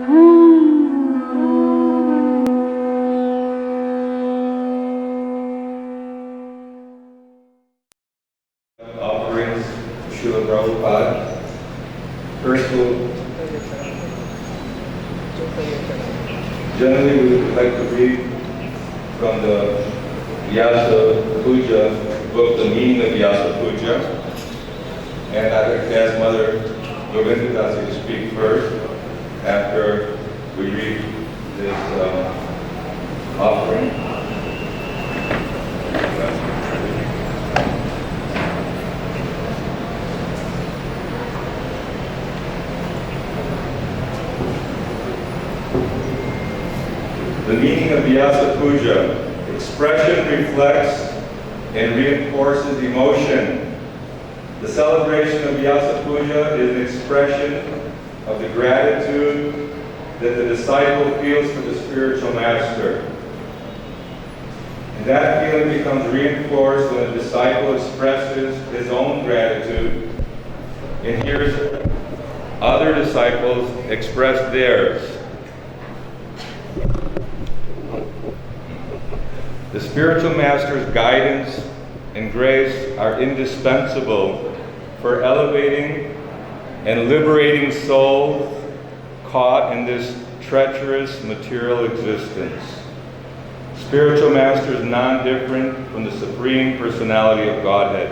Offerings to Srila Prabhupada. First, generally we would like to read from the Vyasa Puja book, the meaning of Vyasa Puja. And I'd like to ask Mother Govindadasi to speak first after we read this offering. The meaning of Vyasa Puja: expression reflects and reinforces emotion. The celebration of Vyasa Puja is an expression of the gratitude that the disciple feels for the spiritual master. And that feeling becomes reinforced when the disciple expresses his own gratitude and hears other disciples express theirs. The spiritual master's guidance and grace are indispensable for elevating and liberating souls caught in this treacherous material existence. Spiritual master is non-different from the Supreme Personality of Godhead.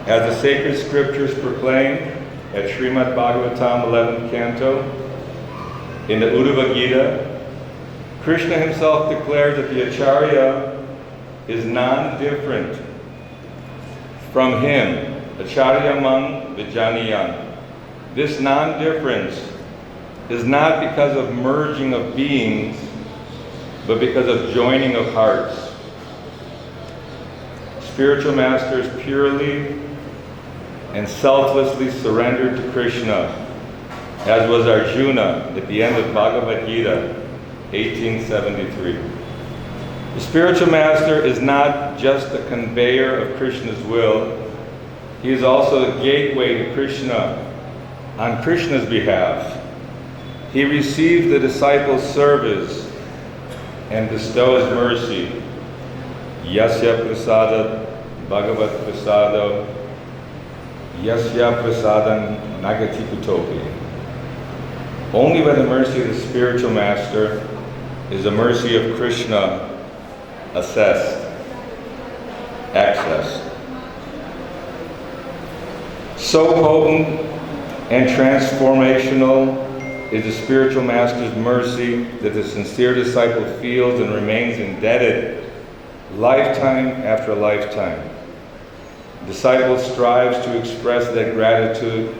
As the sacred scriptures proclaim at Srimad Bhagavatam 11th Canto, in the Bhagavad-Gita, Krishna himself declares that the Acharya is non-different from him. Acharyamang Vijnaniyam. This non-difference is not because of merging of beings, but because of joining of hearts. Spiritual master is purely and selflessly surrendered to Krishna, as was Arjuna at the end of Bhagavad-Gita 1873. The spiritual master is not just a conveyor of Krishna's will, he is also a gateway to Krishna on Krishna's behalf. He receives the disciple's service and bestows mercy. Yasya prasada bhagavat prasado yasya prasadam nagati kutopi. Only by the mercy of the spiritual master is the mercy of Krishna accessed. So potent and transformational is the spiritual master's mercy that the sincere disciple feels and remains indebted lifetime after lifetime. The disciple strives to express that gratitude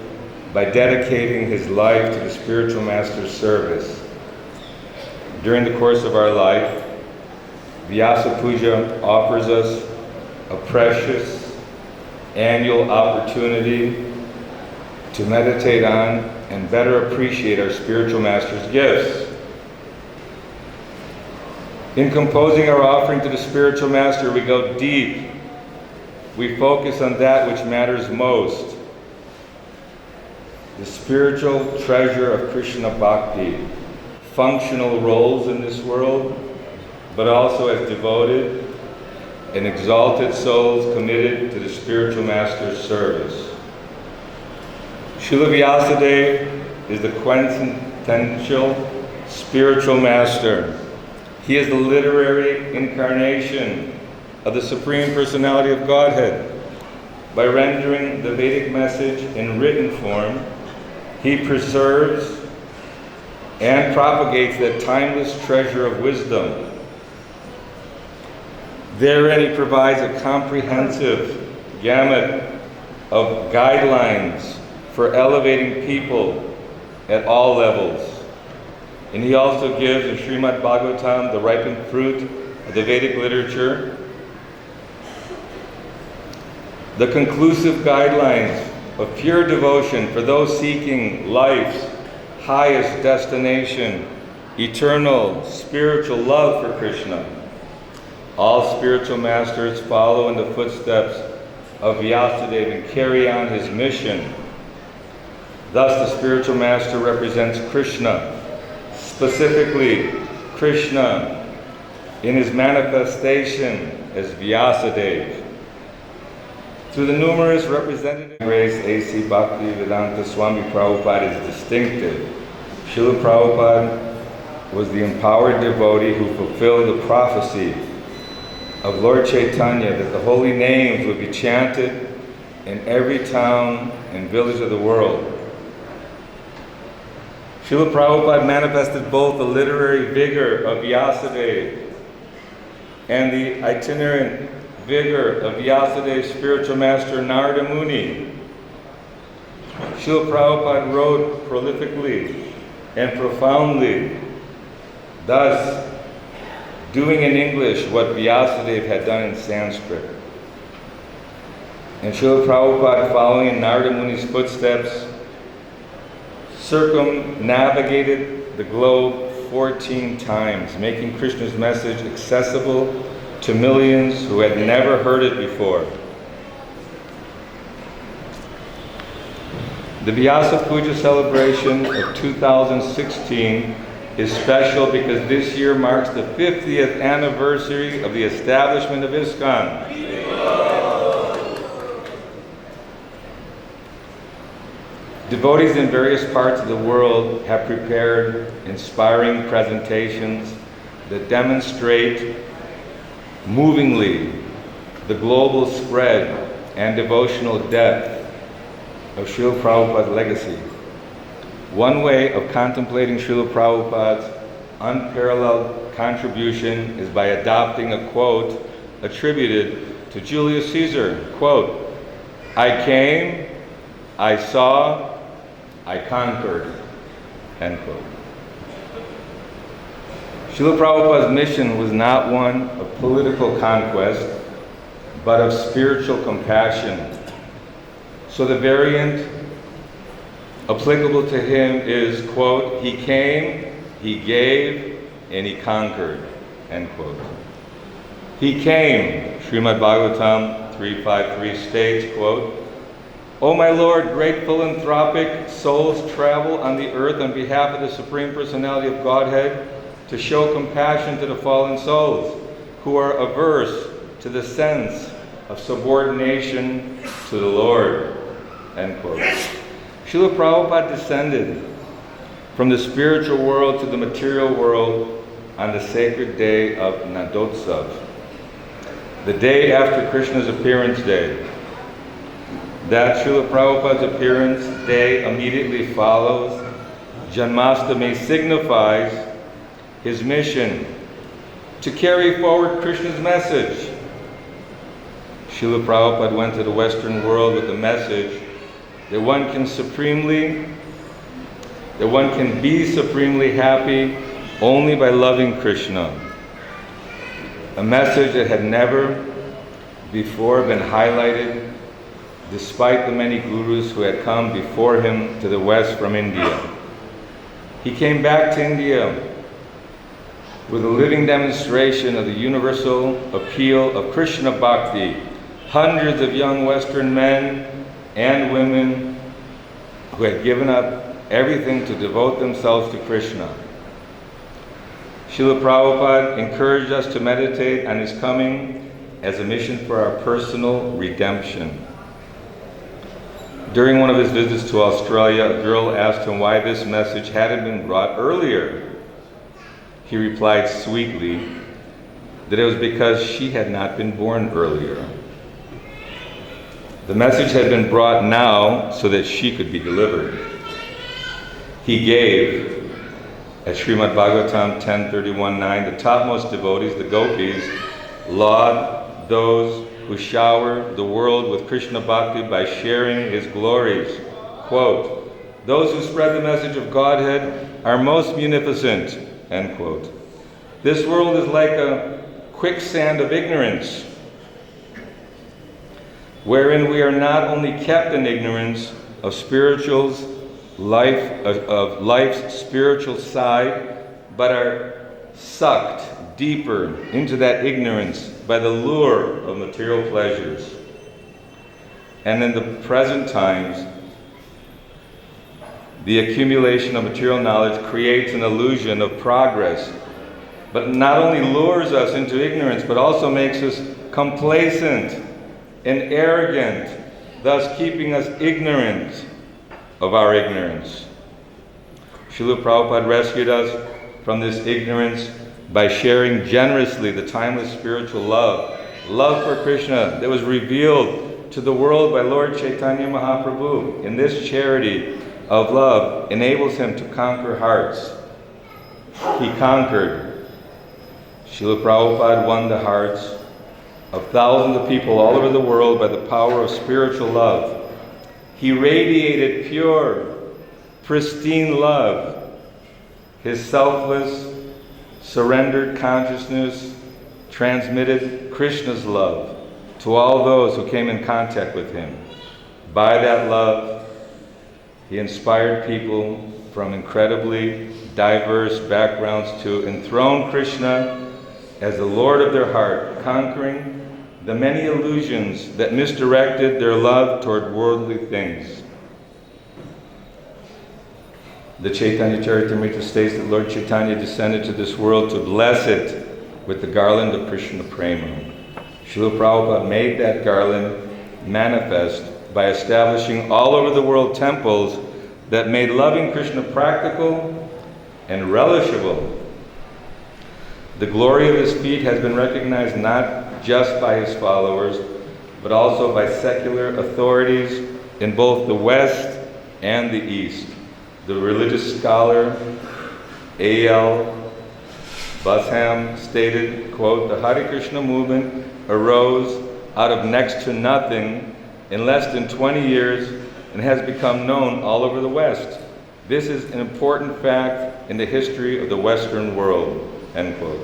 by dedicating his life to the spiritual master's service. During the course of our life, Vyasa Puja offers us a precious annual opportunity to meditate on and better appreciate our spiritual master's gifts. In composing our offering to the spiritual master, we go deep. We focus on that which matters most: the spiritual treasure of Krishna Bhakti, functional roles in this world, but also as devoted and exalted souls committed to the spiritual master's service. Srila Vyasadeva is the quintessential spiritual master. He is the literary incarnation of the Supreme Personality of Godhead. By rendering the Vedic message in written form, he preserves and propagates that timeless treasure of wisdom. Therein he provides a comprehensive gamut of guidelines for elevating people at all levels. And he also gives in Srimad Bhagavatam, the ripened fruit of the Vedic literature, the conclusive guidelines of pure devotion for those seeking life's highest destination, eternal spiritual love for Krishna. All spiritual masters follow in the footsteps of Vyasadeva and carry on his mission. Thus, the spiritual master represents Krishna specifically Krishna in his manifestation as Vyasa. Through the numerous representative grace, A.C. Bhakti-Vedanta Swami Prabhupada is distinctive. Srila Prabhupada was the empowered devotee who fulfilled the prophecy of Lord Chaitanya that the holy names would be chanted in every town and village of the world. Srila Prabhupada manifested both the literary vigor of Vyasadeva and the itinerant vigor of Vyasadeva's spiritual master Narada Muni. Srila Prabhupada wrote prolifically and profoundly, thus doing in English what Vyasadeva had done in Sanskrit. And Srila Prabhupada, following in Narada Muni's footsteps, circumnavigated the globe 14 times, making Krishna's message accessible to millions who had never heard it before. The Vyasa Puja celebration of 2016 is special because this year marks the 50th anniversary of the establishment of ISKCON. Devotees in various parts of the world have prepared inspiring presentations that demonstrate movingly the global spread and devotional depth of Srila Prabhupada's legacy. One way of contemplating Srila Prabhupada's unparalleled contribution is by adopting a quote attributed to Julius Caesar, quote, "I came, I saw, I conquered," end quote. Srila Prabhupada's mission was not one of political conquest, but of spiritual compassion. So the variant applicable to him is, quote, "He came, he gave, and he conquered," end quote. He came, Srimad Bhagavatam 353 states, quote, "O my Lord, great philanthropic souls travel on the earth on behalf of the Supreme Personality of Godhead to show compassion to the fallen souls who are averse to the sense of subordination to the Lord," end quote. Srila Prabhupada descended from the spiritual world to the material world on the sacred day of Nadotsav, the day after Krishna's appearance day. That Srila Prabhupada's appearance day immediately follows Janmashtami signifies his mission to carry forward Krishna's message. Srila Prabhupada went to the Western world with the message that one can be supremely happy only by loving Krishna. A message that had never before been highlighted despite the many gurus who had come before him to the West from India. He came back to India with a living demonstration of the universal appeal of Krishna Bhakti. Hundreds of young Western men and women who had given up everything to devote themselves to Krishna. Srila Prabhupada encouraged us to meditate on his coming as a mission for our personal redemption. During one of his visits to Australia, a girl asked him why this message hadn't been brought earlier. He replied sweetly that it was because she had not been born earlier. The message had been brought now so that she could be delivered. He gave, as Srimad Bhagavatam 10:31-9, the topmost devotees, the gopis, laud those who shower the world with Krishna Bhakti by sharing his glories. Quote, "Those who spread the message of Godhead are most munificent," end quote. This world is like a quicksand of ignorance, wherein we are not only kept in ignorance of life's spiritual side, but are sucked deeper into that ignorance by the lure of material pleasures. And in the present times, The accumulation of material knowledge creates an illusion of progress, but not only lures us into ignorance, but also makes us complacent and arrogant, thus keeping us ignorant of our ignorance. Srila Prabhupada rescued us from this ignorance by sharing generously the timeless spiritual love for Krishna that was revealed to the world by Lord Chaitanya Mahaprabhu. And this charity of love enables him to conquer hearts. He conquered. Srila Prabhupada won the hearts of thousands of people all over the world by the power of spiritual love. He radiated pure, pristine love. His selfless, surrendered consciousness transmitted Krishna's love to all those who came in contact with him. By that love, he inspired people from incredibly diverse backgrounds to enthrone Krishna as the Lord of their heart, conquering the many illusions that misdirected their love toward worldly things. The Chaitanya Charitamrita states that Lord Chaitanya descended to this world to bless it with the garland of Krishna Prema. Srila Prabhupada made that garland manifest by establishing all over the world temples that made loving Krishna practical and relishable. The glory of his feet has been recognized not just by his followers, but also by secular authorities in both the West and the East. The religious scholar A.L. Busham stated, quote, "The Hare Krishna movement arose out of next to nothing in less than 20 years and has become known all over the West. This is an important fact in the history of the Western world," end quote.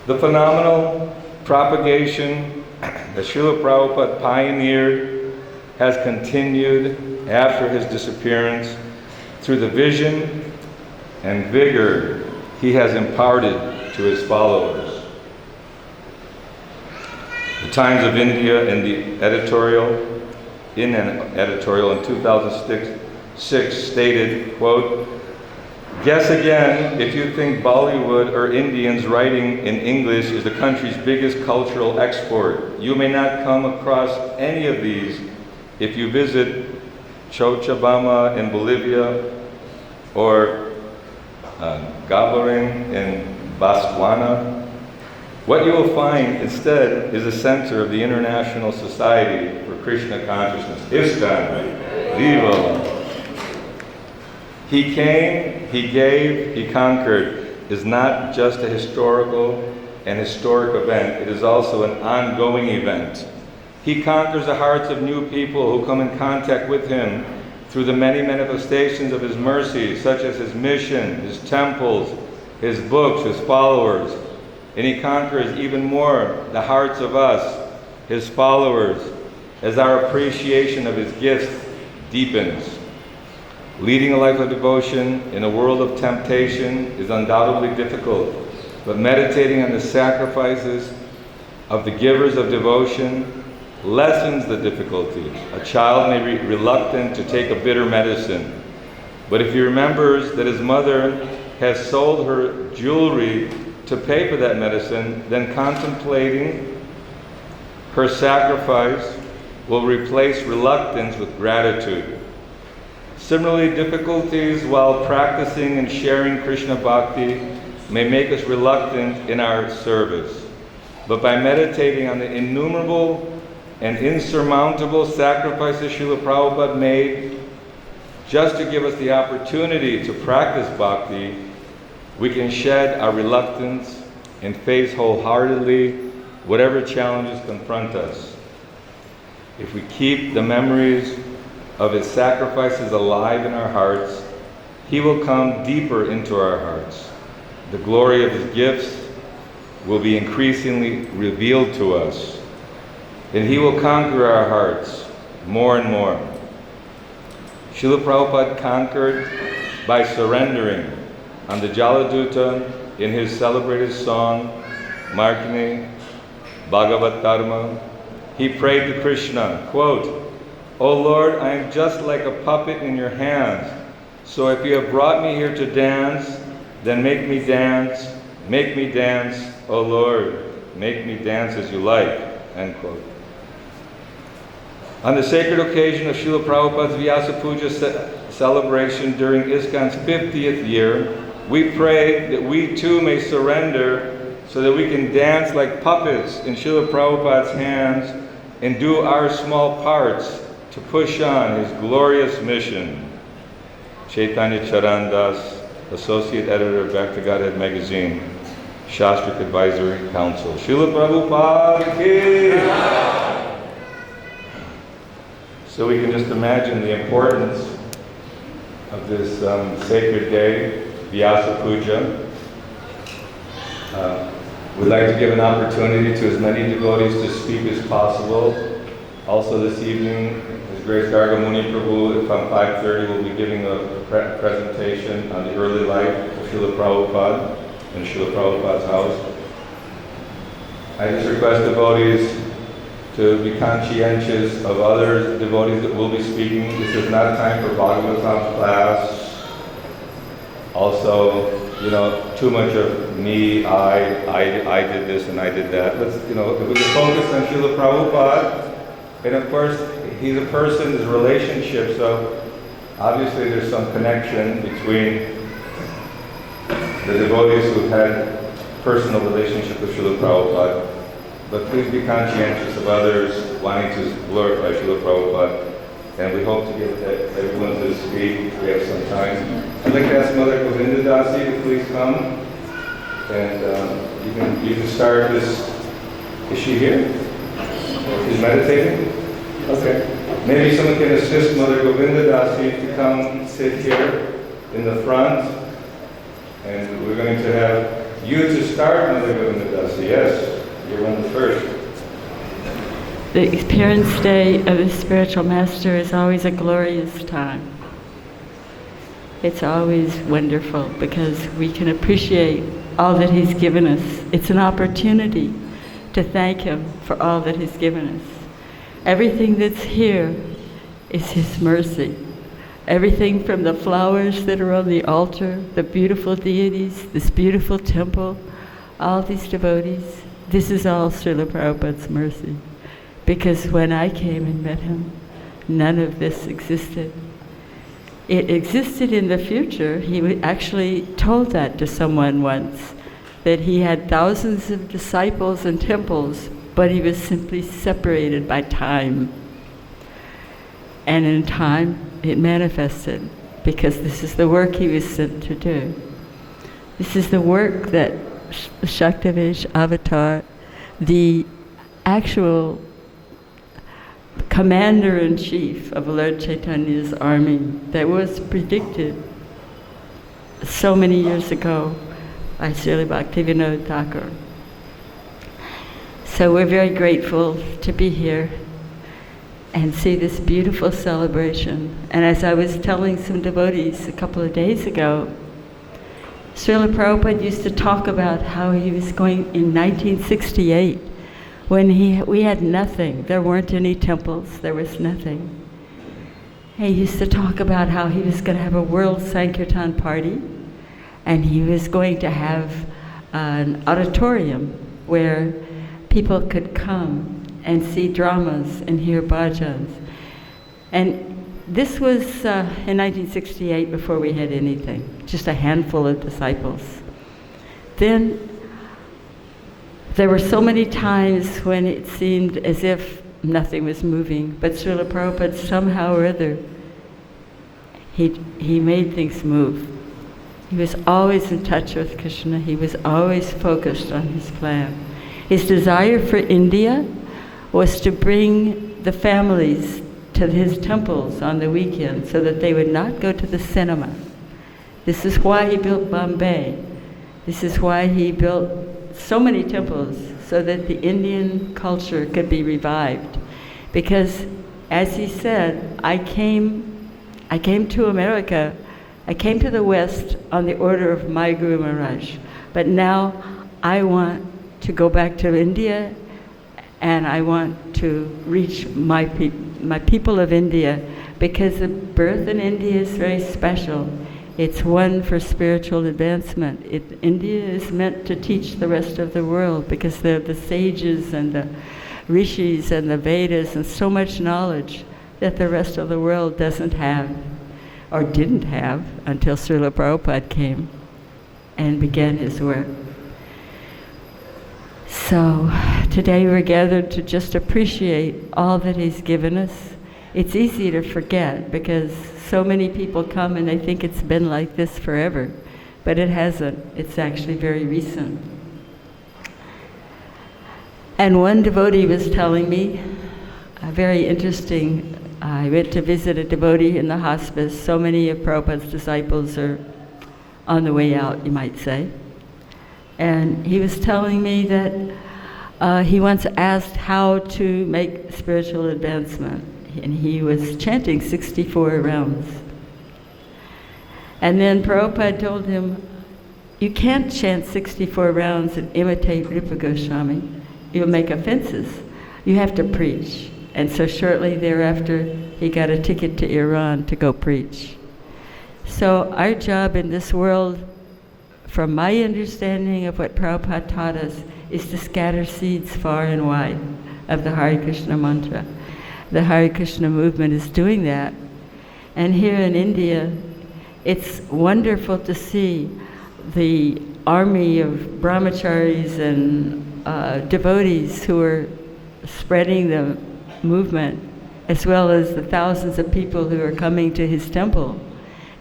The phenomenal propagation that Srila Prabhupada pioneered has continued after his disappearance through the vision and vigor he has imparted to his followers. The Times of India in an editorial in 2006 stated, quote, "Guess again if you think Bollywood or Indians writing in English is the country's biggest cultural export. You may not come across any of these if you visit Cochabamba in Bolivia or Gaborone in Botswana. What you will find instead is a center of the International Society for Krishna Consciousness, ISKCON. Viva! He came, he gave, he conquered is not just a historical and historic event, it is also an ongoing event. He conquers the hearts of new people who come in contact with him through the many manifestations of his mercy, such as his mission, his temples, his books, his followers. And he conquers even more the hearts of us, his followers, as our appreciation of his gifts deepens. Leading a life of devotion in a world of temptation is undoubtedly difficult, but meditating on the sacrifices of the givers of devotion lessens the difficulty. A child may be reluctant to take a bitter medicine, but if he remembers that his mother has sold her jewelry to pay for that medicine, then contemplating her sacrifice will replace reluctance with gratitude. Similarly, difficulties while practicing and sharing Krishna Bhakti may make us reluctant in our service. But by meditating on the innumerable and insurmountable sacrifices Srila Prabhupada made just to give us the opportunity to practice Bhakti, we can shed our reluctance and face wholeheartedly whatever challenges confront us. If we keep the memories of his sacrifices alive in our hearts, he will come deeper into our hearts. The glory of his gifts will be increasingly revealed to us, and he will conquer our hearts more and more. Srila Prabhupada conquered by surrendering. On the Jaladuta, in his celebrated song, Markini Bhagavad-Dharma, he prayed to Krishna, quote, "O Lord, I am just like a puppet in your hands. So if you have brought me here to dance, then make me dance, O Lord, make me dance as you like, end quote. On the sacred occasion of Srila Prabhupada's Vyasa Puja celebration during ISKCON's 50th year, we pray that we too may surrender so that we can dance like puppets in Srila Prabhupada's hands and do our small parts to push on his glorious mission. Chaitanya Charan Das, Associate Editor of Bhakti-Godhead Magazine, Shastric Advisory Council. Srila Prabhupada ki! So we can just imagine the importance of this sacred day, Vyasa Puja. We'd like to give an opportunity to as many devotees to speak as possible. Also this evening, His Grace Gargamuni Prabhu from 5:30 will be giving a presentation on the early life of Srila Prabhupada in Srila Prabhupada's house. I just request devotees to be conscientious of other devotees that will be speaking. This is not time for Bhagavatam class. Also, too much of me, I did this and I did that. Let's, if we can focus on Srila Prabhupada, and of course, he's a person, there's a relationship, so obviously there's some connection between the devotees who've had personal relationship with Srila Prabhupada. But please be conscientious of others wanting to glorify Srila Prabhupada. And we hope to get everyone to speak. We have some time. I'd like to ask Mother Govinda Dasi to please come. And you can start this. Is she here? She's meditating? Okay. Maybe someone can assist Mother Govinda Dasi to come sit here in the front. And we're going to have you to start, Mother Govinda Dasi. Yes, you're one of the first. The Appearance Day of the Spiritual Master is always a glorious time. It's always wonderful because we can appreciate all that He's given us. It's an opportunity to thank Him for all that He's given us. Everything that's here is His mercy. Everything from the flowers that are on the altar, the beautiful deities, this beautiful temple, all these devotees, this is all Srila Prabhupada's mercy. Because when I came and met him, none of this existed. It existed in the future. He actually told that to someone once, that he had thousands of disciples and temples, but he was simply separated by time. And in time, it manifested, because this is the work he was sent to do. This is the work that Shaktavesh Avatar, the actual commander-in-chief of Lord Chaitanya's army, that was predicted so many years ago by Srila Bhaktivinoda Thakur. So we're very grateful to be here and see this beautiful celebration. And as I was telling some devotees a couple of days ago, Srila Prabhupada used to talk about how he was going in 1968, when we had nothing. There weren't any temples, there was nothing. He used to talk about how he was going to have a World Sankirtan party, and he was going to have an auditorium where people could come and see dramas and hear bhajans. And this was in 1968, before we had anything, just a handful of disciples. Then there were so many times when it seemed as if nothing was moving, but Srila Prabhupada somehow or other, he made things move. He was always in touch with Krishna. He was always focused on his plan. His desire for India was to bring the families to his temples on the weekend so that they would not go to the cinema. This is why he built Bombay. This is why he built so many temples, so that the Indian culture could be revived. Because, as he said, I came to America, I came to the West on the order of my Guru Maharaj, but now I want to go back to India, and I want to reach my people of India because the birth in India is very special. It's one for spiritual advancement. India is meant to teach the rest of the world because they're the sages and the rishis and the Vedas and so much knowledge that the rest of the world doesn't have or didn't have until Srila Prabhupada came and began his work. So today we're gathered to just appreciate all that he's given us. It's easy to forget because so many people come and they think it's been like this forever, but it hasn't. It's actually very recent. And one devotee was telling me, very interesting, I went to visit a devotee in the hospice. So many of Prabhupada's disciples are on the way out, you might say. And he was telling me that he once asked how to make spiritual advancement. And he was chanting 64 rounds. And then Prabhupada told him, you can't chant 64 rounds and imitate Rupa Goswami. You'll make offenses. You have to preach. And so shortly thereafter, he got a ticket to Iran to go preach. So our job in this world, from my understanding of what Prabhupada taught us, is to scatter seeds far and wide of the Hare Krishna mantra. The Hare Krishna movement is doing that. And here in India, it's wonderful to see the army of brahmacharis and devotees who are spreading the movement, as well as the thousands of people who are coming to his temple.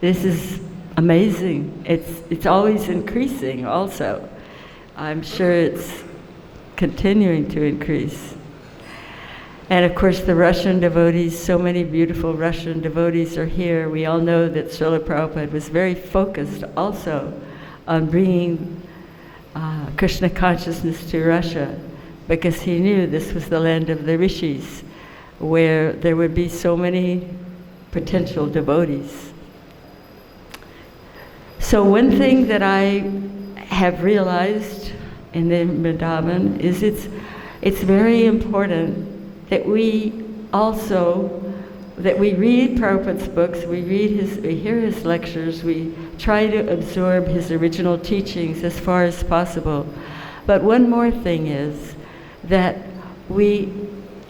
This is amazing. It's always increasing also. I'm sure it's continuing to increase. And of course the Russian devotees, so many beautiful Russian devotees are here. We all know that Srila Prabhupada was very focused also on bringing Krishna consciousness to Russia, because he knew this was the land of the rishis, where there would be so many potential devotees. So one thing that I have realized in the Vrindavan is it's very important that we read Prabhupada's books, we hear his lectures, we try to absorb his original teachings as far as possible. But one more thing is that we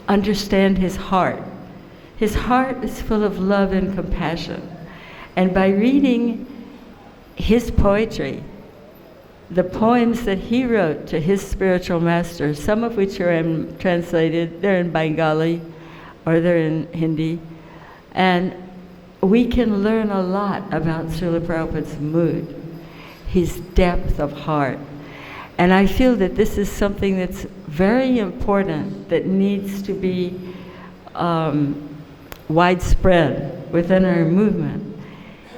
understand his heart. His heart is full of love and compassion. And by reading his poetry, the poems that he wrote to his spiritual master, some of which are translated, they're in Bengali or they're in Hindi, and we can learn a lot about Srila Prabhupada's mood, his depth of heart. And I feel that this is something that's very important, that needs to be widespread within our movement,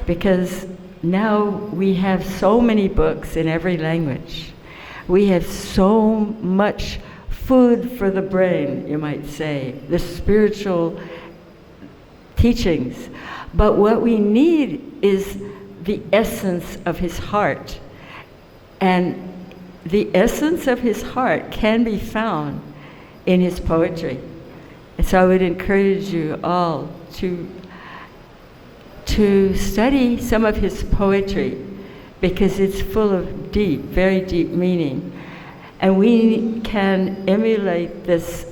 because now we have so many books in every language. We have so much food for the brain, you might say, the spiritual teachings. But what we need is the essence of his heart. And the essence of his heart can be found in his poetry. And so I would encourage you all to study some of his poetry, because it's full of deep, very deep meaning. And we can emulate this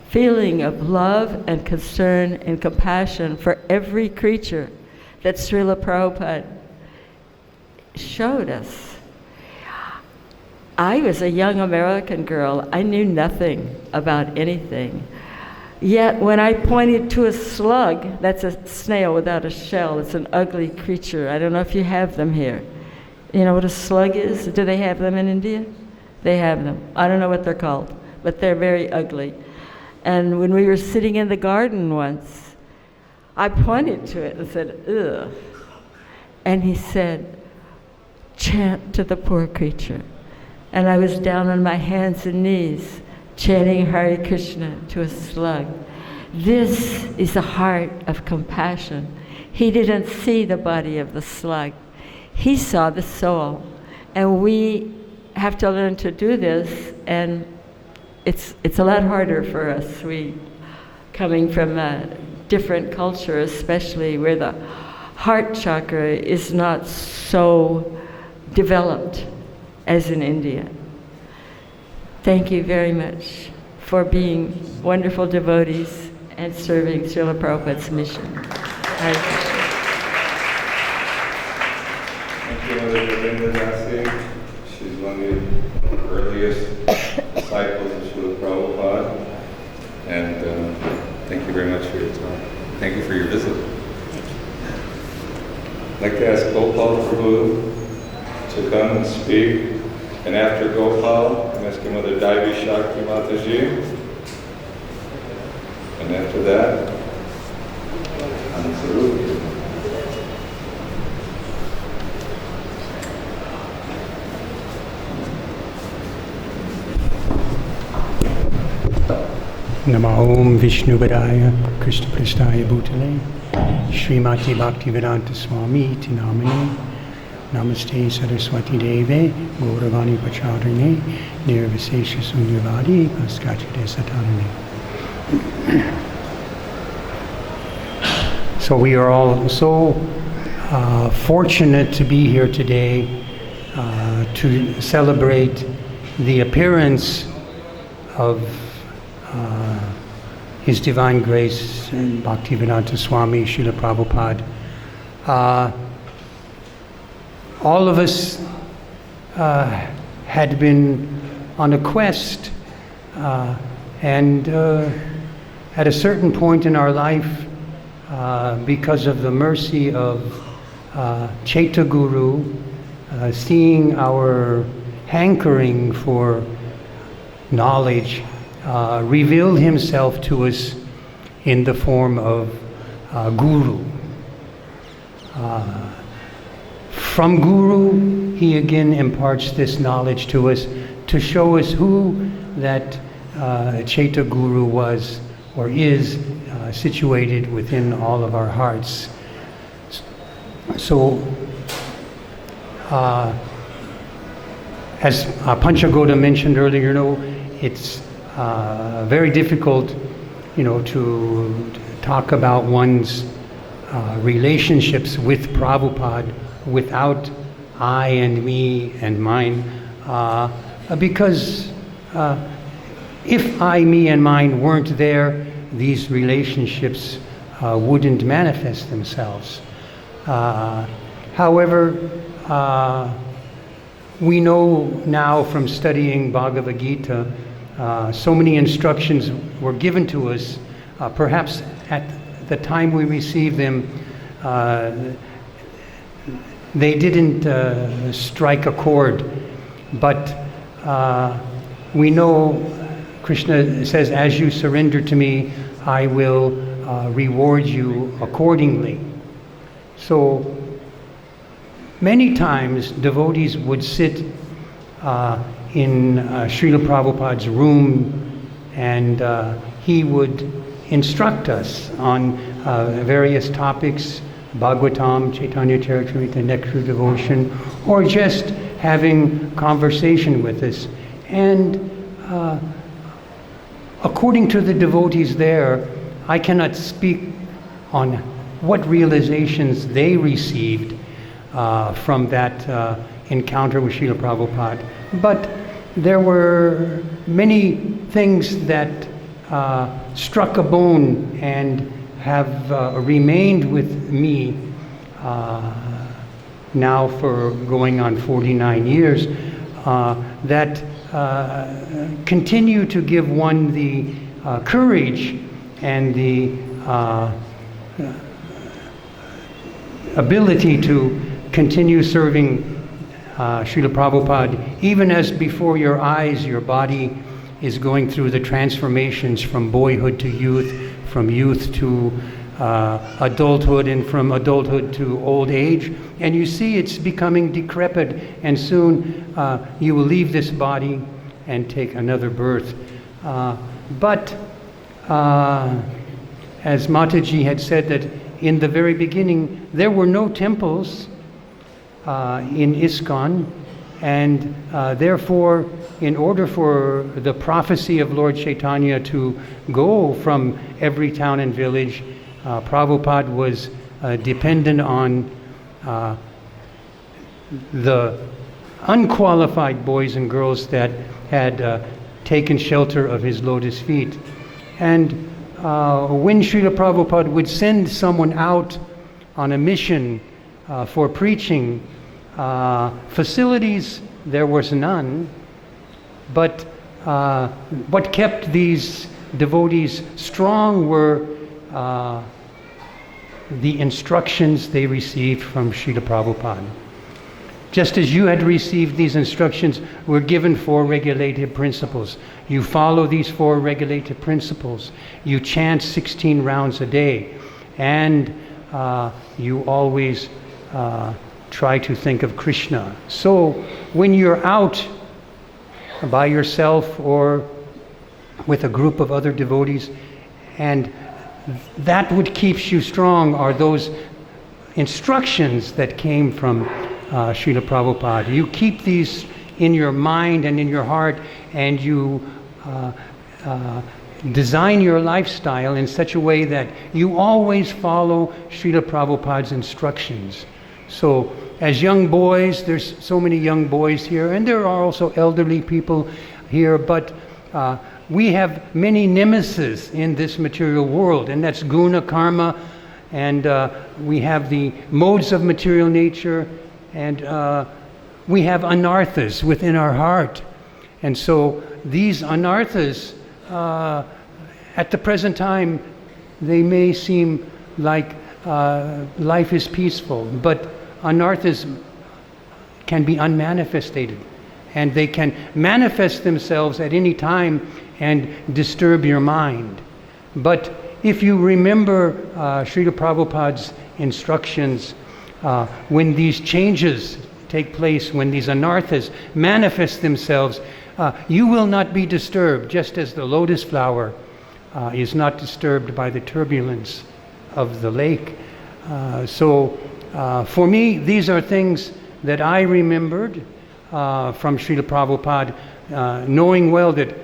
feeling of love and concern and compassion for every creature that Srila Prabhupada showed us. I was a young American girl. I knew nothing about anything. Yet when I pointed to a slug, that's a snail without a shell, it's an ugly creature. I don't know if you have them here. You know what a slug is? Do they have them in India? They have them. I don't know what they're called, but they're very ugly. And when we were sitting in the garden once, I pointed to it and said, ugh. And he said, chant to the poor creature. And I was down on my hands and knees, chanting Hare Krishna to a slug. This is a heart of compassion. He didn't see the body of the slug. He saw the soul. And we have to learn to do this, and it's a lot harder for us. We, coming from different culture, especially where the heart chakra is not so developed as in India. Thank you very much for being wonderful devotees and serving Srila Prabhupada's mission. Hare Krishna. Thank you, Mother Vyasa. She's one of the earliest disciples of Srila Prabhupada. And thank you very much for your time. Thank you for your visit. I'd like to ask Gopal Prabhu to come and speak. And after Gopal, I'm asking Mother Daivi Shakti Mataji. And after that, Ansarup. Nama Om Vishnu Vadaya Krishna Prasthaya Bhutale Srimati Bhakti-Vedanta Swami Iti Namane Namaste Saraswati Deve Gauravani Pacharane Nirvisesha Sunyavadi Paskachite Satarane. So we are all so fortunate to be here today to celebrate the appearance of His Divine Grace Bhakti-Vedanta Swami Srila Prabhupada. All of us had been on a quest and at a certain point in our life, because of the mercy of Chaitya Guru, seeing our hankering for knowledge, revealed himself to us in the form of Guru. From Guru, he again imparts this knowledge to us to show us who that Chaitya Guru was or is situated within all of our hearts. So, as Panchagoda mentioned earlier, it's very difficult, to talk about one's relationships with Prabhupada without I and me and mine, because if I, me, and mine weren't there, these relationships wouldn't manifest themselves. However, we know now from studying Bhagavad-Gita, so many instructions were given to us. Perhaps at the time we received them, they didn't strike a chord. But we know Krishna says, as you surrender to me, I will reward you accordingly. So many times devotees would sit in Srila Prabhupada's room, and he would instruct us on various topics, Bhagavatam, Chaitanya Charitamrita, Nectar Devotion, or just having conversation with us. And according to the devotees there, I cannot speak on what realizations they received from that encounter with Srila Prabhupada, but there were many things that struck a bone and have remained with me now for going on 49 years, that continue to give one the courage and the ability to continue serving Srila Prabhupada, even as before your eyes, your body is going through the transformations from boyhood to youth, from youth to adulthood, and from adulthood to old age. And you see it's becoming decrepit, and soon you will leave this body and take another birth. But as Mataji had said, that in the very beginning there were no temples in ISKCON, and therefore, in order for the prophecy of Lord Chaitanya to go from every town and village, Prabhupada was dependent on the unqualified boys and girls that had taken shelter of his lotus feet. And when Srila Prabhupada would send someone out on a mission for preaching, facilities there was none, but what kept these devotees strong were the instructions they received from Srila Prabhupada. Just as you had received these instructions, were given 4 regulative principles. You follow these 4 regulative principles. You chant 16 rounds a day. And you always try to think of Krishna. So when you're out by yourself or with a group of other devotees, and that what keeps you strong are those instructions that came from Srila Prabhupada. You keep these in your mind and in your heart, and you design your lifestyle in such a way that you always follow Srila Prabhupada's instructions. So as young boys, there's so many young boys here, and there are also elderly people here, but we have many nemesis in this material world, and that's guna, karma, and we have the modes of material nature, and we have anarthas within our heart. And so these anarthas, at the present time, they may seem like life is peaceful, but anarthas can be unmanifested, and they can manifest themselves at any time and disturb your mind. But if you remember Srila Prabhupada's instructions, when these changes take place, when these anarthas manifest themselves, you will not be disturbed, just as the lotus flower is not disturbed by the turbulence of the lake. So for me, these are things that I remembered from Srila Prabhupada, knowing well that,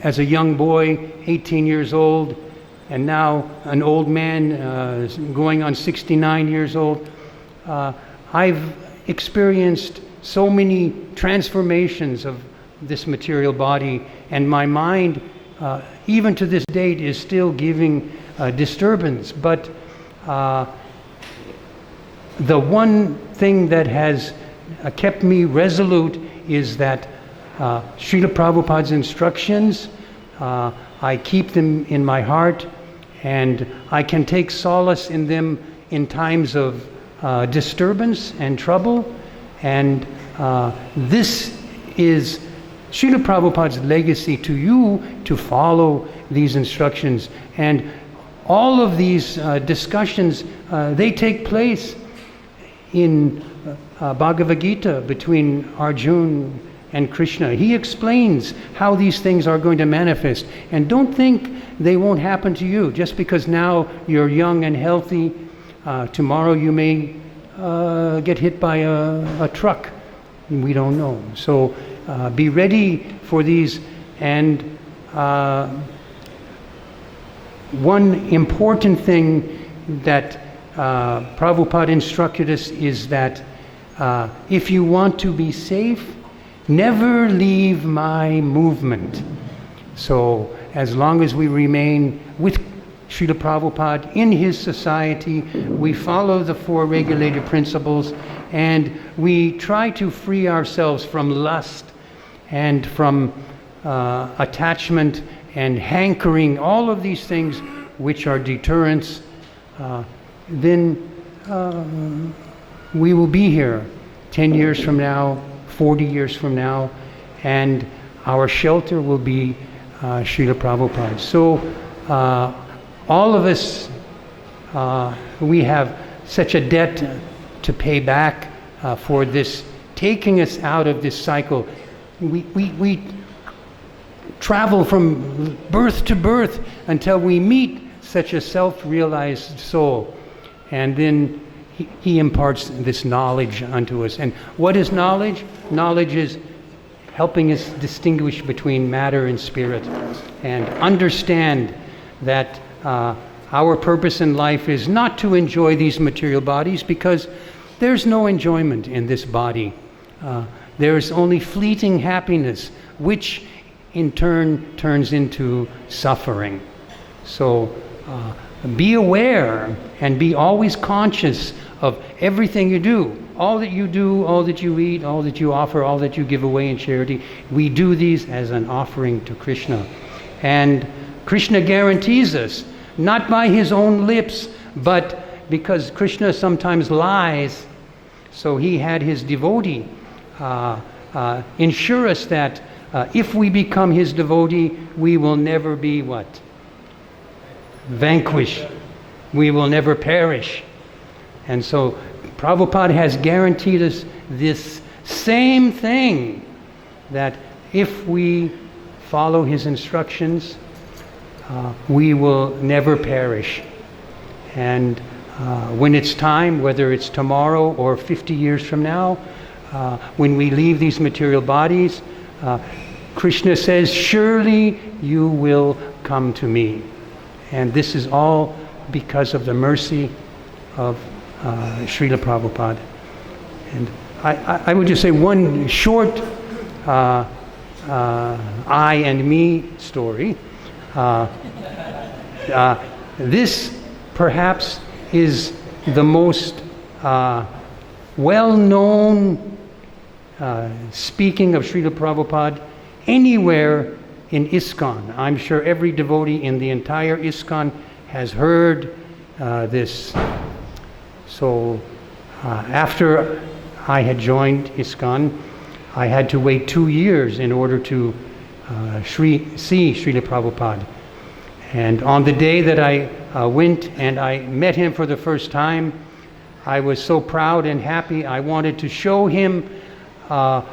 as a young boy, 18 years old, and now an old man going on 69 years old, I've experienced so many transformations of this material body, and my mind, even to this date, is still giving disturbance. But the one thing that has kept me resolute is that Srila Prabhupada's instructions, I keep them in my heart, and I can take solace in them in times of disturbance and trouble. And this is Srila Prabhupada's legacy to you, to follow these instructions. And all of these discussions, they take place in Bhagavad-Gita between Arjuna and Krishna. He explains how these things are going to manifest. And don't think they won't happen to you. Just because now you're young and healthy, tomorrow you may get hit by a truck. We don't know. So be ready for these. And one important thing that Prabhupada instructed us is that if you want to be safe, never leave my movement. So as long as we remain with Srila Prabhupada in his society, we follow the 4 regulated principles, and we try to free ourselves from lust and from attachment and hankering, all of these things which are deterrents. Then we will be here 10 years from now, 40 years from now, and our shelter will be Srila Prabhupada. So all of us, we have such a debt to pay back for this, taking us out of this cycle. We travel from birth to birth until we meet such a self-realized soul. And then he imparts this knowledge unto us. And what is knowledge? Knowledge is helping us distinguish between matter and spirit, and understand that our purpose in life is not to enjoy these material bodies, because there's no enjoyment in this body. There's only fleeting happiness, which in turn turns into suffering. So be aware and be always conscious of everything you do. All that you do, all that you eat, all that you offer, all that you give away in charity, we do these as an offering to Krishna. And Krishna guarantees us, not by his own lips, but because Krishna sometimes lies, so he had his devotee ensure us that if we become his devotee, we will never be what? Vanquished. We will never perish. And so Prabhupada has guaranteed us this same thing, that if we follow his instructions, we will never perish. And when it's time, whether it's tomorrow or 50 years from now, when we leave these material bodies, Krishna says, surely you will come to me. And this is all because of the mercy of Srila Prabhupada. And I would just say one short I and me story. This perhaps is the most well-known speaking of Srila Prabhupada anywhere in ISKCON. I'm sure every devotee in the entire ISKCON has heard this. So after I had joined ISKCON, I had to wait 2 years in order to see Srila Prabhupada. And on the day that I went and I met him for the first time, I was so proud and happy. I wanted to show him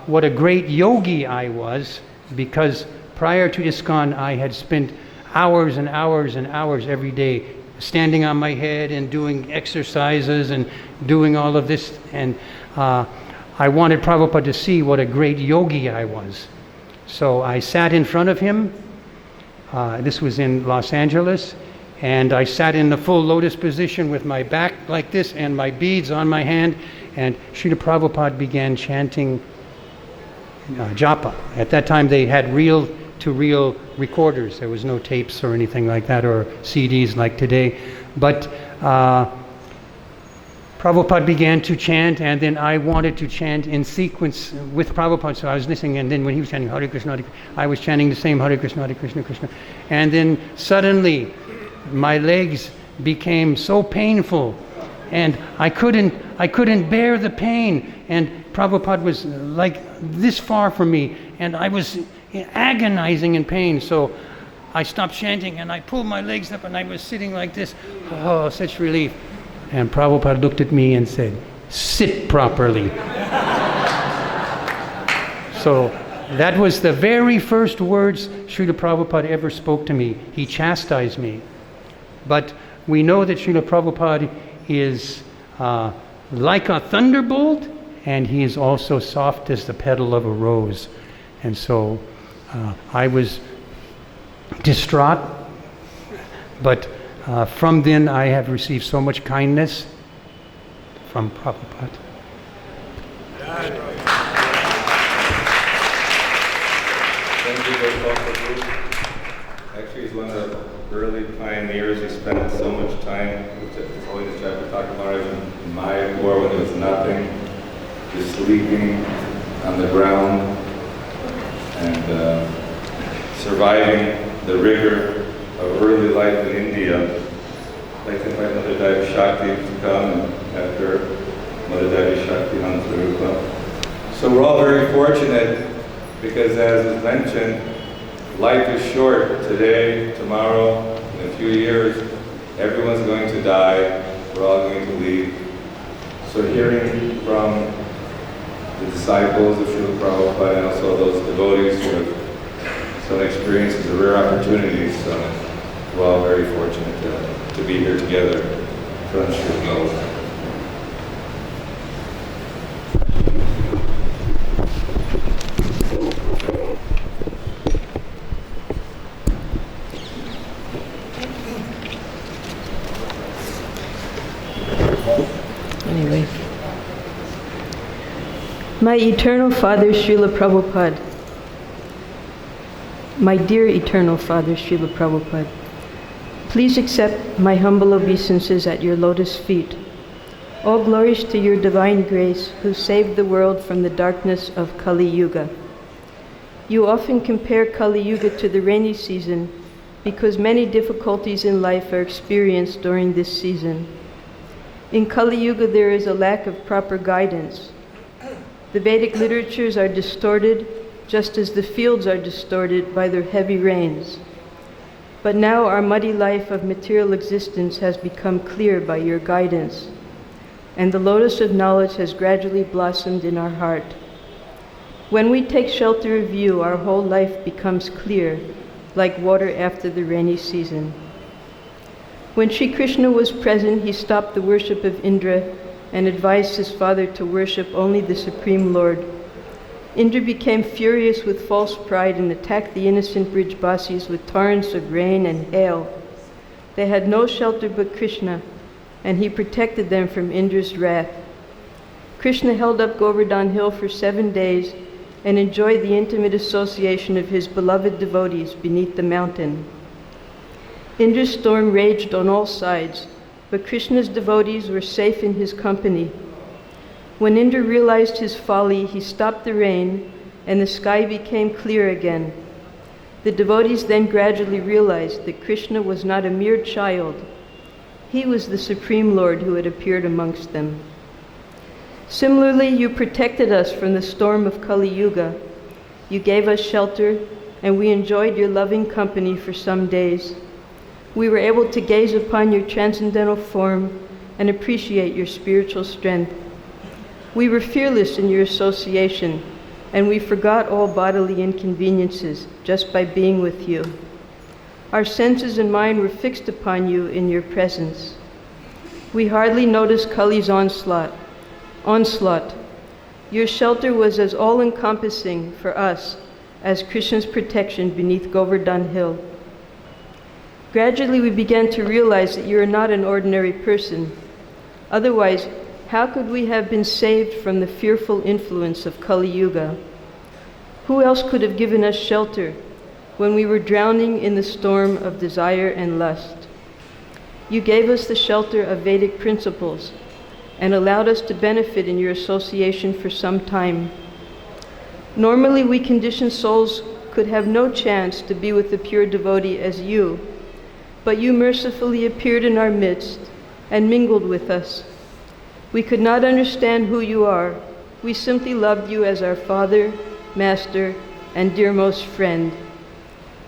what a great yogi I was, because prior to ISKCON I had spent hours and hours and hours every day standing on my head and doing exercises and doing all of this. And I wanted Prabhupada to see what a great yogi I was. So I sat in front of him. This was in Los Angeles. And I sat in the full lotus position with my back like this and my beads on my hand. And Srila Prabhupada began chanting japa. At that time they had reel-to-reel recorders. There was no tapes or anything like that, or CDs like today. But Prabhupada began to chant, and then I wanted to chant in sequence with Prabhupada, so I was listening, and then when he was chanting Hare Krishna, Hare Krishna, I was chanting the same Hare Krishna, Krishna. And then suddenly my legs became so painful, and I couldn't bear the pain, and Prabhupada was like this far from me, and I was agonizing in pain. So I stopped chanting and I pulled my legs up and I was sitting like this. Oh, such relief. And Prabhupada looked at me and said, sit properly. So that was the very first words Srila Prabhupada ever spoke to me. He chastised me. But we know that Srila Prabhupada is like a thunderbolt, and he is also soft as the petal of a rose. And so I was distraught, but from then I have received so much kindness from Prabhupada. Thank you, Gopal. Actually, he's one of the early pioneers. He spent so much time with Holiness Chapter talking about it in Mayapur when there was nothing, just sleeping on the ground and surviving the rigor of early life in India. I'd like to invite Mother Devi Shakti to come after Mother Devi Shakti Hansarupa. So we're all very fortunate because, as is mentioned, life is short. Today, tomorrow, in a few years, everyone's going to die. We're all going to leave. So hearing from the disciples of Srila Prabhupada and also those devotees who have some experience is a rare opportunity. So we're all very fortunate to be here together for the Srila Prabhupada. anyway. My eternal Father, Srila Prabhupada. My dear eternal Father, Srila Prabhupada, please accept my humble obeisances at your lotus feet. All glories to your divine grace, who saved the world from the darkness of Kali Yuga. You often compare Kali Yuga to the rainy season because many difficulties in life are experienced during this season. In Kali Yuga, there is a lack of proper guidance. The Vedic literatures are distorted, just as the fields are distorted by their heavy rains. But now our muddy life of material existence has become clear by your guidance, and the lotus of knowledge has gradually blossomed in our heart. When we take shelter of you, our whole life becomes clear, like water after the rainy season. When Sri Krishna was present, he stopped the worship of Indra and advised his father to worship only the Supreme Lord. Indra became furious with false pride and attacked the innocent Brijbasis with torrents of rain and hail. They had no shelter but Krishna, and he protected them from Indra's wrath. Krishna held up Govardhan Hill for 7 days and enjoyed the intimate association of his beloved devotees beneath the mountain. Indra's storm raged on all sides, but Krishna's devotees were safe in his company. When Indra realized his folly, he stopped the rain, and the sky became clear again. The devotees then gradually realized that Krishna was not a mere child. He was the Supreme Lord who had appeared amongst them. Similarly, you protected us from the storm of Kali Yuga. You gave us shelter, and we enjoyed your loving company for some days. We were able to gaze upon your transcendental form and appreciate your spiritual strength. We were fearless in your association, and we forgot all bodily inconveniences just by being with you. Our senses and mind were fixed upon you in your presence. We hardly noticed Kali's onslaught. Your shelter was as all-encompassing for us as Krishna's protection beneath Govardhan Hill. Gradually, we began to realize that you are not an ordinary person. Otherwise, how could we have been saved from the fearful influence of Kali Yuga? Who else could have given us shelter when we were drowning in the storm of desire and lust? You gave us the shelter of Vedic principles and allowed us to benefit in your association for some time. Normally, we conditioned souls could have no chance to be with a pure devotee as you, but you mercifully appeared in our midst and mingled with us. We could not understand who you are. We simply loved you as our Father, Master, and dearmost friend.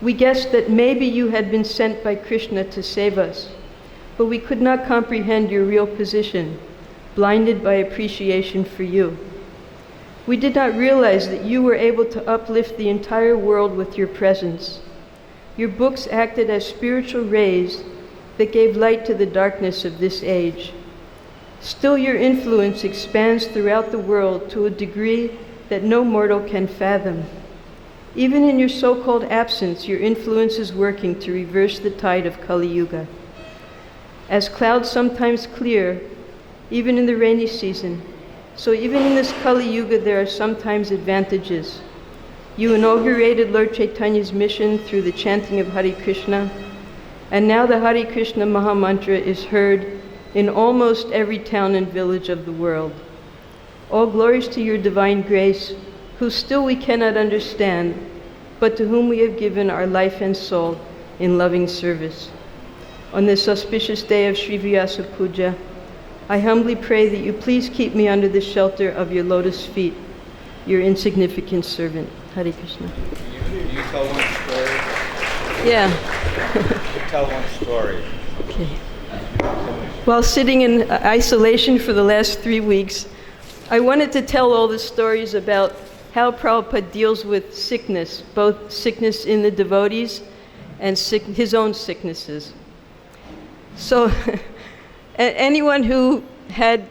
We guessed that maybe you had been sent by Krishna to save us, but we could not comprehend your real position, blinded by appreciation for you. We did not realize that you were able to uplift the entire world with your presence. Your books acted as spiritual rays that gave light to the darkness of this age. Still, your influence expands throughout the world to a degree that no mortal can fathom. Even in your so-called absence, your influence is working to reverse the tide of Kali Yuga. As clouds sometimes clear, even in the rainy season, so even in this Kali Yuga there are sometimes advantages. You inaugurated Lord Chaitanya's mission through the chanting of Hare Krishna, and now the Hare Krishna Mahamantra is heard in almost every town and village of the world. All glories to your divine grace, who still we cannot understand, but to whom we have given our life and soul in loving service. On this auspicious day of Sri Vyasa Puja, I humbly pray that you please keep me under the shelter of your lotus feet, your insignificant servant. Hare Krishna. Can you tell one story? Yeah. Tell one story. Okay. While sitting in isolation for the last 3 weeks, I wanted to tell all the stories about how Prabhupada deals with sickness, both sickness in the devotees and his own sicknesses. So anyone who had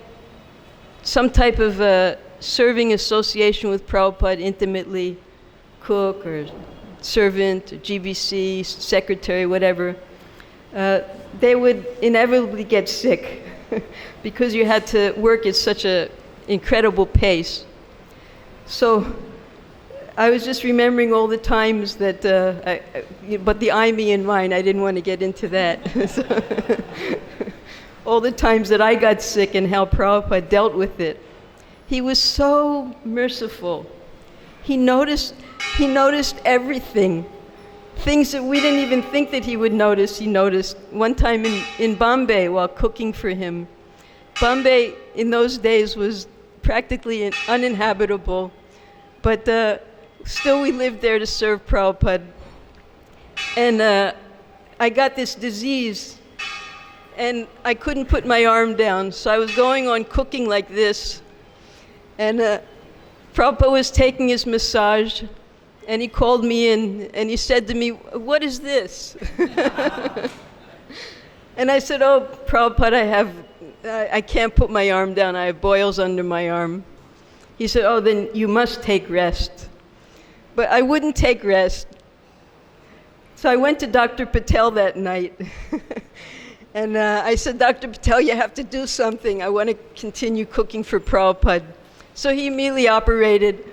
some type of serving association with Prabhupada intimately, cook or servant, or GBC, secretary, whatever, they would inevitably get sick. because you had to work at such an incredible pace. So I was just remembering all the times that, but the I, me, and mine, I didn't want to get into that. All the times that I got sick and how Prabhupada dealt with it. He was so merciful. He noticed everything. Things that we didn't even think that he would notice, he noticed. One time in Bombay while cooking for him. Bombay in those days was practically uninhabitable, but still we lived there to serve Prabhupada. And I got this disease, and I couldn't put my arm down, so I was going on cooking like this. And Prabhupada was taking his massage, and he called me in, and he said to me, "What is this?" And I said, "Oh, Prabhupada, I can't put my arm down. I have boils under my arm." He said, "Oh, then you must take rest." But I wouldn't take rest. So I went to Dr. Patel that night. And I said, "Dr. Patel, you have to do something. I want to continue cooking for Prabhupada." So he immediately operated.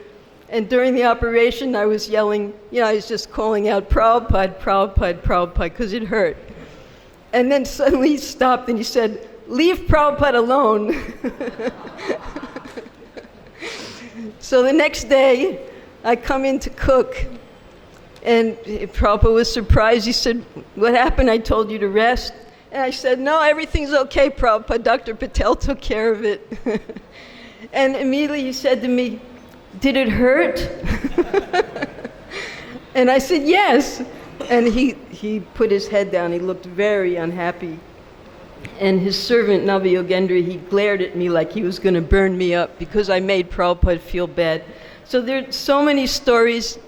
And during the operation, I was yelling, I was just calling out, "Prabhupada, Prabhupada, Prabhupada," because it hurt. And then suddenly he stopped and he said, "Leave Prabhupada alone." So the next day, I come in to cook. And Prabhupada was surprised. He said, "What happened? I told you to rest." And I said, "No, everything's okay, Prabhupada. Dr. Patel took care of it." And immediately he said to me, "Did it hurt?" And I said, "Yes." And he put his head down. He looked very unhappy. And his servant, Navayogendra, he glared at me like he was going to burn me up because I made Prabhupada feel bad. So there are so many stories.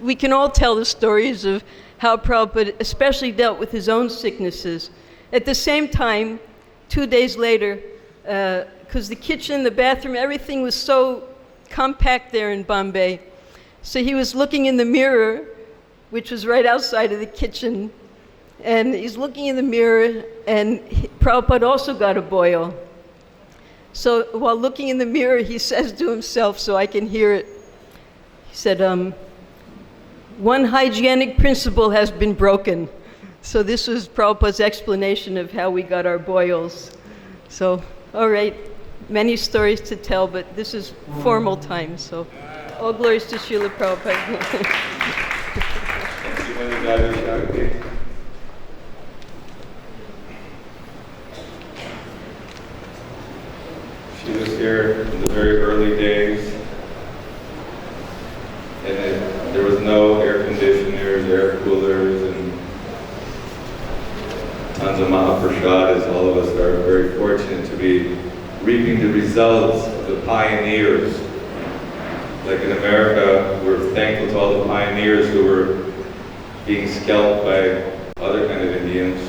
We can all tell the stories of how Prabhupada especially dealt with his own sicknesses. At the same time, 2 days later, because the kitchen, the bathroom, everything was so compact there in Bombay. So he was looking in the mirror, which was right outside of the kitchen, and he's looking in the mirror, and Prabhupada also got a boil. So while looking in the mirror, he says to himself, so I can hear it, he said, "One hygienic principle has been broken." So this was Prabhupada's explanation of how we got our boils. So, all right, many stories to tell, but this is formal time, so all glories to Srila Prabhupada. She was here in the very early days, and there was no air conditioners, air coolers, and tons of Mahaprasad, as all of us are very fortunate to be reaping the results of the pioneers. Like in America, we're thankful to all the pioneers who were being scalped by other kind of Indians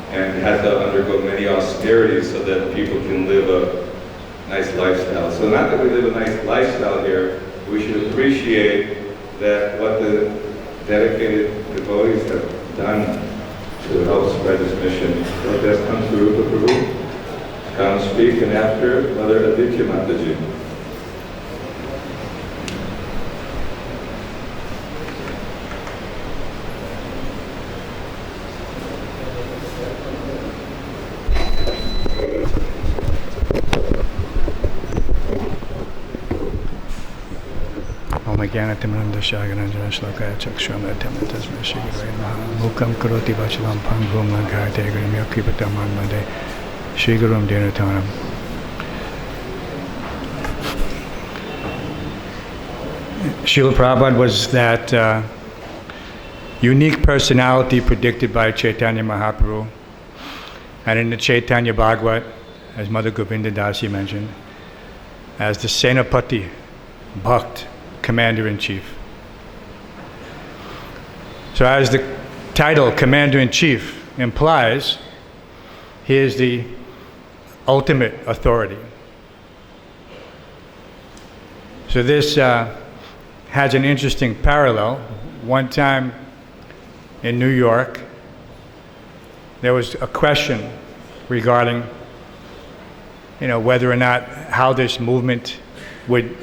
and had to undergo many austerities so that people can live a nice lifestyle. So not that we live a nice lifestyle here, we should appreciate that what the dedicated devotees have done to help spread this mission. So that comes to Rupa Prabhu. Come speak, and after, Mother Aditya Mataji. Mukam karoti vachalam pangum langate grim yakipatamam made Shigurum Dinatanam. Srila Prabhupada was that unique personality predicted by Chaitanya Mahaprabhu. And in the Chaitanya Bhagavat, as Mother Govinda Dasi mentioned, as the Senapati, Bhakt, Commander-in-Chief. So as the title Commander-in-Chief implies, he is the ultimate authority. So this has an interesting parallel. One time in New York, there was a question regarding whether or not how this movement would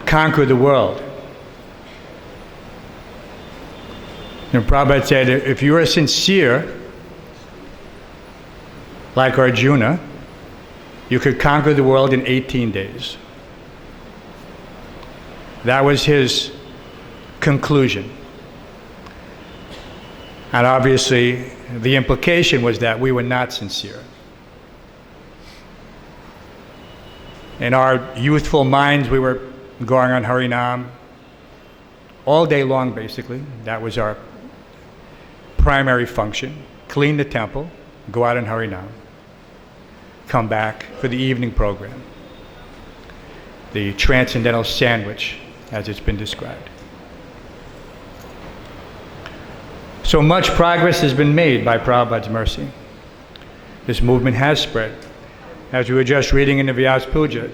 conquer the world. Prabhupada said, if you are sincere, like Arjuna, you could conquer the world in 18 days. That was his conclusion. And obviously, the implication was that we were not sincere. In our youthful minds, we were going on Harinam all day long, basically. That was our primary function. Clean the temple, go out on Harinam, come back for the evening program. The transcendental sandwich, as it's been described. So much progress has been made by Prabhupada's mercy. This movement has spread. As we were just reading in the Vyasa Puja,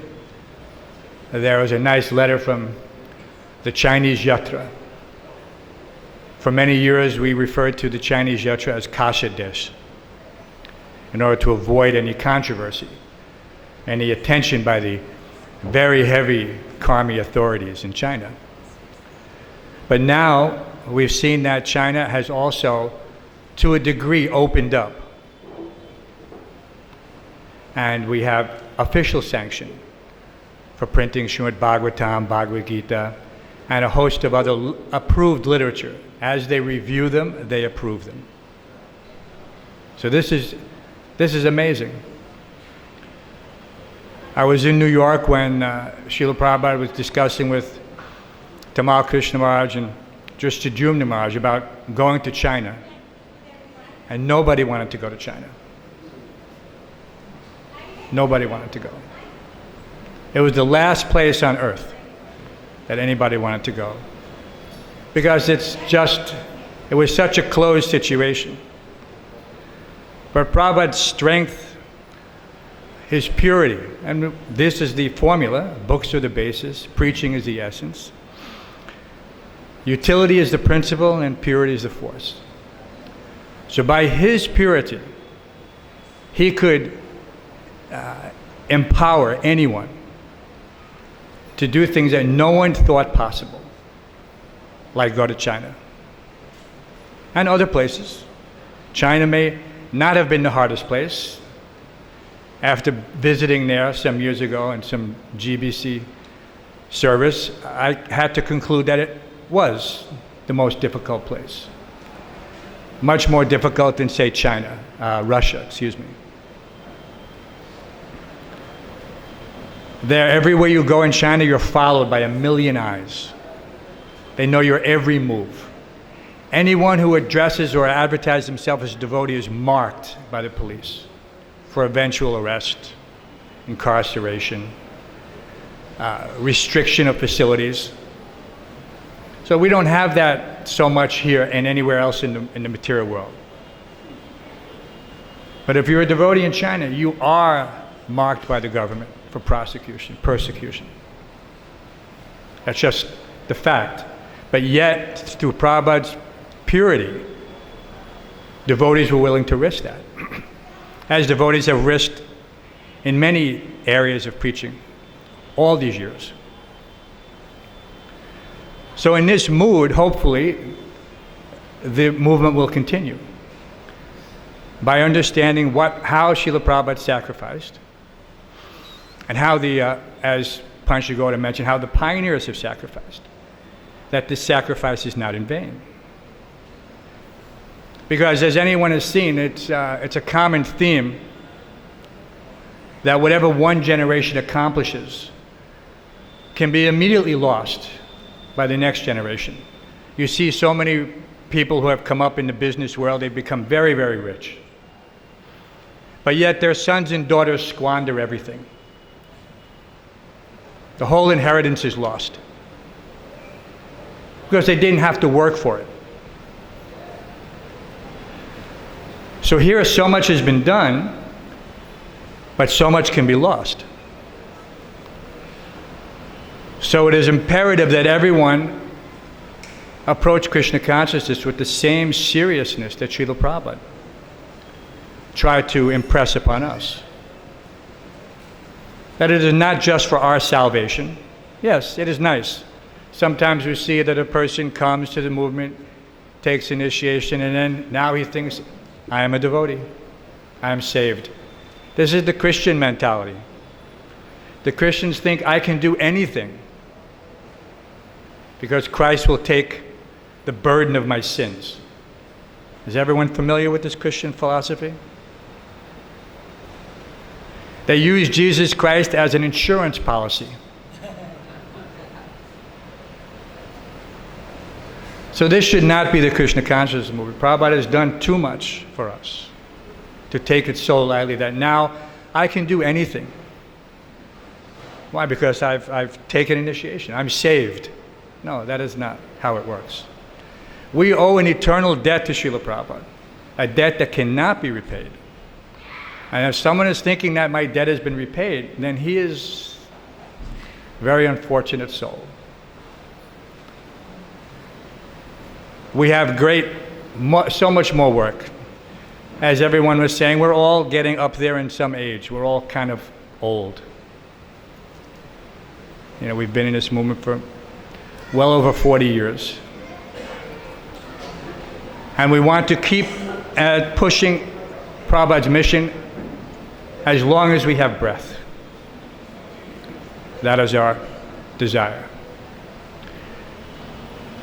there was a nice letter from the Chinese Yatra. For many years, we referred to the Chinese Yatra as Kasha Desh, in order to avoid any controversy, any attention by the very heavy karmi authorities in China. But now, we've seen that China has also, to a degree, opened up. And we have official sanction for printing Srimad Bhagavatam, Bhagavad-Gita, and a host of other approved literature. As they review them, they approve them. So this is amazing. I was in New York when Srila Prabhupada was discussing with Tamal Krishna Maharaj and Drishtadyumna Maharaj about going to China. And nobody wanted to go to China. Nobody wanted to go. It was the last place on earth that anybody wanted to go. Because it was such a closed situation. But Prabhupada's strength, his purity, and this is the formula, books are the basis, preaching is the essence. Utility is the principle and purity is the force. So by his purity, he could empower anyone to do things that no one thought possible, like go to China and other places. China may not have been the hardest place. After visiting there some years ago in some GBC service, I had to conclude that it was the most difficult place. Much more difficult than, say, Russia, excuse me. There, everywhere you go in China, you're followed by a million eyes. They know your every move. Anyone who addresses or advertises himself as a devotee is marked by the police for eventual arrest, incarceration, restriction of facilities. So we don't have that so much here and anywhere else in the material world. But if you're a devotee in China, you are marked by the government for persecution. That's just the fact. But yet, through Prabhupada's purity, devotees were willing to risk that. As devotees have risked in many areas of preaching all these years. So in this mood, hopefully, the movement will continue by understanding how Srila Prabhupada sacrificed and how as Panchagoda mentioned, how the pioneers have sacrificed, that this sacrifice is not in vain. Because as anyone has seen, it's a common theme that whatever one generation accomplishes can be immediately lost by the next generation. You see so many people who have come up in the business world, they've become very, very rich. But yet their sons and daughters squander everything. The whole inheritance is lost because they didn't have to work for it. So here so much has been done, but so much can be lost. So it is imperative that everyone approach Krishna consciousness with the same seriousness that Srila Prabhupada tried to impress upon us. That it is not just for our salvation. Yes, it is nice. Sometimes we see that a person comes to the movement, takes initiation, and then now he thinks, I am a devotee. I am saved. This is the Christian mentality. The Christians think I can do anything because Christ will take the burden of my sins. Is everyone familiar with this Christian philosophy? They use Jesus Christ as an insurance policy. So this should not be the Krishna consciousness movement. Prabhupada has done too much for us to take it so lightly that now I can do anything. Why? Because I've taken initiation. I'm saved. No, that is not how it works. We owe an eternal debt to Srila Prabhupada, a debt that cannot be repaid. And if someone is thinking that my debt has been repaid, then he is a very unfortunate soul. We have so much more work. As everyone was saying, we're all getting up there in some age. We're all kind of old. You know, we've been in this movement for well over 40 years. And we want to keep pushing Prabhupada's mission as long as we have breath. That is our desire.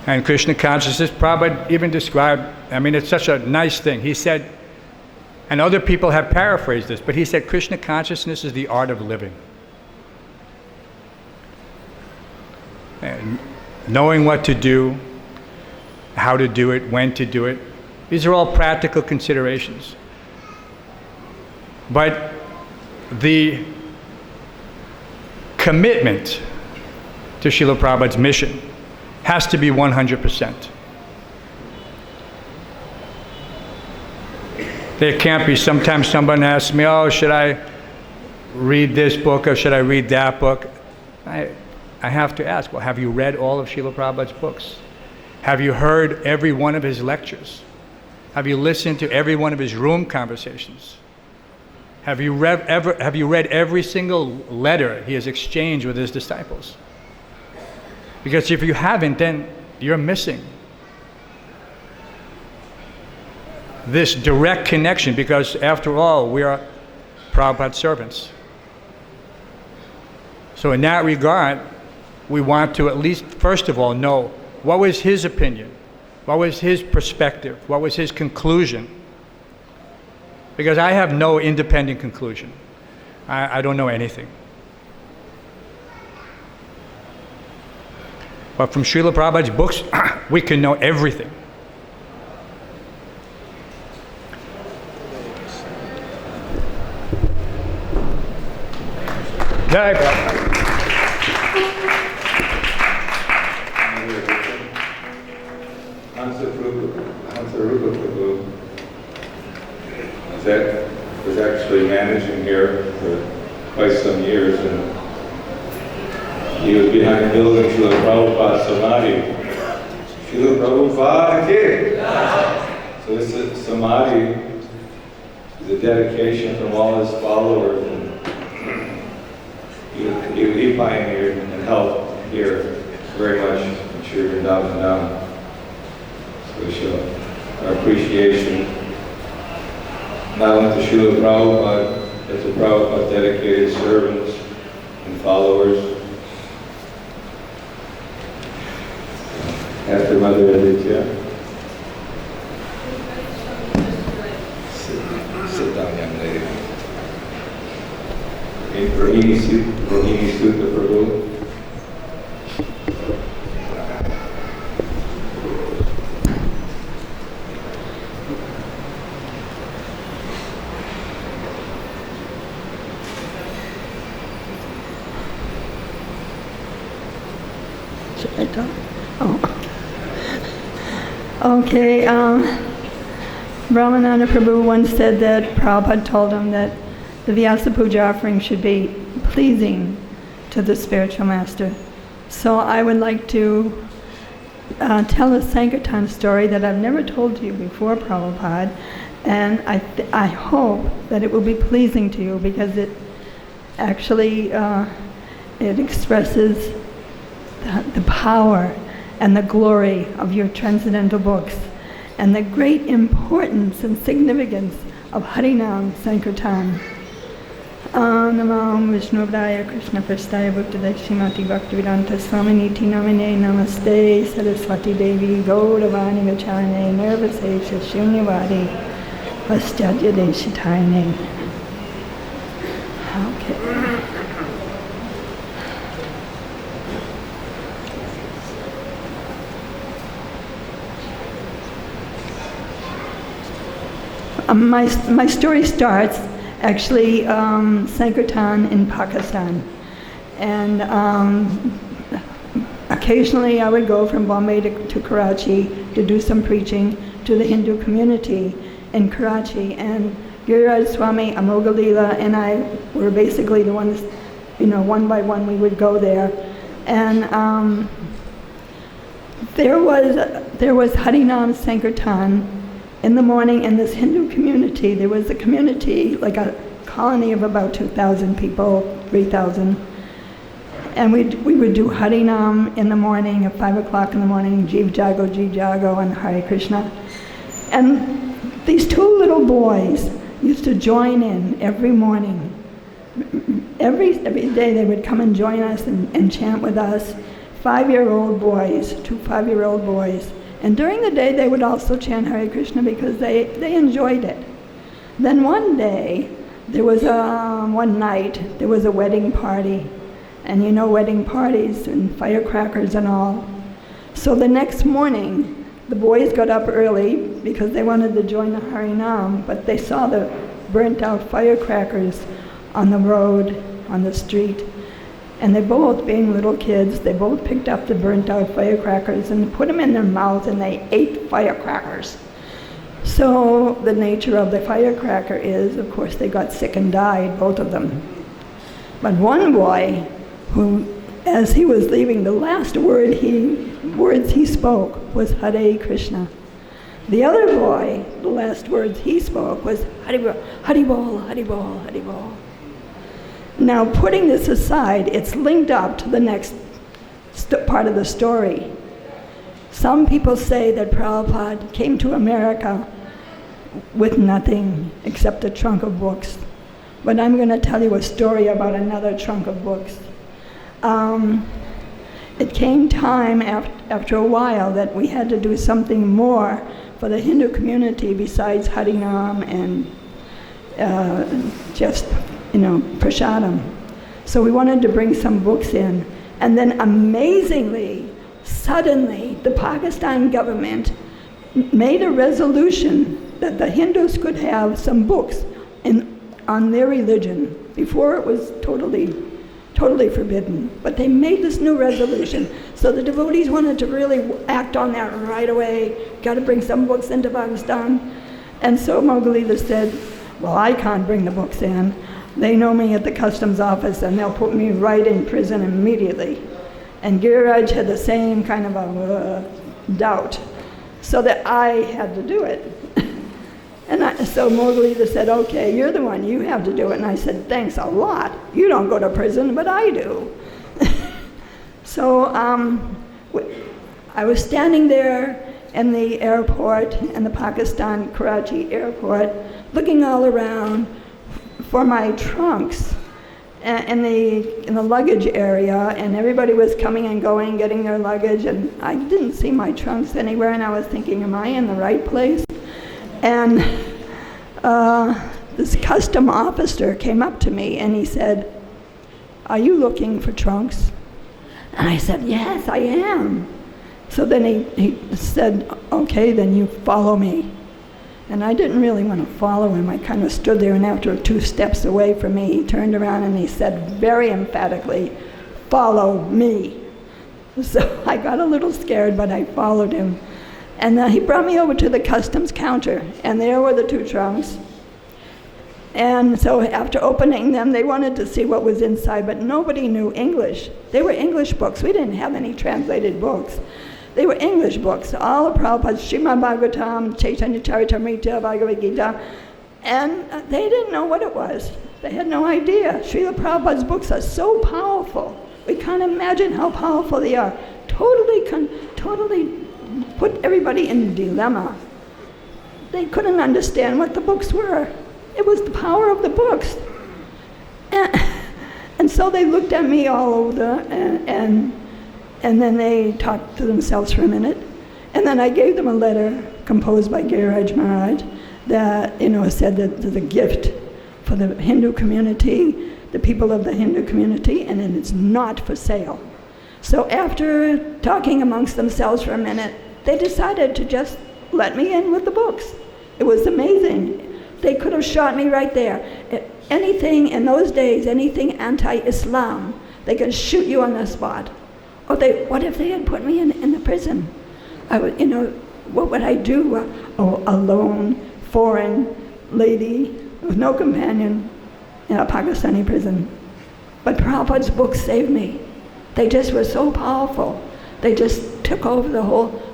And Krishna consciousness, Prabhupada even described, I mean, it's such a nice thing. He said, and other people have paraphrased this, but he said Krishna consciousness is the art of living. And knowing what to do, how to do it, when to do it, these are all practical considerations. But the commitment to Srila Prabhupada's mission has to be 100%. There can't be, sometimes someone asks me, oh, should I read this book or should I read that book? I have to ask, well, have you read all of Srila Prabhupada's books? Have you heard every one of his lectures? Have you listened to every one of his room conversations? Have you read every single letter he has exchanged with his disciples? Because if you haven't, then you're missing this direct connection, because after all, we are Prabhupada's servants. So in that regard, we want to at least, first of all, know what was his opinion, what was his perspective, what was his conclusion. Because I have no independent conclusion. I don't know anything. But from Srila Prabhupada's books, we can know everything. Jai Prabhupada. Rupa Prabhu that was actually managing here for quite some years, and he was behind building Srila Prabhupada Samadhi. Srila Prabhupada ki! So this is Samadhi is a dedication from all his followers, and he pioneered and helped here very much in Sri Vrindavan Dham. So we show our appreciation not only to Srila Prabhupada, but to Prabhupada's dedicated servants and followers. After Mother Aditya. Sit down, young lady. Rohini Sutta Prabhu. Okay, Brahmananda Prabhu once said that Prabhupada told him that the Vyasa Puja offering should be pleasing to the spiritual master. So I would like to tell a Sankirtan story that I've never told to you before, Prabhupada, and I hope that it will be pleasing to you, because Actually, it expresses the power and the glory of your transcendental books and the great importance and significance of Harinam Sankirtan. Namo Vishnuvadaya Krishna Prasthaya Bhuktadaya Srimati Bhaktivedanta Swaminiti Namine Namaste Saraswati Devi Gauravani Vacharane Nirvasesha Shunyavadi Vastyadya Deshitayane. Okay. My story starts actually Sankirtan in Pakistan, and occasionally I would go from Bombay to Karachi to do some preaching to the Hindu community in Karachi, and Giriraj Swami, Amogalila, and I were basically the ones, one by one we would go there, and there was Harinam Sankirtan in the morning in this Hindu community. There was a community, like a colony of about 2,000 people, 3,000. And we would do Harinam in the morning at 5 o'clock in the morning, Jeev Jago, and Hare Krishna. And these two little boys used to join in every morning. Every day they would come and join us and chant with us. 5-year-old boys, 2 5-year-old boys. And during the day, they would also chant Hare Krishna because they enjoyed it. Then one day, one night, there was a wedding party. And wedding parties and firecrackers and all. So the next morning, the boys got up early because they wanted to join the Harinam, but they saw the burnt out firecrackers on the road, on the street. And they both, being little kids, they both picked up the burnt out firecrackers and put them in their mouth, and they ate firecrackers. So the nature of the firecracker is, of course, they got sick and died, both of them. But one boy, who, as he was leaving, the last words he spoke was Hare Krishna. The other boy, the last words he spoke was Haribol, Haribol, Haribol, Haribol. Now, putting this aside, it's linked up to the next part of the story. Some people say that Prabhupada came to America with nothing except a trunk of books. But I'm going to tell you a story about another trunk of books. It came time after a while that we had to do something more for the Hindu community besides Harinam and just prasadam. So we wanted to bring some books in. And then amazingly, suddenly, the Pakistan government made a resolution that the Hindus could have some books on their religion. Before it was totally forbidden. But they made this new resolution. So the devotees wanted to really act on that right away. Got to bring some books into Pakistan. And so Mogalila said, well, I can't bring the books in. They know me at the customs office and they'll put me right in prison immediately. And Giriraj had the same kind of a doubt. So that I had to do it. So Mogalila said, okay, you're the one, you have to do it. And I said, thanks a lot. You don't go to prison, but I do. So I was standing there in the airport, in the Pakistan Karachi airport, looking all around for my trunks in the luggage area, and everybody was coming and going, getting their luggage, and I didn't see my trunks anywhere, and I was thinking, am I in the right place? And this custom officer came up to me and he said, are you looking for trunks? And I said, yes, I am. So then he said, okay, then you follow me. And I didn't really want to follow him. I kind of stood there, and after 2 steps away from me, he turned around and he said very emphatically, follow me. So I got a little scared, but I followed him. And he brought me over to the customs counter, and there were the 2 trunks. And so after opening them, they wanted to see what was inside, but nobody knew English. They were English books. We didn't have any translated books. They were English books, all of Prabhupada's Srimad Bhagavatam, Chaitanya Charitamrita, Bhagavad-Gita, and they didn't know what it was. They had no idea. Srila Prabhupada's books are so powerful. We can't imagine how powerful they are. Totally put everybody in a dilemma. They couldn't understand what the books were. It was the power of the books. And so they looked at me all over, and then they talked to themselves for a minute. And then I gave them a letter composed by Giriraj Maharaj that, said that there's a gift for the Hindu community, the people of the Hindu community, and it's not for sale. So after talking amongst themselves for a minute, they decided to just let me in with the books. It was amazing. They could have shot me right there. Anything in those days, anything anti-Islam, they could shoot you on the spot. Or what if they had put me in the prison? I would, what would I do? A lone, foreign lady with no companion in a Pakistani prison. But Prabhupada's books saved me. They just were so powerful. They just took over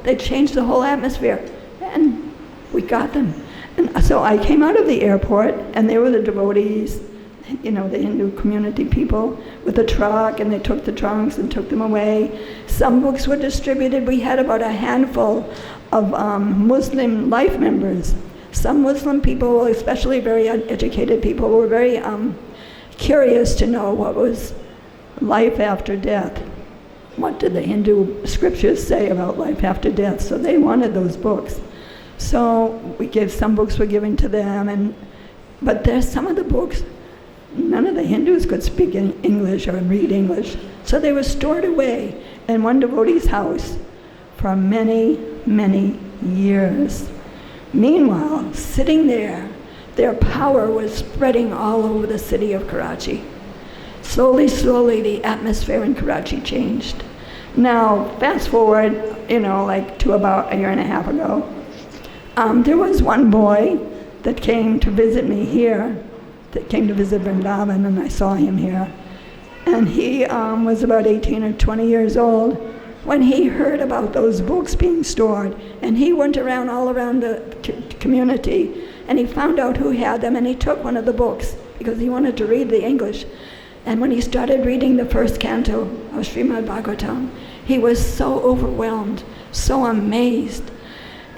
they changed the whole atmosphere. And we got them. And so I came out of the airport, and there were the devotees, the Hindu community people with a truck, and they took the trunks and took them away. Some books were distributed. We had about a handful of Muslim life members. Some Muslim people, especially very uneducated people, were very curious to know what was life after death. What did the Hindu scriptures say about life after death? So they wanted those books. So some books were given to them, but there's some of the books, none of the Hindus could speak English or read English. So they were stored away in one devotee's house for many, many years. Meanwhile, sitting there, their power was spreading all over the city of Karachi. Slowly, the atmosphere in Karachi changed. Now, fast forward, to about a year and a half ago, there was one boy that came to visit me here, that came to visit Vrindavan, and I saw him here. And he was about 18 or 20 years old when he heard about those books being stored. And he went all around the community, and he found out who had them, and he took one of the books because he wanted to read the English. And when he started reading the first canto of Srimad Bhagavatam, he was so overwhelmed, so amazed.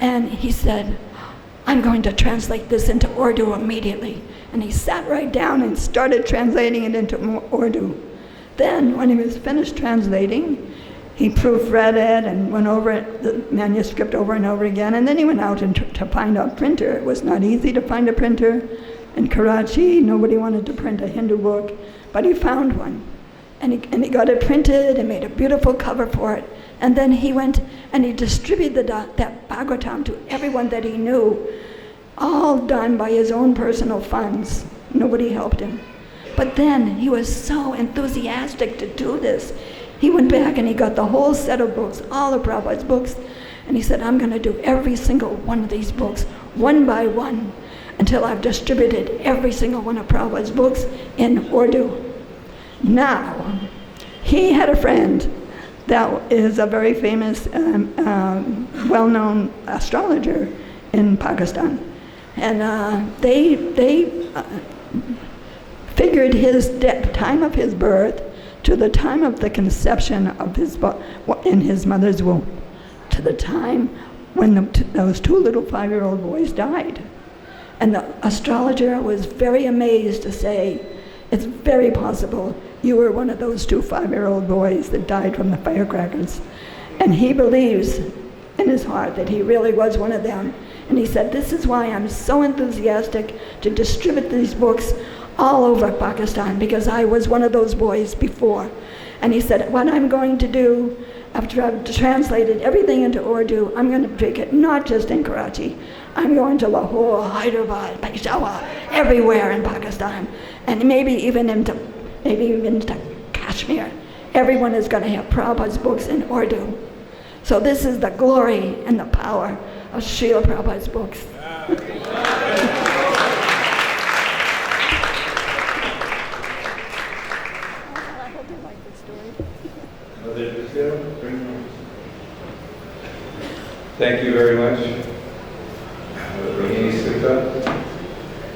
And he said, I'm going to translate this into Urdu immediately. And he sat right down and started translating it into Urdu. Then, when he was finished translating, he proofread it and went over it, the manuscript over and over again. And then he went out to find a printer. It was not easy to find a printer. In Karachi, nobody wanted to print a Hindu book, but he found one. And he got it printed and made a beautiful cover for it. And then he went and he distributed that Bhagavatam to everyone that he knew, all done by his own personal funds. Nobody helped him. But then he was so enthusiastic to do this. He went back and he got the whole set of books, all of Prabhupada's books, and he said, I'm going to do every single one of these books, one by one, until I've distributed every single one of Prabhupada's books in Urdu. Now, he had a friend that is a very famous, well-known astrologer in Pakistan. And they figured his time of his birth to the time of the conception of in his mother's womb, to the time when those two little 5-year-old boys died. And the astrologer was very amazed to say, it's very possible you were one of those two 5-year-old boys that died from the firecrackers. And he believes in his heart that he really was one of them. And he said, this is why I'm so enthusiastic to distribute these books all over Pakistan, because I was one of those boys before. And he said, what I'm going to do, after I've translated everything into Urdu, I'm going to take it not just in Karachi, I'm going to Lahore, Hyderabad, Peshawar, everywhere in Pakistan, and maybe even into Kashmir. Everyone is going to have Prabhupada's books in Urdu. So this is the glory and the power of Srila Prabhupada's books. Thank you very much.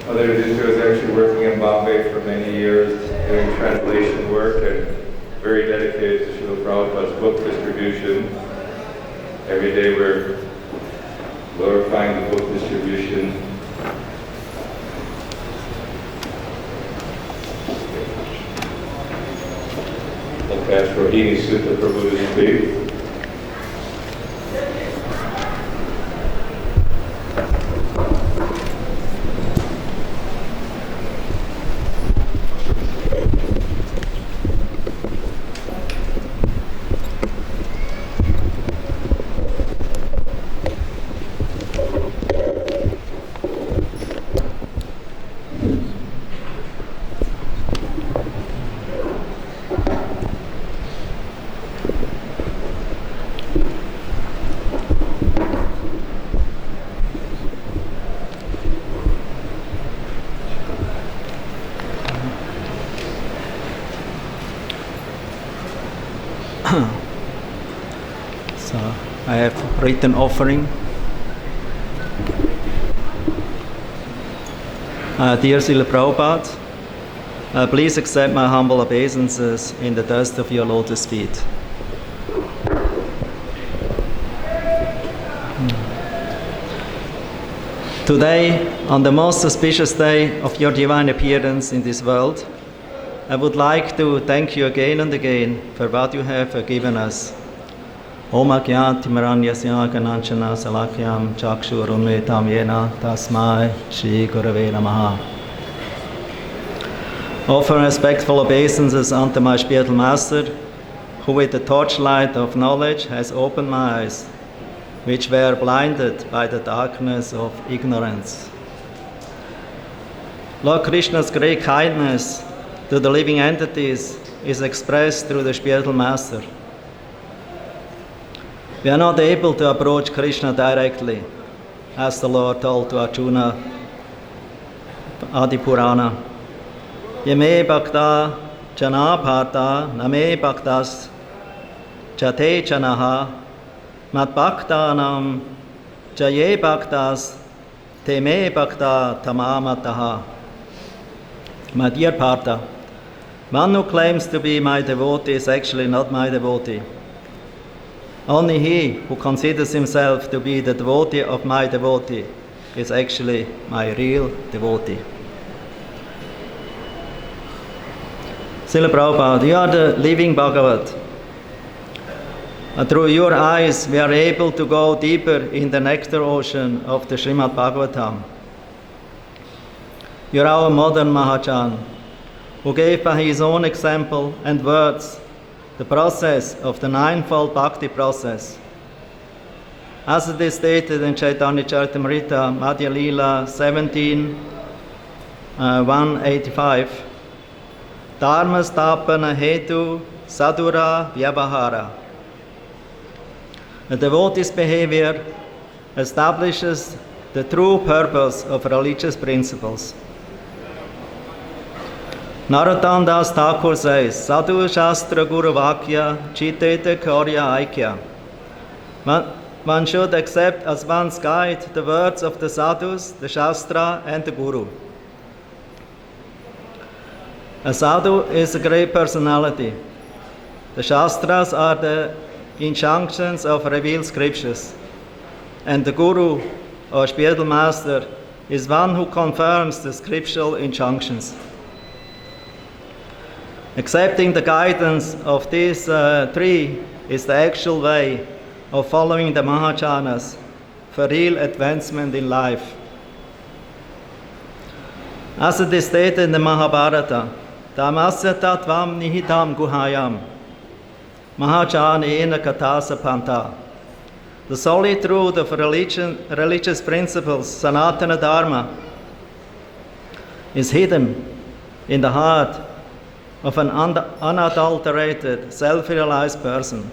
Mother Yudhishthira was actually working in Bombay for many doing translation work and very dedicated to Srila Prabhupada's book distribution. Every day we're glorifying the book distribution. I'll ask Rohini Sutta Prabhu to speak. So I have written offering. Dear Srila Prabhupada, please accept my humble obeisances in the dust of your lotus feet. Today, on the most auspicious day of your divine appearance in this world, I would like to thank you again and again for what you have given us. Om Agyatimaranyasya Gananchana Salakyam Chakshurunvetam Yena Tasmai Shri Gurave Namaha. Offer respectful obeisances unto my spiritual master, who with the torchlight of knowledge has opened my eyes, which were blinded by the darkness of ignorance. Lord Krishna's great kindness to the living entities is expressed through the spiritual master. We are not able to approach Krishna directly, as the Lord told to Arjuna, Adi Purana. Yame bhakta jana bharta name bhaktas jate janaha mat bhaktanam jaye bhaktas te me bhakta tamamataha. My dear Partha, one who claims to be my devotee is actually not my devotee. Only he who considers himself to be the devotee of my devotee is actually my real devotee. Srila Prabhupada, you are the living Bhagavad. Through your eyes we are able to go deeper in the nectar ocean of the Srimad Bhagavatam. You are our modern Mahachan, who gave by his own example and words the process of the ninefold bhakti process. As it is stated in Chaitanya Charitamrita, Madhya Leela 17, 185, Dharma Stapana Hetu Sadhura Vyavahara. A devotee's behavior establishes the true purpose of religious principles. Narottam Das Thakur says, Sadhu Shastra Guru Vakya Chitete Korya Aikya. One should accept as one's guide the words of the sadhus, the Shastra, and the Guru. A sadhu is a great personality. The Shastras are the injunctions of revealed scriptures, and the Guru, or spiritual master, is one who confirms the scriptural injunctions. Accepting the guidance of these three is the actual way of following the Mahachanas for real advancement in life. As it is stated in the Mahabharata, Dhamasya tatvam nihitam guhayam Mahachanena katasa panta. The solid truth of religious principles, Sanatana Dharma, is hidden in the heart of an unadulterated, self-realized person.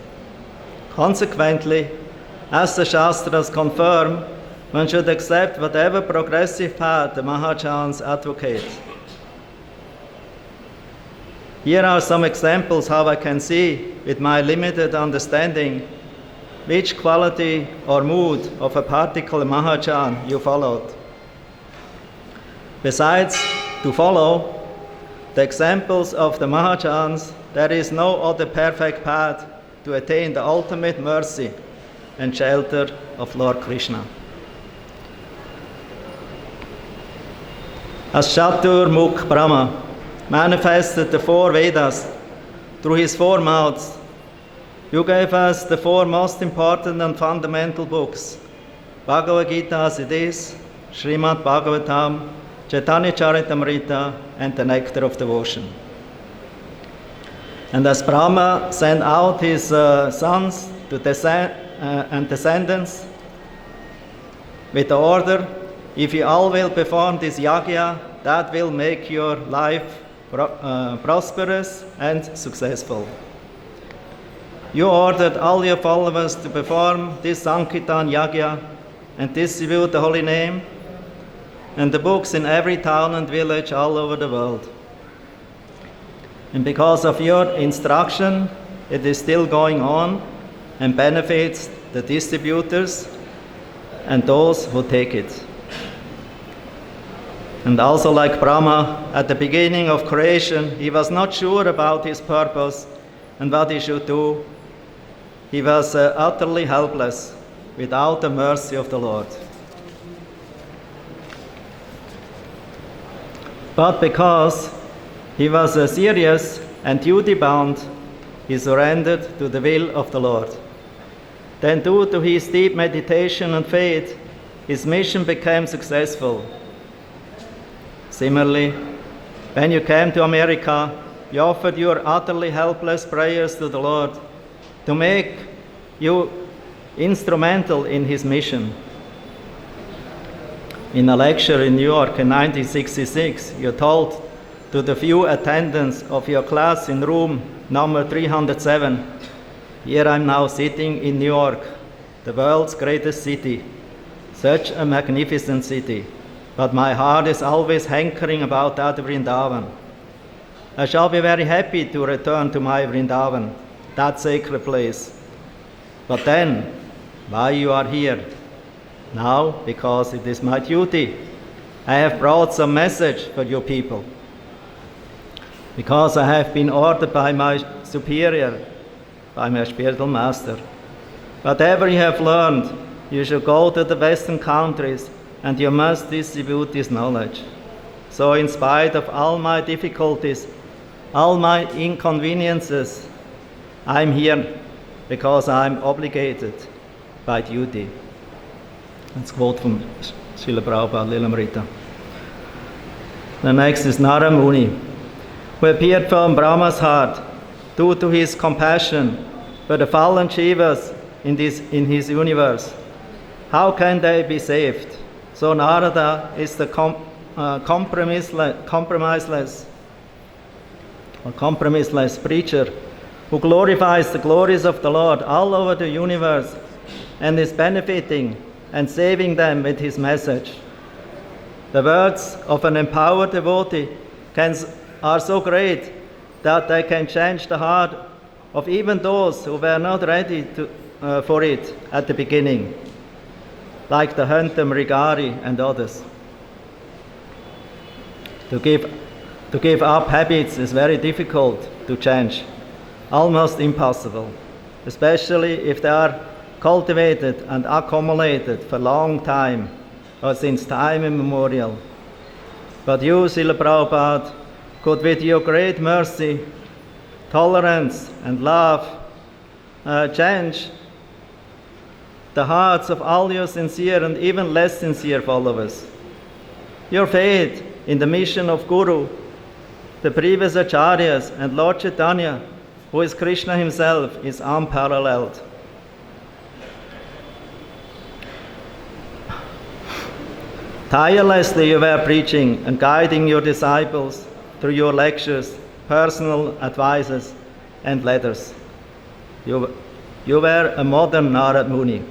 Consequently, as the Shastras confirm, one should accept whatever progressive path the Mahachans advocate. Here are some examples how I can see, with my limited understanding, which quality or mood of a particular Mahachan you followed. Besides, to follow, the examples of the Mahajans, there is no other perfect path to attain the ultimate mercy and shelter of Lord Krishna. As Chaturmukh Brahma manifested the 4 Vedas through his 4 mouths, you gave us the 4 most important and fundamental books, Bhagavad-Gita as it is, Srimad Bhagavatam, Chaitanya Charitamrita, and the Nectar of Devotion. And as Brahma sent out his sons and descendants with the order, if you all will perform this yajna, that will make your life prosperous and successful. You ordered all your followers to perform this Sankirtan yajna and distribute the holy name and the books in every town and village all over the world. And because of your instruction, it is still going on and benefits the distributors and those who take it. And also like Brahma, at the beginning of creation, he was not sure about his purpose and what he should do. He was utterly helpless without the mercy of the Lord. But because he was serious and duty-bound, he surrendered to the will of the Lord. Then due to his deep meditation and faith, his mission became successful. Similarly, when you came to America, you offered your utterly helpless prayers to the Lord to make you instrumental in his mission. In a lecture in New York in 1966, you told to the few attendants of your class in room number 307, "Here I'm now sitting in New York, the world's greatest city, such a magnificent city, but my heart is always hankering about that Vrindavan. I shall be very happy to return to my Vrindavan, that sacred place. But then, why you are here? Now, because it is my duty, I have brought some message for you people. Because I have been ordered by my superior, by my spiritual master. Whatever you have learned, you should go to the Western countries and you must distribute this knowledge. So in spite of all my difficulties, all my inconveniences, I'm here because I'm obligated by duty." That's a quote from Srila Prabhupada, Lilamrita. The next is Narada Muni, who appeared from Brahma's heart due to his compassion for the fallen Jivas in his universe. How can they be saved? So Narada is the compromiseless preacher who glorifies the glories of the Lord all over the universe and is benefiting and saving them with his message. The words of an empowered devotee are so great that they can change the heart of even those who were not ready for it at the beginning, like the Hunter Mrigari and others. To give up habits is very difficult to change, almost impossible, especially if they are cultivated and accumulated for a long time, or since time immemorial. But you, Srila Prabhupada, could with your great mercy, tolerance and love change the hearts of all your sincere and even less sincere followers. Your faith in the mission of Guru, the previous acharyas and Lord Chaitanya, who is Krishna himself, is unparalleled. Tirelessly you were preaching and guiding your disciples through your lectures, personal advices, and letters. You were a modern Narad Muni,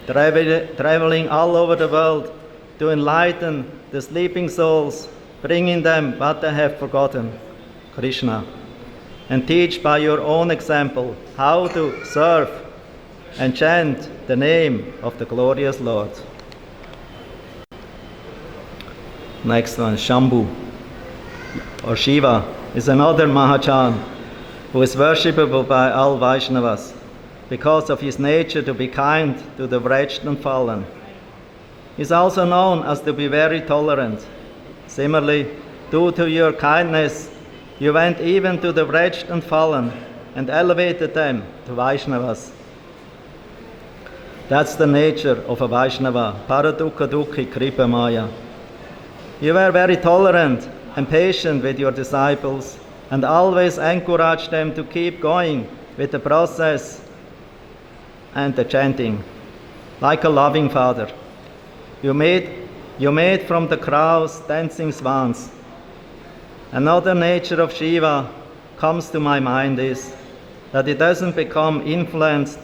traveling all over the world to enlighten the sleeping souls, bringing them what they have forgotten, Krishna, and teach by your own example how to serve and chant the name of the glorious Lord. Next one, Shambhu or Shiva, is another Mahajan who is worshipable by all Vaishnavas because of his nature to be kind to the wretched and fallen. He is also known as to be very tolerant. Similarly, due to your kindness, you went even to the wretched and fallen and elevated them to Vaishnavas. That's the nature of a Vaishnava, Paradukha Dukhi Kripa Maya. You were very tolerant and patient with your disciples and always encouraged them to keep going with the process and the chanting, like a loving father. You made from the crows dancing swans. Another nature of Shiva comes to my mind is that he doesn't become influenced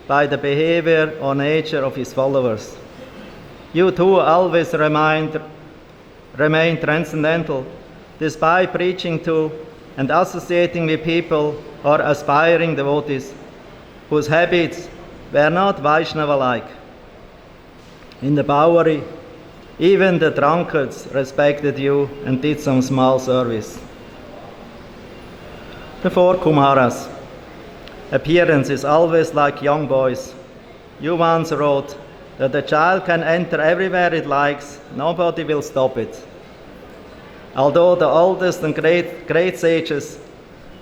by the behavior or nature of his followers. You too always remain transcendental, despite preaching to and associating with people or aspiring devotees whose habits were not Vaishnava-like. In the Bowery, even the drunkards respected you and did some small service. The four Kumaras. Appearance is always like young boys. You once wrote that a child can enter everywhere it likes, nobody will stop it. Although the oldest and great sages,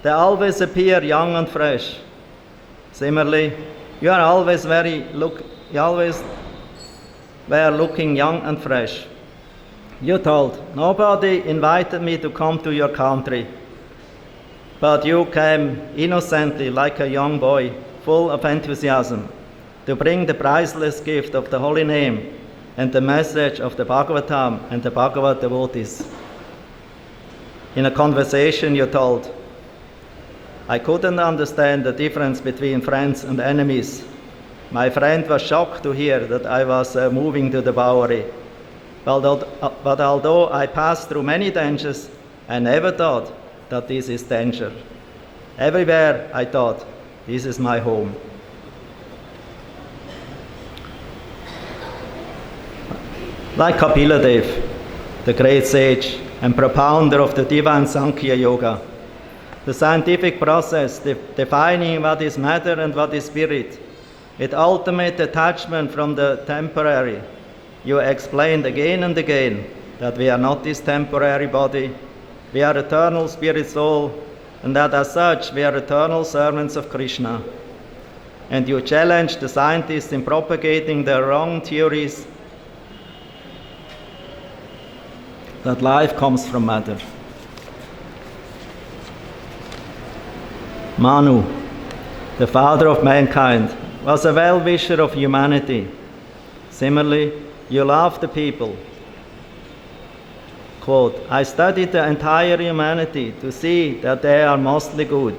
they always appear young and fresh. Similarly, you always were looking young and fresh. You told, nobody invited me to come to your country, but you came innocently like a young boy, full of enthusiasm, to bring the priceless gift of the holy name and the message of the Bhagavatam and the Bhagavad devotees. In a conversation you told, I couldn't understand the difference between friends and enemies. My friend was shocked to hear that I was moving to the Bowery. But although I passed through many dangers, I never thought that this is danger. Everywhere I thought, this is my home. Like Kapila Dev, the great sage and propounder of the divine Sankhya Yoga, the scientific process defining what is matter and what is spirit, with ultimate detachment from the temporary, you explained again and again that we are not this temporary body, we are eternal spirit soul, and that as such we are eternal servants of Krishna. And you challenged the scientists in propagating their wrong theories that life comes from matter. Manu, the father of mankind, was a well-wisher of humanity. Similarly, you love the people. Quote, I studied the entire humanity to see that they are mostly good.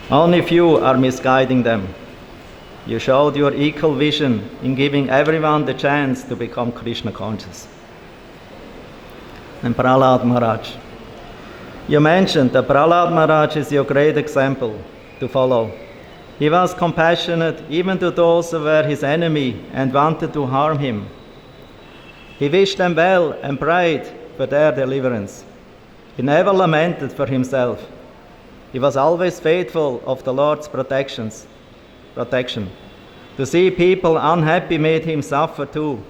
Only few are misguiding them. You showed your equal vision in giving everyone the chance to become Krishna conscious. And Prahlad Maharaj. You mentioned that Prahlad Maharaj is your great example to follow. He was compassionate even to those who were his enemy and wanted to harm him. He wished them well and prayed for their deliverance. He never lamented for himself. He was always faithful of the Lord's protection. To see people unhappy made him suffer too.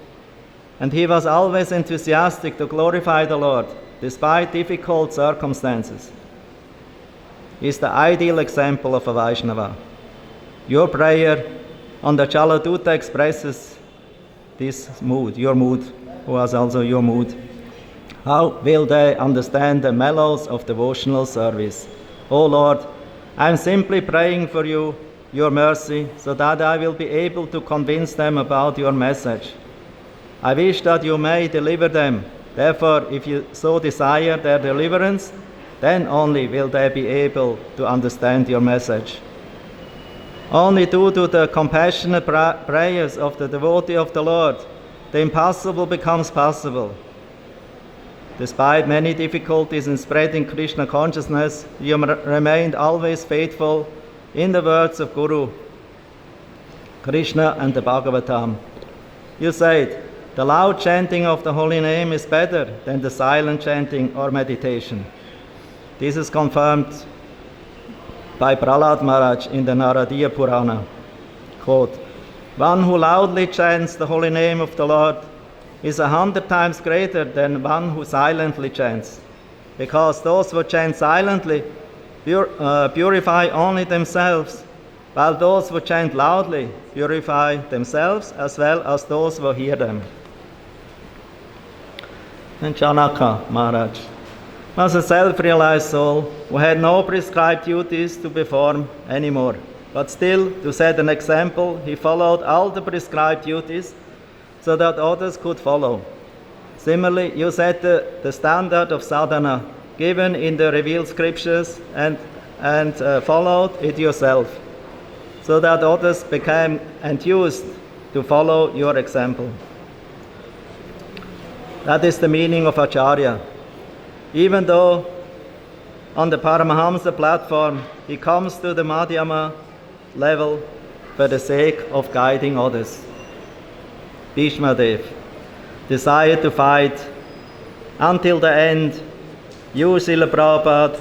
And he was always enthusiastic to glorify the Lord, despite difficult circumstances. He is the ideal example of a Vaishnava. Your prayer on the Jaladuta expresses this mood, your mood, was also your mood. How will they understand the mellows of devotional service? O Lord, I am simply praying for you, your mercy, so that I will be able to convince them about your message. I wish that you may deliver them. Therefore, if you so desire their deliverance, then only will they be able to understand your message. Only due to the compassionate prayers of the devotee of the Lord, the impossible becomes possible. Despite many difficulties in spreading Krishna consciousness, you remained always faithful in the words of Guru, Krishna and the Bhagavatam. You said, the loud chanting of the holy name is better than the silent chanting or meditation. This is confirmed by Prahlad Maharaj in the Naradiya Purana. Quote, "One who loudly chants the holy name of the Lord is 100 times greater than one who silently chants, because those who chant silently purify only themselves, while those who chant loudly purify themselves as well as those who hear them." And Janaka Maharaj was a self-realized soul who had no prescribed duties to perform anymore. But still, to set an example, he followed all the prescribed duties so that others could follow. Similarly, you set the standard of sadhana given in the revealed scriptures and followed it yourself, so that others became enthused to follow your example. That is the meaning of Acharya. Even though on the Paramahamsa platform he comes to the Madhyama level for the sake of guiding others. Bhishma Dev desired to fight until the end. You, Srila Prabhupada,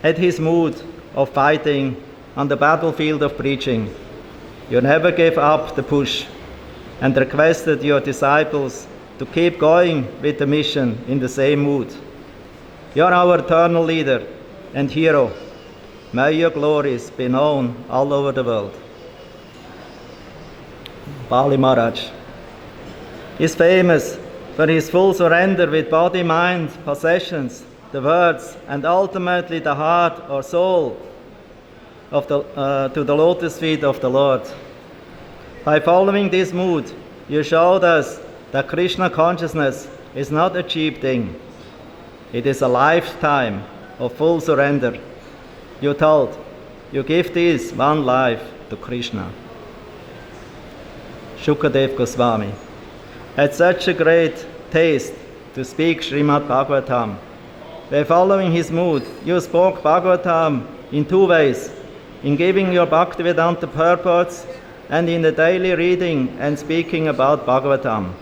had his mood of fighting on the battlefield of preaching. You never gave up the push and requested your disciples to keep going with the mission in the same mood. You are our eternal leader and hero. May your glories be known all over the world. Bali Maharaj is famous for his full surrender with body, mind, possessions, the words, and ultimately the heart or soul of to the lotus feet of the Lord. By following this mood, you showed us that Krishna consciousness is not a cheap thing. It is a lifetime of full surrender. You told, you give this one life to Krishna. Shukadev Goswami had such a great taste to speak Srimad Bhagavatam. By following his mood, you spoke Bhagavatam in two ways, in giving your Bhaktivedanta purports and in the daily reading and speaking about Bhagavatam.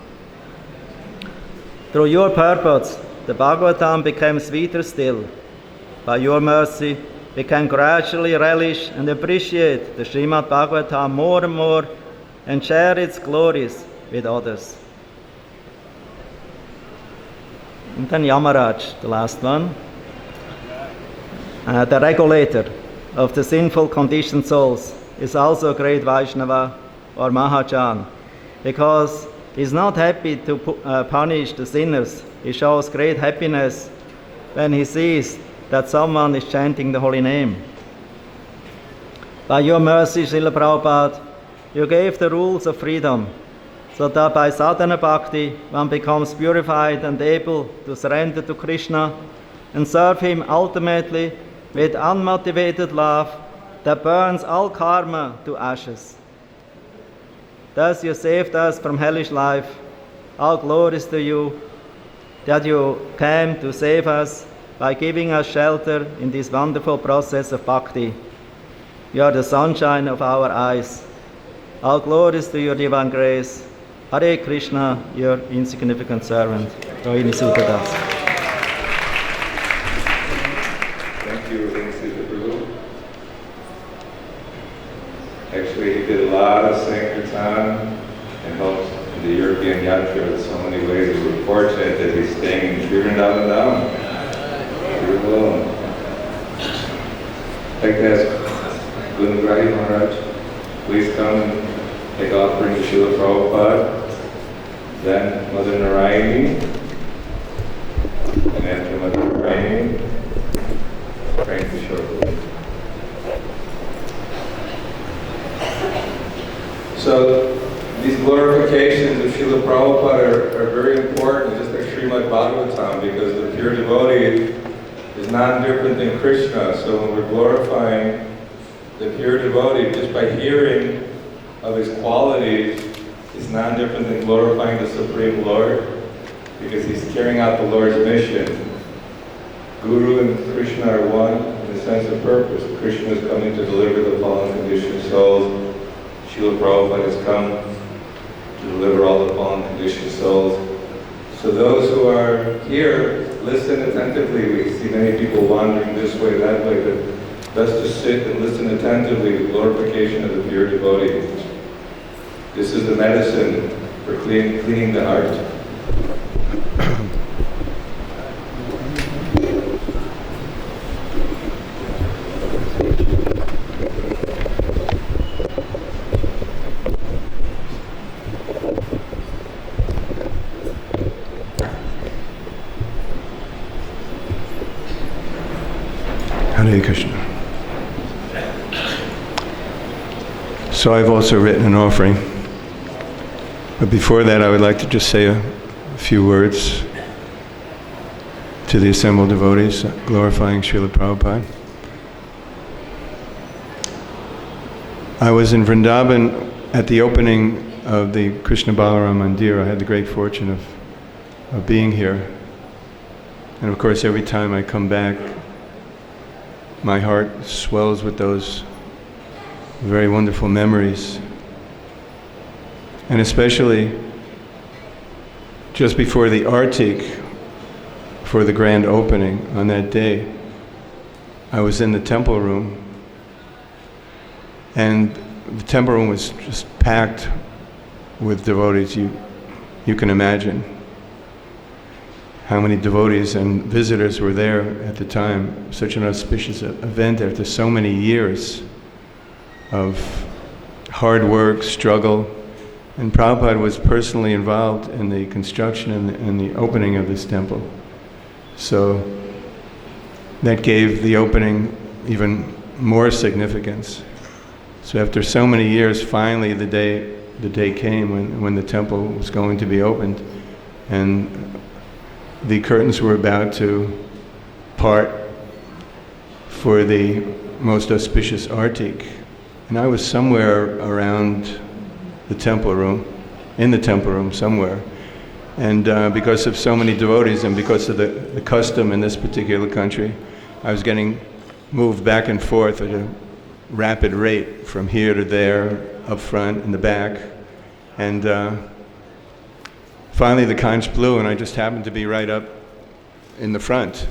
Through your purports, the Bhagavatam became sweeter still. By your mercy, we can gradually relish and appreciate the Srimad Bhagavatam more and more and share its glories with others. And then Yamaraj, the last one, the regulator of the sinful conditioned souls, is also a great Vaishnava or Mahajan, because he's not happy to punish the sinners. He shows great happiness when he sees that someone is chanting the holy name. By your mercy, Srila Prabhupada, you gave the rules of freedom, so that by sadhana bhakti one becomes purified and able to surrender to Krishna and serve him ultimately with unmotivated love that burns all karma to ashes. Thus you saved us from hellish life. All glories to you that you came to save us by giving us shelter in this wonderful process of bhakti. You are the sunshine of our eyes. All glories to your divine grace. Hare Krishna, your insignificant servant, Rohini Sutadas. Thank you, Rohini Sutadas. Actually, he did a lot of Sankirtan and helped the European Yatra in so many ways. We were fortunate that he's staying in Vrindavan now. Beautiful. I'd like to ask Gungrahi Maharaj, please come and take offering to Srila Prabhupada, then Mother Narayani, and after Mother Narayani, praying to shortly. So these glorifications of Srila Prabhupada are very important, just like Srimad Bhagavatam, because the pure devotee is not different than Krishna. So when we're glorifying the pure devotee, just by hearing of his qualities, is not different than glorifying the Supreme Lord, because he's carrying out the Lord's mission. Guru and Krishna are one in the sense of purpose. Krishna is coming to deliver the fallen conditioned souls. Srila Prabhupada has come to deliver all the fallen conditioned souls. So those who are here, listen attentively. We see many people wandering this way, that way, but best to sit and listen attentively to the glorification of the pure devotee. This is the medicine for cleaning the heart. Hare Krishna. So I've also written an offering. But before that, I would like to just say a few words to the assembled devotees, glorifying Srila Prabhupada. I was in Vrindavan at the opening of the Krishna Balaram Mandir. I had the great fortune of being here. And of course, every time I come back, my heart swells with those very wonderful memories. And especially just before the Artik, for the grand opening on that day, I was in the temple room, and the temple room was just packed with devotees. You can imagine how many devotees and visitors were there at the time. Such an auspicious event after so many years of hard work, struggle. And Prabhupada was personally involved in the construction and the opening of this temple. So that gave the opening even more significance. So after so many years, finally the day came when the temple was going to be opened, and the curtains were about to part for the most auspicious Artik. And I was somewhere around the temple room, in the temple room somewhere. And because of so many devotees and because of the custom in this particular country, I was getting moved back and forth at a rapid rate from here to there, up front and the back. And finally the conch blew, and I just happened to be right up in the front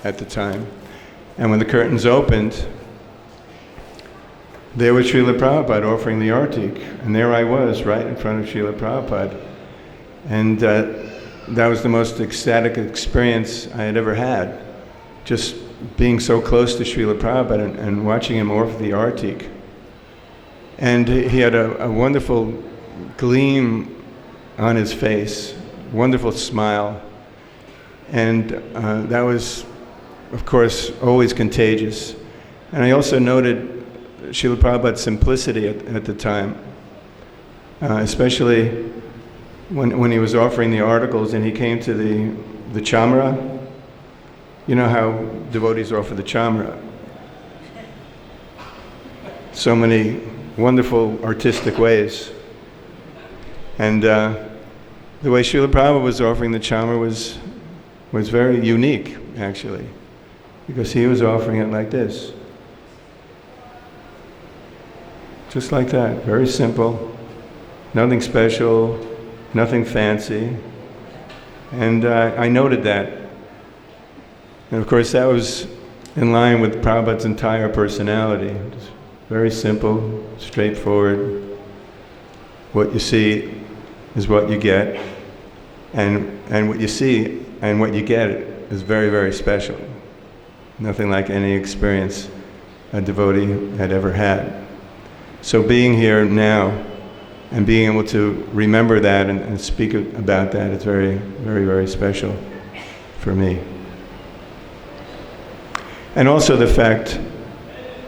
at the time. And when the curtains opened, there was Srila Prabhupada offering the Artik, and there I was, right in front of Srila Prabhupada. And that was the most ecstatic experience I had ever had, just being so close to Srila Prabhupada and watching him offer the Artik. And he had a wonderful gleam on his face, wonderful smile. And that was, of course, always contagious. And I also noted Srila Prabhupada's simplicity at the time, especially when he was offering the articles and he came to the chamara. You know how devotees offer the chamara. So many wonderful artistic ways. And the way Srila Prabhupada was offering the chamara was very unique, actually, because he was offering it like this. Just like that, very simple, nothing special, nothing fancy. And I noted that. And of course that was in line with Prabhupada's entire personality. Just very simple, straightforward. What you see is what you get. And what you see and what you get is very, very special. Nothing like any experience a devotee had ever had. So being here now and being able to remember that and speak about that is very, very, very special for me. And also the fact,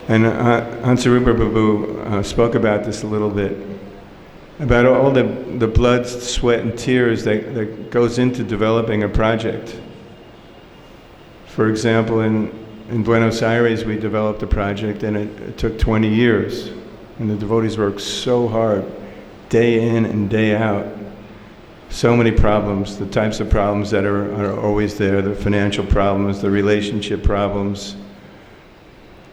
and Ansarupa Prabhu spoke about this a little bit, about all the blood, sweat, and tears that goes into developing a project. For example, in Buenos Aires we developed a project and it took 20 years. And the devotees worked so hard, day in and day out. So many problems, the types of problems that are always there, the financial problems, the relationship problems,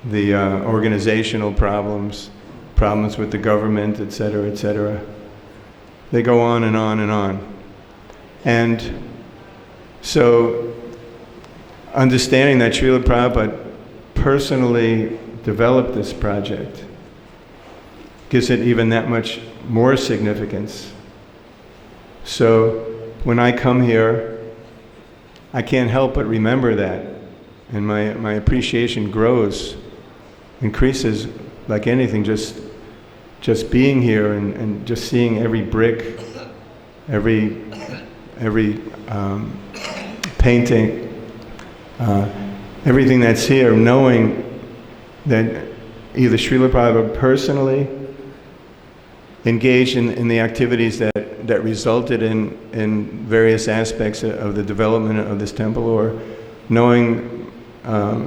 the organizational problems, problems with the government, etc., etc. They go on and on and on. And so, understanding that Srila Prabhupada personally developed this project gives it even that much more significance. So, when I come here, I can't help but remember that. And my appreciation grows, increases like anything, just being here and just seeing every brick, every painting, everything that's here, knowing that either Srila Prabhupada personally engaged in the activities that resulted in various aspects of the development of this temple, or knowing,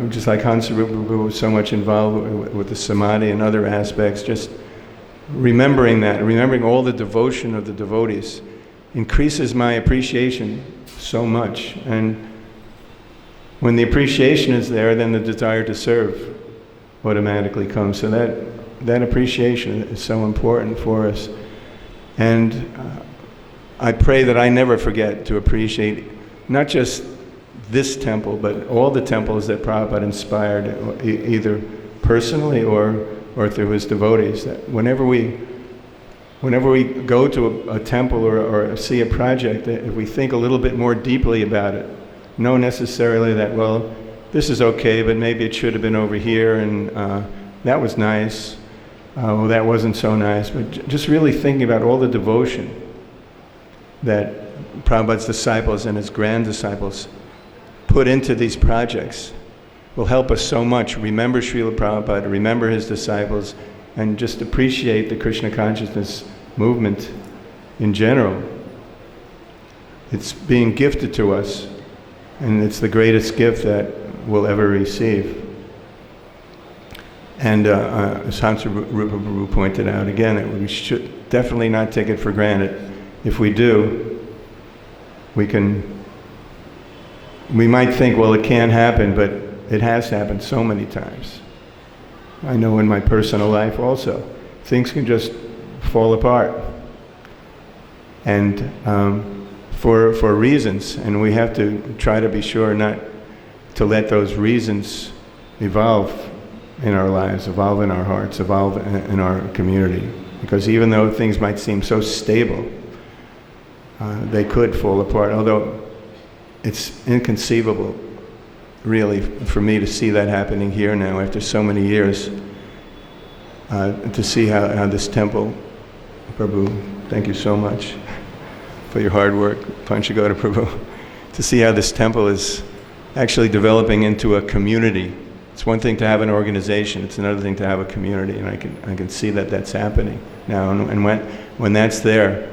just like Hansarupa Prabhu was so much involved with the samadhi and other aspects, just remembering that, remembering all the devotion of the devotees increases my appreciation so much. And when the appreciation is there, then the desire to serve automatically comes. So that appreciation is so important for us. And I pray that I never forget to appreciate not just this temple, but all the temples that Prabhupada inspired, either personally or through his devotees. That whenever we go to a temple or see a project, if we think a little bit more deeply about it, know necessarily that, well, this is okay, but maybe it should have been over here, and that was nice, well, that wasn't so nice, but just really thinking about all the devotion that Prabhupada's disciples and his grand disciples put into these projects will help us so much. Remember Srila Prabhupada, remember his disciples, and just appreciate the Krishna consciousness movement in general. It's being gifted to us, and it's the greatest gift that we'll ever receive. And as Hansarupa Prabhu pointed out again, that we should definitely not take it for granted. If we do, we might think, well, it can't happen, but it has happened so many times. I know in my personal life also, things can just fall apart. And for reasons, and we have to try to be sure not to let those reasons evolve in our lives, evolve in our hearts, evolve in our community. Because even though things might seem so stable, they could fall apart, although it's inconceivable, really, for me to see that happening here now after so many years, to see how this temple, Prabhu, thank you so much for your hard work, Panchagoda Prabhu, to see how this temple is actually developing into a community. It's one thing to have an organization, it's another thing to have a community, and I can see that that's happening now. And when that's there,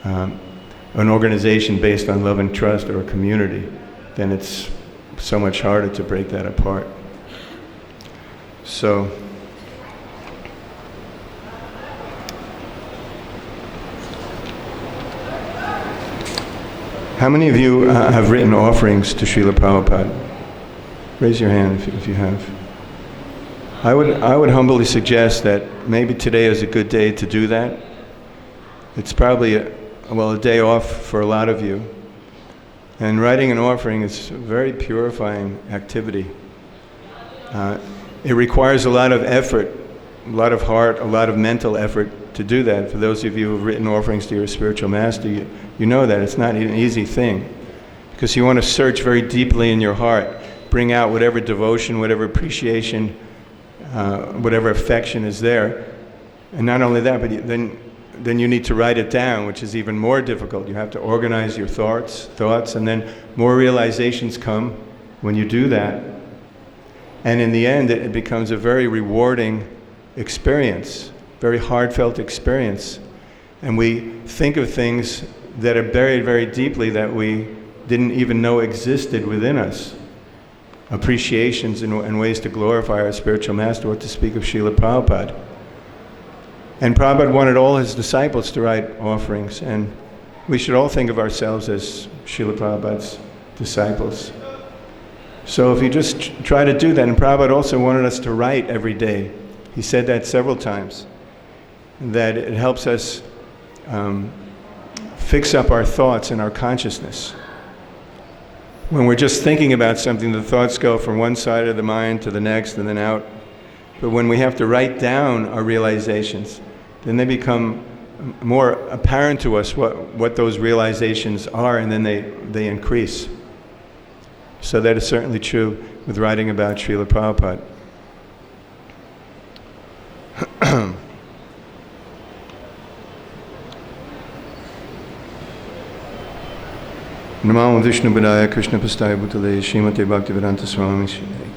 an organization based on love and trust, or a community, then it's so much harder to break that apart. So, how many of you have written offerings to Srila Prabhupada? Raise your hand if you have. I would humbly suggest that maybe today is a good day to do that. It's probably a day off for a lot of you. And writing an offering is a very purifying activity. It requires a lot of effort, a lot of heart, a lot of mental effort to do that. For those of you who have written offerings to your spiritual master, you know that it's not an easy thing, because you want to search very deeply in your heart, bring out whatever devotion, whatever appreciation, whatever affection is there. And not only that, but then you need to write it down, which is even more difficult. You have to organize your thoughts, and then more realizations come when you do that. And in the end, it becomes a very rewarding experience, very heartfelt experience. And we think of things that are buried very deeply that we didn't even know existed within us. Appreciations and ways to glorify our spiritual master, or to speak of Srila Prabhupada. And Prabhupada wanted all his disciples to write offerings, and we should all think of ourselves as Srila Prabhupada's disciples. So if you just try to do that, and Prabhupada also wanted us to write every day. He said that several times, that it helps us fix up our thoughts and our consciousness. When we're just thinking about something, the thoughts go from one side of the mind to the next and then out. But when we have to write down our realizations, then they become more apparent to us what those realizations are, and then they increase. So that is certainly true with writing about Srila Prabhupada. Namo Vishnu Padaya Krishna Pastaya Bhutale Srimate Bhaktivedanta Swami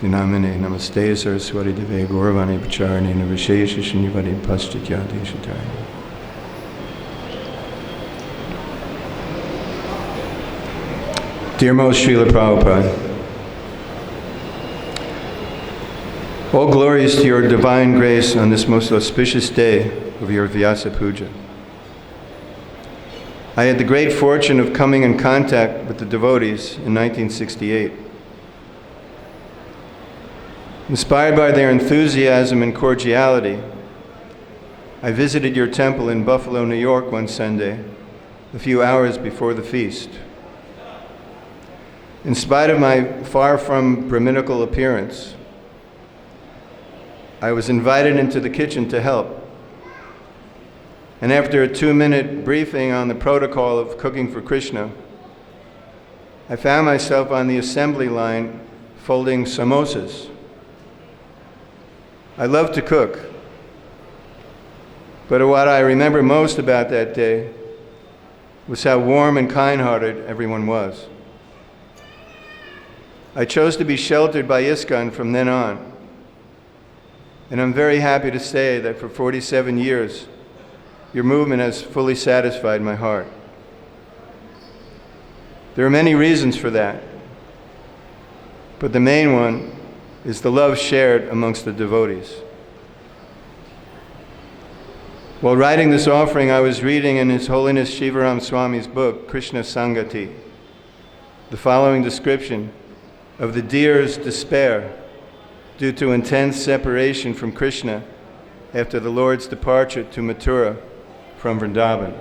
Namane Namaste Saraswati Deve Gauravani Pacharane Navishesha Shinivadi Paschatyati Shatari. Dear most Srila Prabhupada, all glories to your divine grace on this most auspicious day of your Vyasa Puja. I had the great fortune of coming in contact with the devotees in 1968. Inspired by their enthusiasm and cordiality, I visited your temple in Buffalo, New York one Sunday, a few hours before the feast. In spite of my far from Brahminical appearance, I was invited into the kitchen to help. And after a 2-minute briefing on the protocol of cooking for Krishna, I found myself on the assembly line folding samosas. I love to cook, but what I remember most about that day was how warm and kind-hearted everyone was. I chose to be sheltered by ISKCON from then on, and I'm very happy to say that for 47 years, your movement has fully satisfied my heart. There are many reasons for that, but the main one is the love shared amongst the devotees. While writing this offering, I was reading in His Holiness Shivaram Swami's book, Krishna Sangati, the following description of the deer's despair due to intense separation from Krishna after the Lord's departure to Mathura from Vrindavan.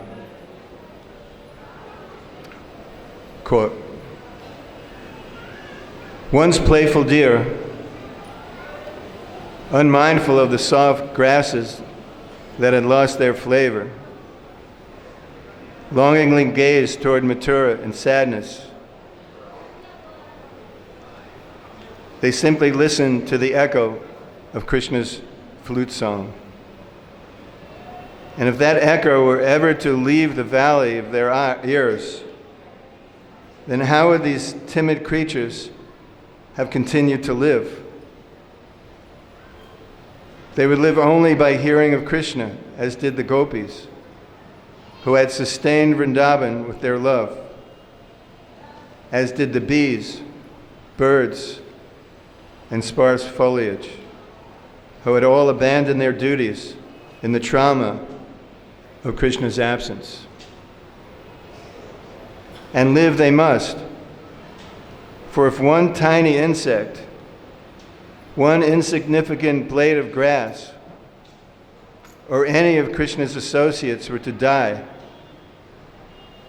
Quote, "Once playful deer, unmindful of the soft grasses that had lost their flavor, longingly gazed toward Mathura in sadness. They simply listened to the echo of Krishna's flute song. And if that echo were ever to leave the valley of their ears, then how would these timid creatures have continued to live? They would live only by hearing of Krishna, as did the gopis, who had sustained Vrindavan with their love, as did the bees, birds, and sparse foliage, who had all abandoned their duties in the trauma of Krishna's absence. And live they must, for if one tiny insect, one insignificant blade of grass, or any of Krishna's associates were to die,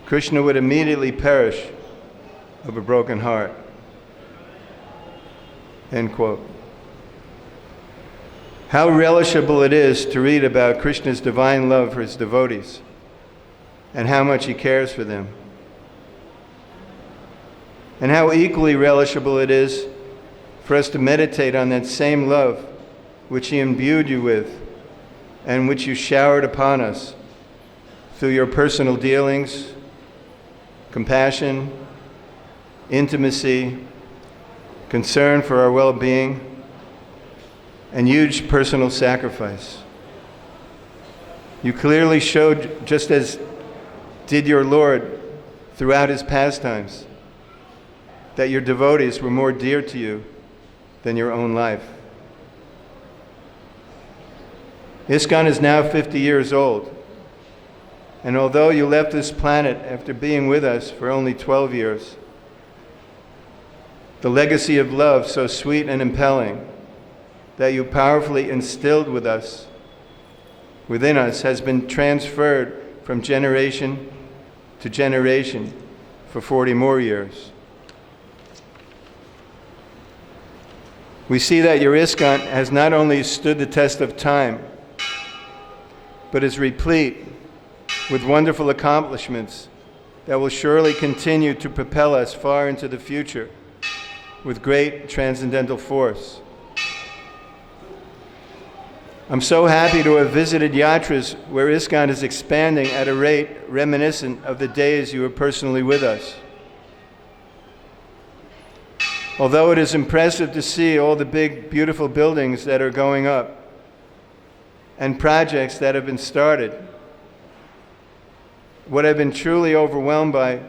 Krishna would immediately perish of a broken heart." End quote. How relishable it is to read about Krishna's divine love for his devotees and how much he cares for them. And how equally relishable it is for us to meditate on that same love which he imbued you with and which you showered upon us through your personal dealings, compassion, intimacy, concern for our well-being, and huge personal sacrifice. You clearly showed, just as did your Lord throughout his pastimes, that your devotees were more dear to you than your own life. ISKCON is now 50 years old, and although you left this planet after being with us for only 12 years, the legacy of love so sweet and impelling that you powerfully instilled within us has been transferred from generation to generation for 40 more years. We see that your ISKCON has not only stood the test of time, but is replete with wonderful accomplishments that will surely continue to propel us far into the future with great transcendental force. I'm so happy to have visited yatras where ISKCON is expanding at a rate reminiscent of the days you were personally with us. Although it is impressive to see all the big, beautiful buildings that are going up and projects that have been started, what I've been truly overwhelmed by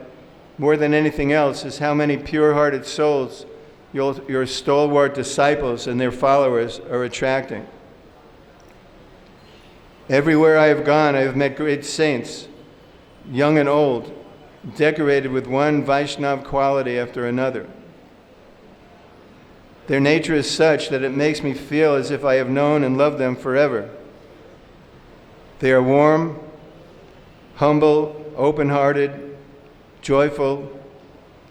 more than anything else is how many pure-hearted souls your stalwart disciples and their followers are attracting. Everywhere I have gone, I have met great saints, young and old, decorated with one Vaishnav quality after another. Their nature is such that it makes me feel as if I have known and loved them forever. They are warm, humble, open-hearted, joyful,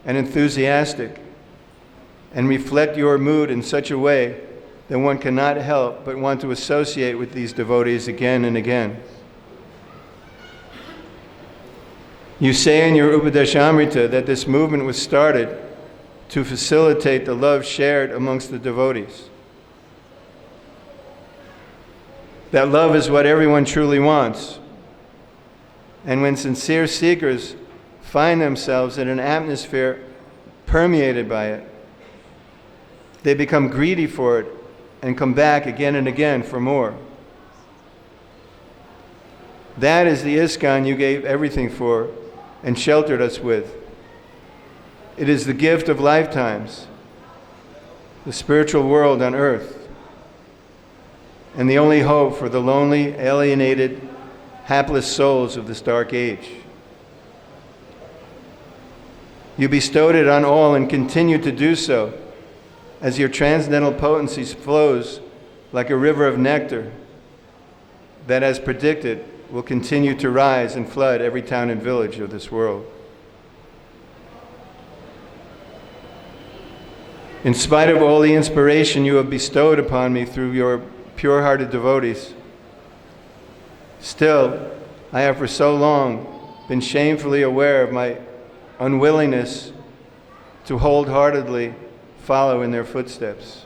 and enthusiastic, and reflect your mood in such a way that one cannot help but want to associate with these devotees again and again. You say in your Upadeshamrita that this movement was started to facilitate the love shared amongst the devotees. That love is what everyone truly wants. And when sincere seekers find themselves in an atmosphere permeated by it, they become greedy for it and come back again and again for more. That is the ISKCON you gave everything for and sheltered us with. It is the gift of lifetimes, the spiritual world on earth, and the only hope for the lonely, alienated, hapless souls of this dark age. You bestowed it on all and continue to do so as your transcendental potency flows like a river of nectar that, as predicted, will continue to rise and flood every town and village of this world. In spite of all the inspiration you have bestowed upon me through your pure-hearted devotees, still, I have for so long been shamefully aware of my unwillingness to wholeheartedly follow in their footsteps.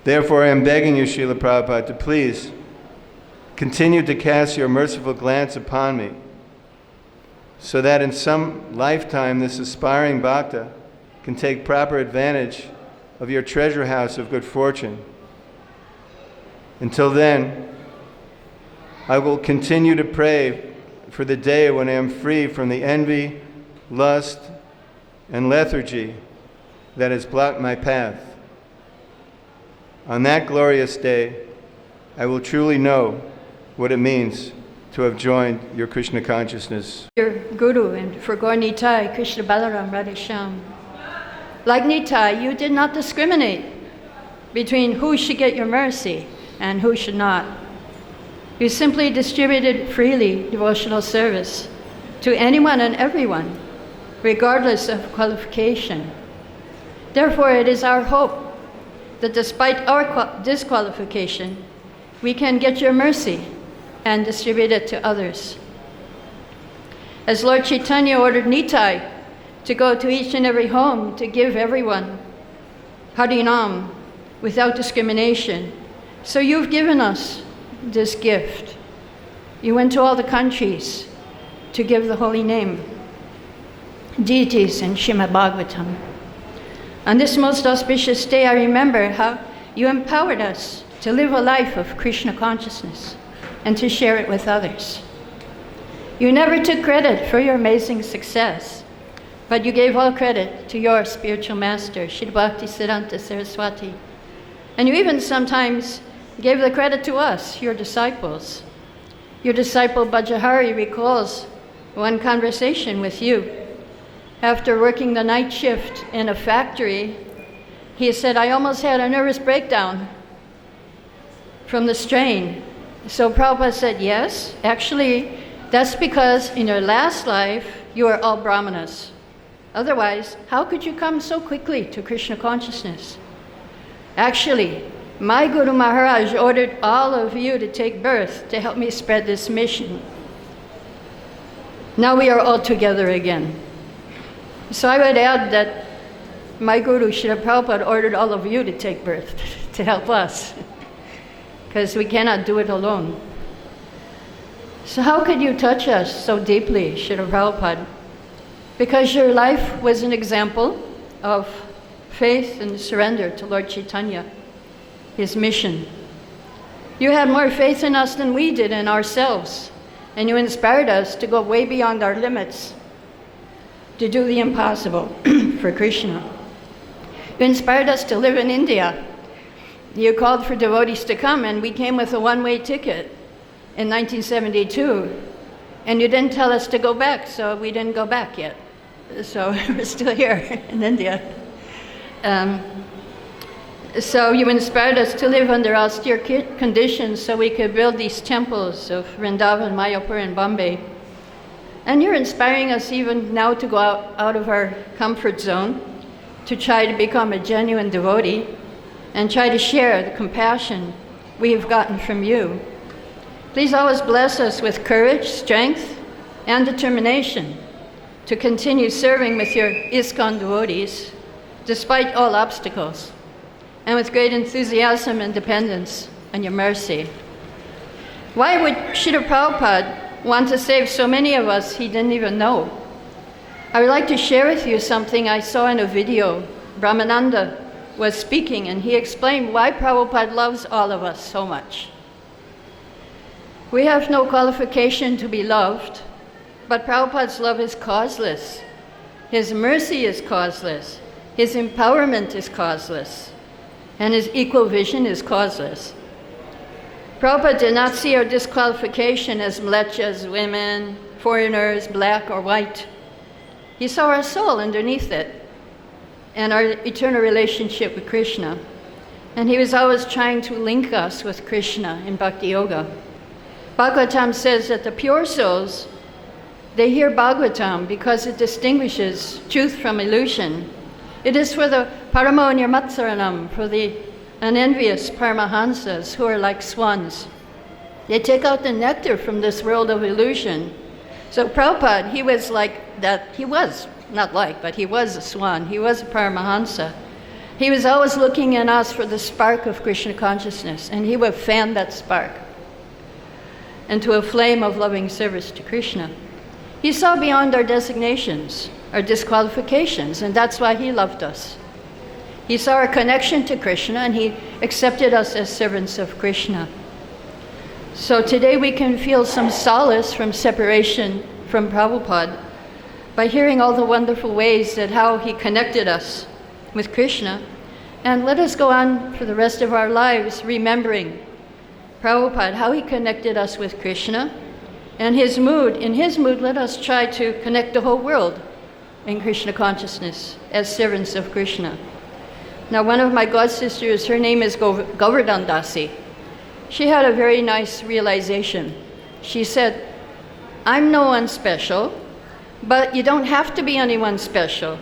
Therefore, I am begging you, Srila Prabhupada, to please continue to cast your merciful glance upon me, so that in some lifetime this aspiring bhakta can take proper advantage of your treasure house of good fortune. Until then, I will continue to pray for the day when I am free from the envy, lust, and lethargy that has blocked my path. On that glorious day, I will truly know what it means to have joined your Krishna consciousness. Your Guru and for Gaur Nitai, Krishna Balaram Radhesham. Like Nitai, you did not discriminate between who should get your mercy and who should not. You simply distributed freely devotional service to anyone and everyone, regardless of qualification. Therefore, it is our hope that despite our disqualification, we can get your mercy and distribute it to others. As Lord Chaitanya ordered Nitai to go to each and every home to give everyone Harinam without discrimination, so you've given us this gift. You went to all the countries to give the holy name, deities in Srimad Bhagavatam. On this most auspicious day, I remember how you empowered us to live a life of Krishna consciousness and to share it with others. You never took credit for your amazing success, but you gave all credit to your spiritual master, Srila Bhaktisiddhanta Saraswati. And you even sometimes gave the credit to us, your disciples. Your disciple Bhajahari recalls one conversation with you. After working the night shift in a factory, he said, I almost had a nervous breakdown from the strain. So Prabhupada said, yes, actually, That's because in your last life, you are all brahmanas. Otherwise, how could you come so quickly to Krishna consciousness? Actually, my Guru Maharaj ordered all of you to take birth to help me spread this mission. Now we are all together again. So I would add that my Guru, Srila Prabhupada, ordered all of you to take birth to help us, because we cannot do it alone. So how could you touch us so deeply, Srila Prabhupada? Because your life was an example of faith and surrender to Lord Chaitanya, his mission. You had more faith in us than we did in ourselves, and you inspired us to go way beyond our limits, to do the impossible for Krishna. You inspired us to live in India. You called for devotees to come, and we came with a one-way ticket in 1972, and you didn't tell us to go back, so we didn't go back yet. So we're still here in India. So you inspired us to live under austere conditions so we could build these temples of Vrindavan, Mayapur, and Bombay. And you're inspiring us even now to go out of our comfort zone, to try to become a genuine devotee and try to share the compassion we've gotten from you. Please always bless us with courage, strength, and determination to continue serving with your ISKCON devotees despite all obstacles, and with great enthusiasm and dependence on your mercy. Why would Srila Prabhupada want to save so many of us he didn't even know? I would like to share with you something I saw in a video. Brahmananda was speaking, and he explained why Prabhupada loves all of us so much. We have no qualification to be loved, but Prabhupada's love is causeless. His mercy is causeless. His empowerment is causeless. And his equal vision is causeless. Prabhupada did not see our disqualification as mlechas, women, foreigners, black or white. He saw our soul underneath it and our eternal relationship with Krishna. And he was always trying to link us with Krishna in bhakti-yoga. Bhagavatam says that the pure souls, they hear Bhagavatam because it distinguishes truth from illusion. It is for the paramo nirmatsaranam, for the unenvious paramahansas who are like swans. They take out the nectar from this world of illusion. So Prabhupada, he was like that. He was, not like, but he was a swan. He was a paramahansa. He was always looking in us for the spark of Krishna consciousness, and he would fan that spark into a flame of loving service to Krishna. He saw beyond our designations, our disqualifications, and that's why he loved us. He saw our connection to Krishna, and he accepted us as servants of Krishna. So today we can feel some solace from separation from Prabhupada by hearing all the wonderful ways that how he connected us with Krishna. And let us go on for the rest of our lives remembering Prabhupada, how he connected us with Krishna, and his mood. In his mood, let us try to connect the whole world in Krishna consciousness as servants of Krishna. Now, one of my god sisters, her name is Govardhan Dasi. She had a very nice realization. She said, I'm no one special, but you don't have to be anyone special.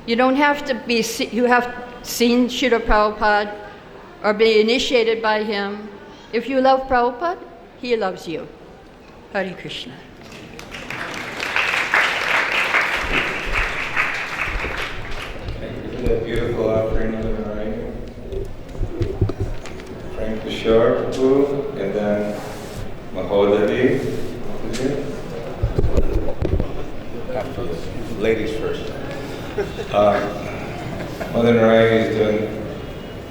You don't have to be, you have seen Srila Prabhupada or be initiated by him. If you love Prabhupada, he loves you. Hare Krishna. Thank you for that beautiful offering of the Narayana. Frank Kishore Prabhu, and then Mahodavi. Ladies first. Mother Narayana is doing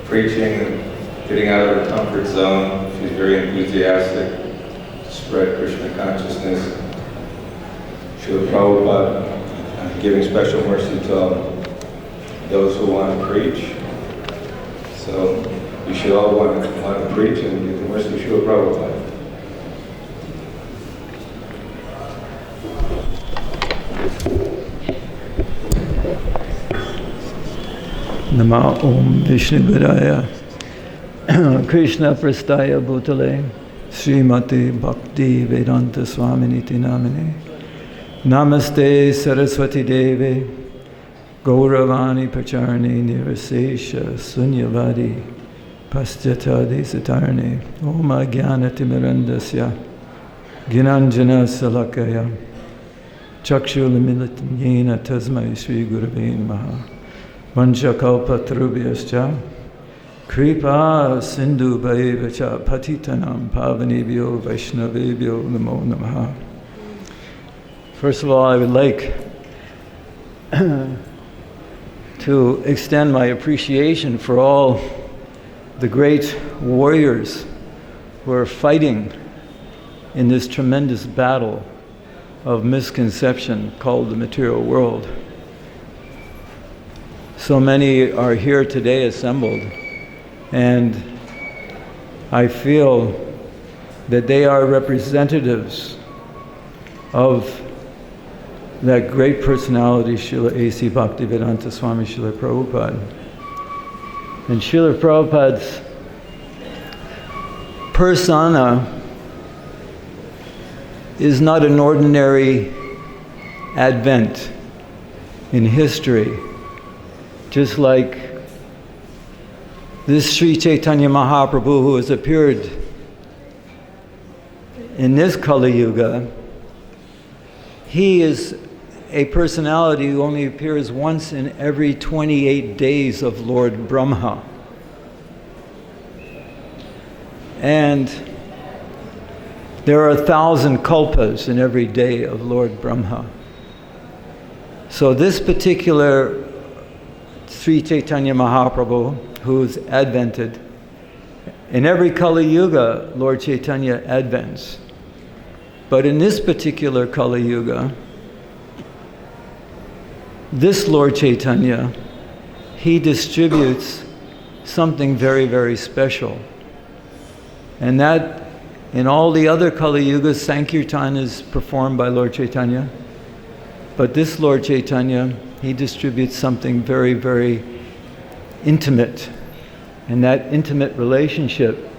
preaching and getting out of her comfort zone. She's very enthusiastic to spread Krishna consciousness. Srila Prabhupada giving special mercy to all those who want to preach. So you should all want to preach and get the mercy of Srila Prabhupada. Nama Om Vishnu Guraya Krishna Prastaya Bhutale Srimati Bhakti Vedanta Swaminiti Namine. Namaste Saraswati Devi Gauravani Pacharni Nirasesha Sunyavadi Paschatadi Satarni Oma Jnanatimirandasya Ginanjana Salakaya Chakshulamilatanyena Tasmai Sri Gurave Namaha Vanchakalpatarubhyascha Kripa Sindhu Bhaivacha Patitanam Pavanebhyo Vaishnavebhyo Namo Namaha. First of all, I would like to extend my appreciation for all the great warriors who are fighting in this tremendous battle of misconception called the material world. So many are here today assembled, and I feel that they are representatives of that great personality, Srila A.C. Bhaktivedanta Swami Srila Prabhupada. And Srila Prabhupada's persona is not an ordinary advent in history. Just like this Sri Chaitanya Mahaprabhu who has appeared in this Kali Yuga, he is a personality who only appears once in every 28 days of Lord Brahma. And there are 1,000 kalpas in every day of Lord Brahma. So this particular Sri Chaitanya Mahaprabhu, who's advented, in every Kali Yuga, Lord Chaitanya advents. But in this particular Kali Yuga, this Lord Chaitanya, he distributes something very, very special. And that, in all the other Kali Yugas, Sankirtan is performed by Lord Chaitanya. But this Lord Chaitanya, he distributes something very, very intimate. And that intimate relationship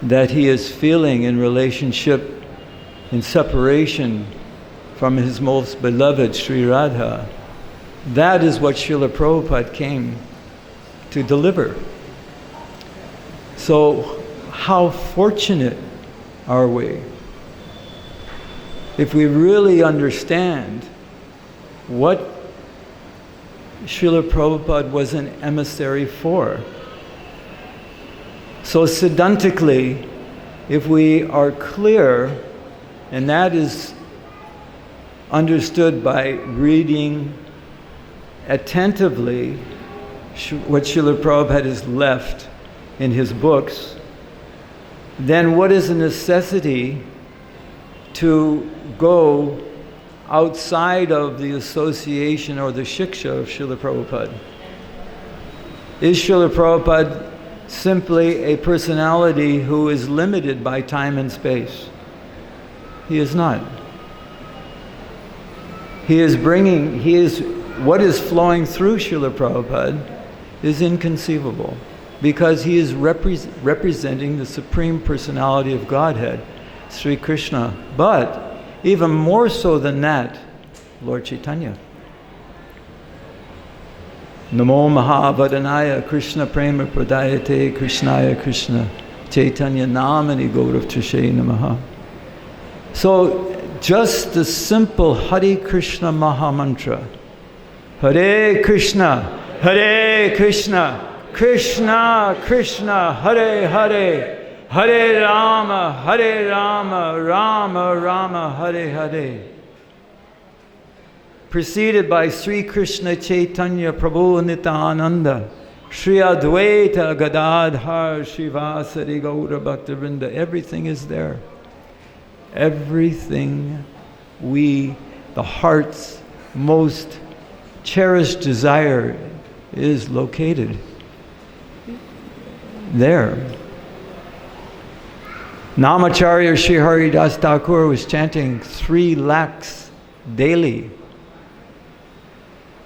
that he is feeling in relationship, in separation from his most beloved Sri Radha, that is what Srila Prabhupada came to deliver. So how fortunate are we if we really understand what Srila Prabhupada was an emissary for. So Siddhantically, if we are clear, and that is understood by reading attentively what Srila Prabhupada has left in his books, then what is the necessity to go outside of the association or the shiksha of Srila Prabhupada? Is Srila Prabhupada simply a personality who is limited by time and space? He is not. What is flowing through Srila Prabhupada is inconceivable, because he is representing the Supreme Personality of Godhead, Sri Krishna. But even more so than that, Lord Chaitanya. Namo Mahavadanaya Krishna Prema Pradayate Krishnaya Krishna Chaitanya Namani Gaurav Trishe Namaha. So just the simple Hare Krishna Maha Mantra, Hare Krishna, Krishna Krishna, Hare Hare, Hare Rama, Rama Rama, Hare Hare. Preceded by Sri Krishna Chaitanya Prabhu Nityananda, Sri Advaita Gadadhar Srivasari Gaura Bhakta Vrinda. Everything is there. Everything the heart's most cherished desire is located there. Namacharya Sri Haridas Thakur was chanting 3 lakhs daily.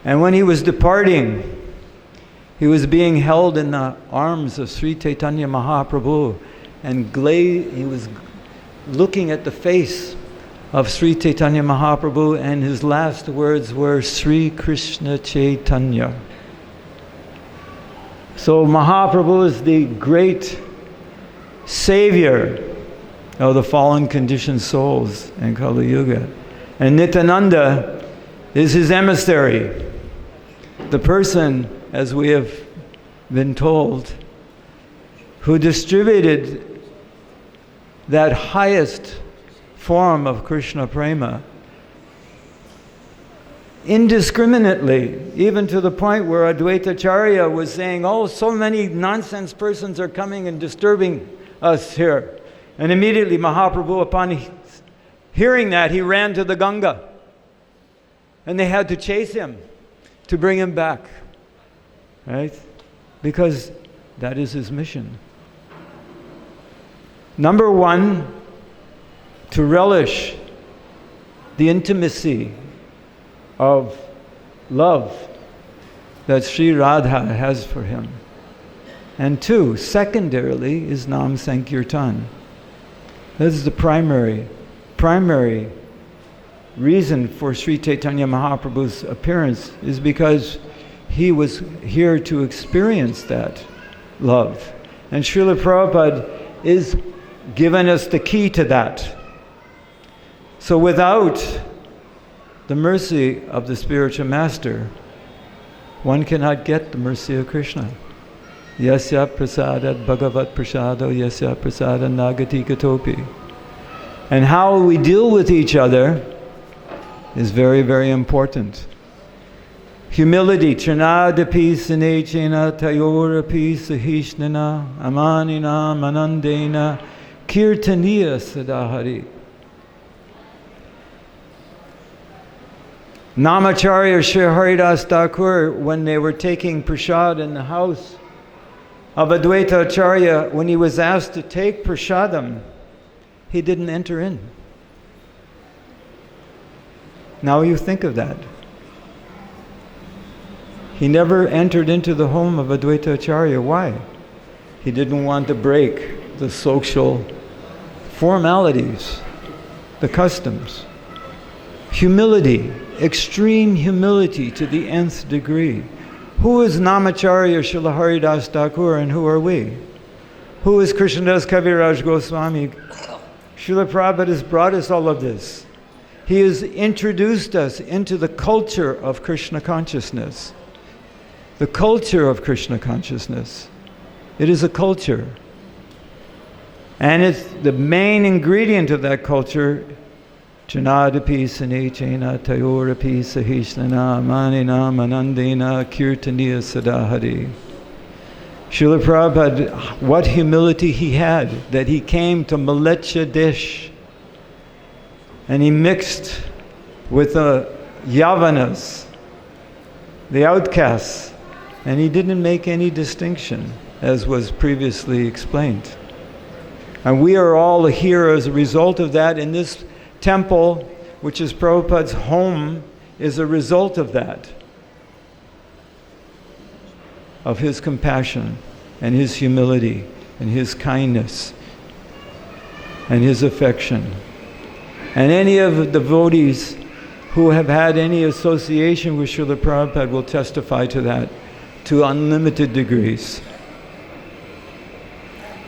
And when he was departing, he was being held in the arms of Sri Chaitanya Mahaprabhu. and he was looking at the face of Sri Chaitanya Mahaprabhu, and his last words were Sri Krishna Chaitanya. So Mahaprabhu is the great savior of the fallen conditioned souls in Kali Yuga. And Nityananda is his emissary, the person, as we have been told, who distributed that highest form of Krishna prema indiscriminately, even to the point where Advaita Acharya was saying, oh, so many nonsense persons are coming and disturbing us here. And immediately Mahaprabhu, upon hearing that, he ran to the Ganga. And they had to chase him to bring him back. Right? Because that is his mission. Number one, to relish the intimacy of love that Sri Radha has for him. And two, secondarily, is Nam Sankirtan. This is the primary reason for Sri Chaitanya Mahaprabhu's appearance, is because he was here to experience that love. And Srila Prabhupada is giving us the key to that. So without the mercy of the spiritual master, one cannot get the mercy of Krishna. Yasya prasadat bhagavat prasado yasya prasadat nagati gatopi. And how we deal with each other is very, very important. Humility, chanadapi sanechena tayorapi sahishnana amanina manandena kirtaniya sadahari. Namacharya Sri Haridas Thakur, when they were taking prasad in the house of Advaita Acharya, when he was asked to take prasadam, he didn't enter in. Now you think of that. He never entered into the home of Advaita Acharya. Why? He didn't want to break the social formalities, the customs. Humility, extreme humility to the nth degree. Who is Namacharya Srila Haridas Thakur and who are we? Who is Krishnadas Kaviraj Goswami? Srila Prabhupada has brought us all of this. He has introduced us into the culture of Krishna consciousness. The culture of Krishna consciousness. It is a culture. And it's the main ingredient of that culture. Chanadapi sanechena tayorapi sahishnana manina manandena kirtaniya sadahari. Srila Prabhupada, what humility he had, that he came to Malecha Desh and he mixed with the Yavanas, the outcasts, and he didn't make any distinction, as was previously explained. And we are all here as a result of that. In this temple, which is Prabhupada's home, is a result of that, of his compassion and his humility and his kindness and his affection. And any of the devotees who have had any association with Srila Prabhupada will testify to that to unlimited degrees.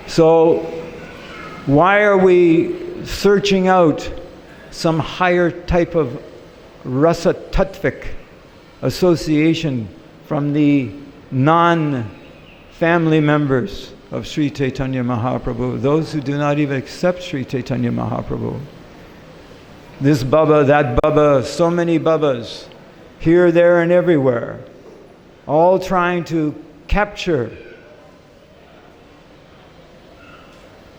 So why are we searching out some higher type of rasa tattvik association from the non-family members of Sri Chaitanya Mahaprabhu, those who do not even accept Sri Chaitanya Mahaprabhu? This Baba, that Baba, so many Babas, here, there, and everywhere, all trying to capture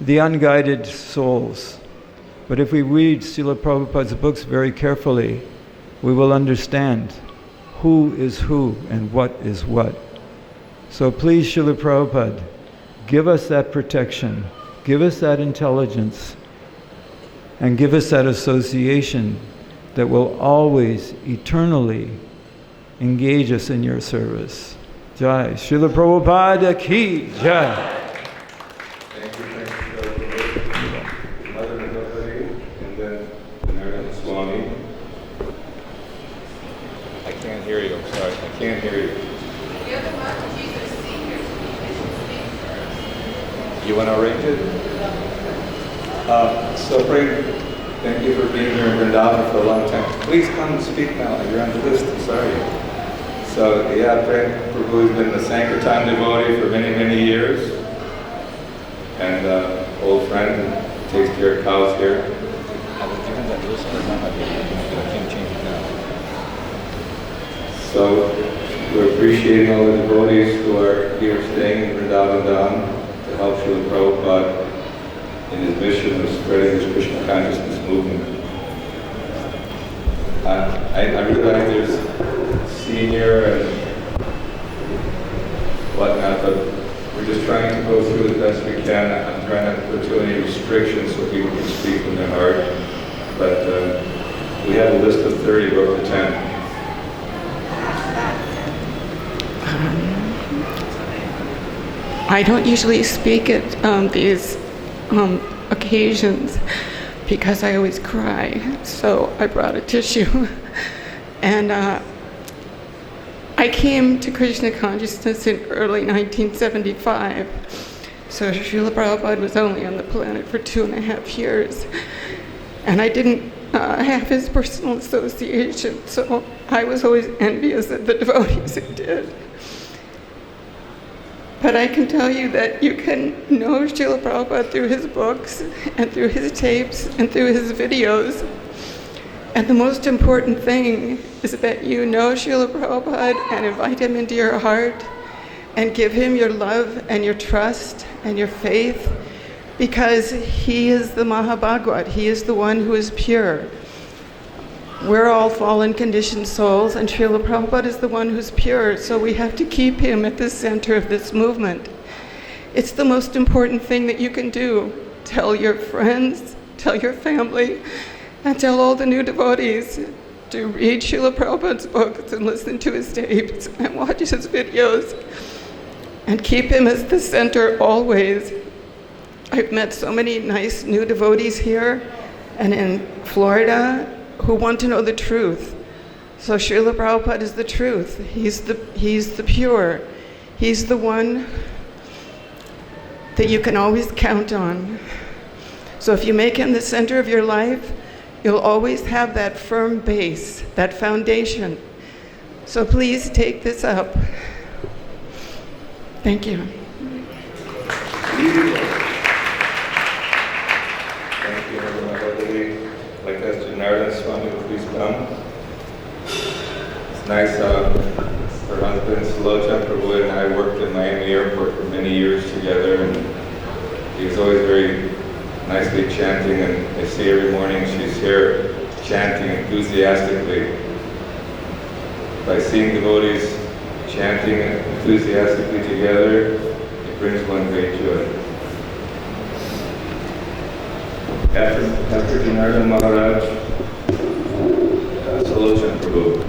the unguided souls. But if we read Srila Prabhupada's books very carefully, we will understand who is who and what is what. So please, Srila Prabhupada, give us that protection, give us that intelligence, and give us that association that will always, eternally engage us in your service. Jai. Srila Prabhupada ki jai. Thank you. can't hear you. You want to arrange it? So thank you for being here in Vrindavan for a long time. Please come and speak now. You're on the list. I'm sorry. So yeah, Prabhu has been the Sankirtan devotee for many, many years. And old friend who takes care of cows here. I was given that list, but not I can't change it now. So we're appreciating all the devotees who are here staying in Vrindavan Dham to help Srila Prabhupada in his mission of spreading this Krishna consciousness movement. I realize there's senior and whatnot, but we're just trying to go through as best we can. I'm trying not to put too many restrictions so people can speak from their heart. But we have a list of 30, we're up to 10. I don't usually speak at these occasions because I always cry, so I brought a tissue. And I came to Krishna consciousness in early 1975, so Srila Prabhupada was only on the planet for 2.5 years, and I didn't have his personal association, so I was always envious of the devotees who did. But I can tell you that you can know Srila Prabhupada through his books and through his tapes and through his videos. And the most important thing is that you know Srila Prabhupada and invite him into your heart and give him your love and your trust and your faith, because he is the Mahabhagavad. He is the one who is pure. We're all fallen, conditioned souls, and Srila Prabhupada is the one who's pure, so we have to keep him at the center of this movement. It's the most important thing that you can do. Tell your friends, tell your family, and tell all the new devotees to read Srila Prabhupada's books and listen to his tapes and watch his videos, and keep him as the center always. I've met so many nice new devotees here and in Florida who want to know the truth. So Srila Prabhupada is the truth. He's the pure. He's the one that you can always count on. So if you make him the center of your life, you'll always have that firm base, that foundation. So please take this up. Thank you. Thank you, everyone. Like that's Janardhan Swami, please come. It's nice, her husband Srila Prabhupada and I worked at Miami Airport for many years together, and he was always very nicely chanting, and I see every morning she's here chanting enthusiastically. By seeing devotees chanting enthusiastically together, it brings one great joy. After Janardhan Maharaj, Srila Prabhu.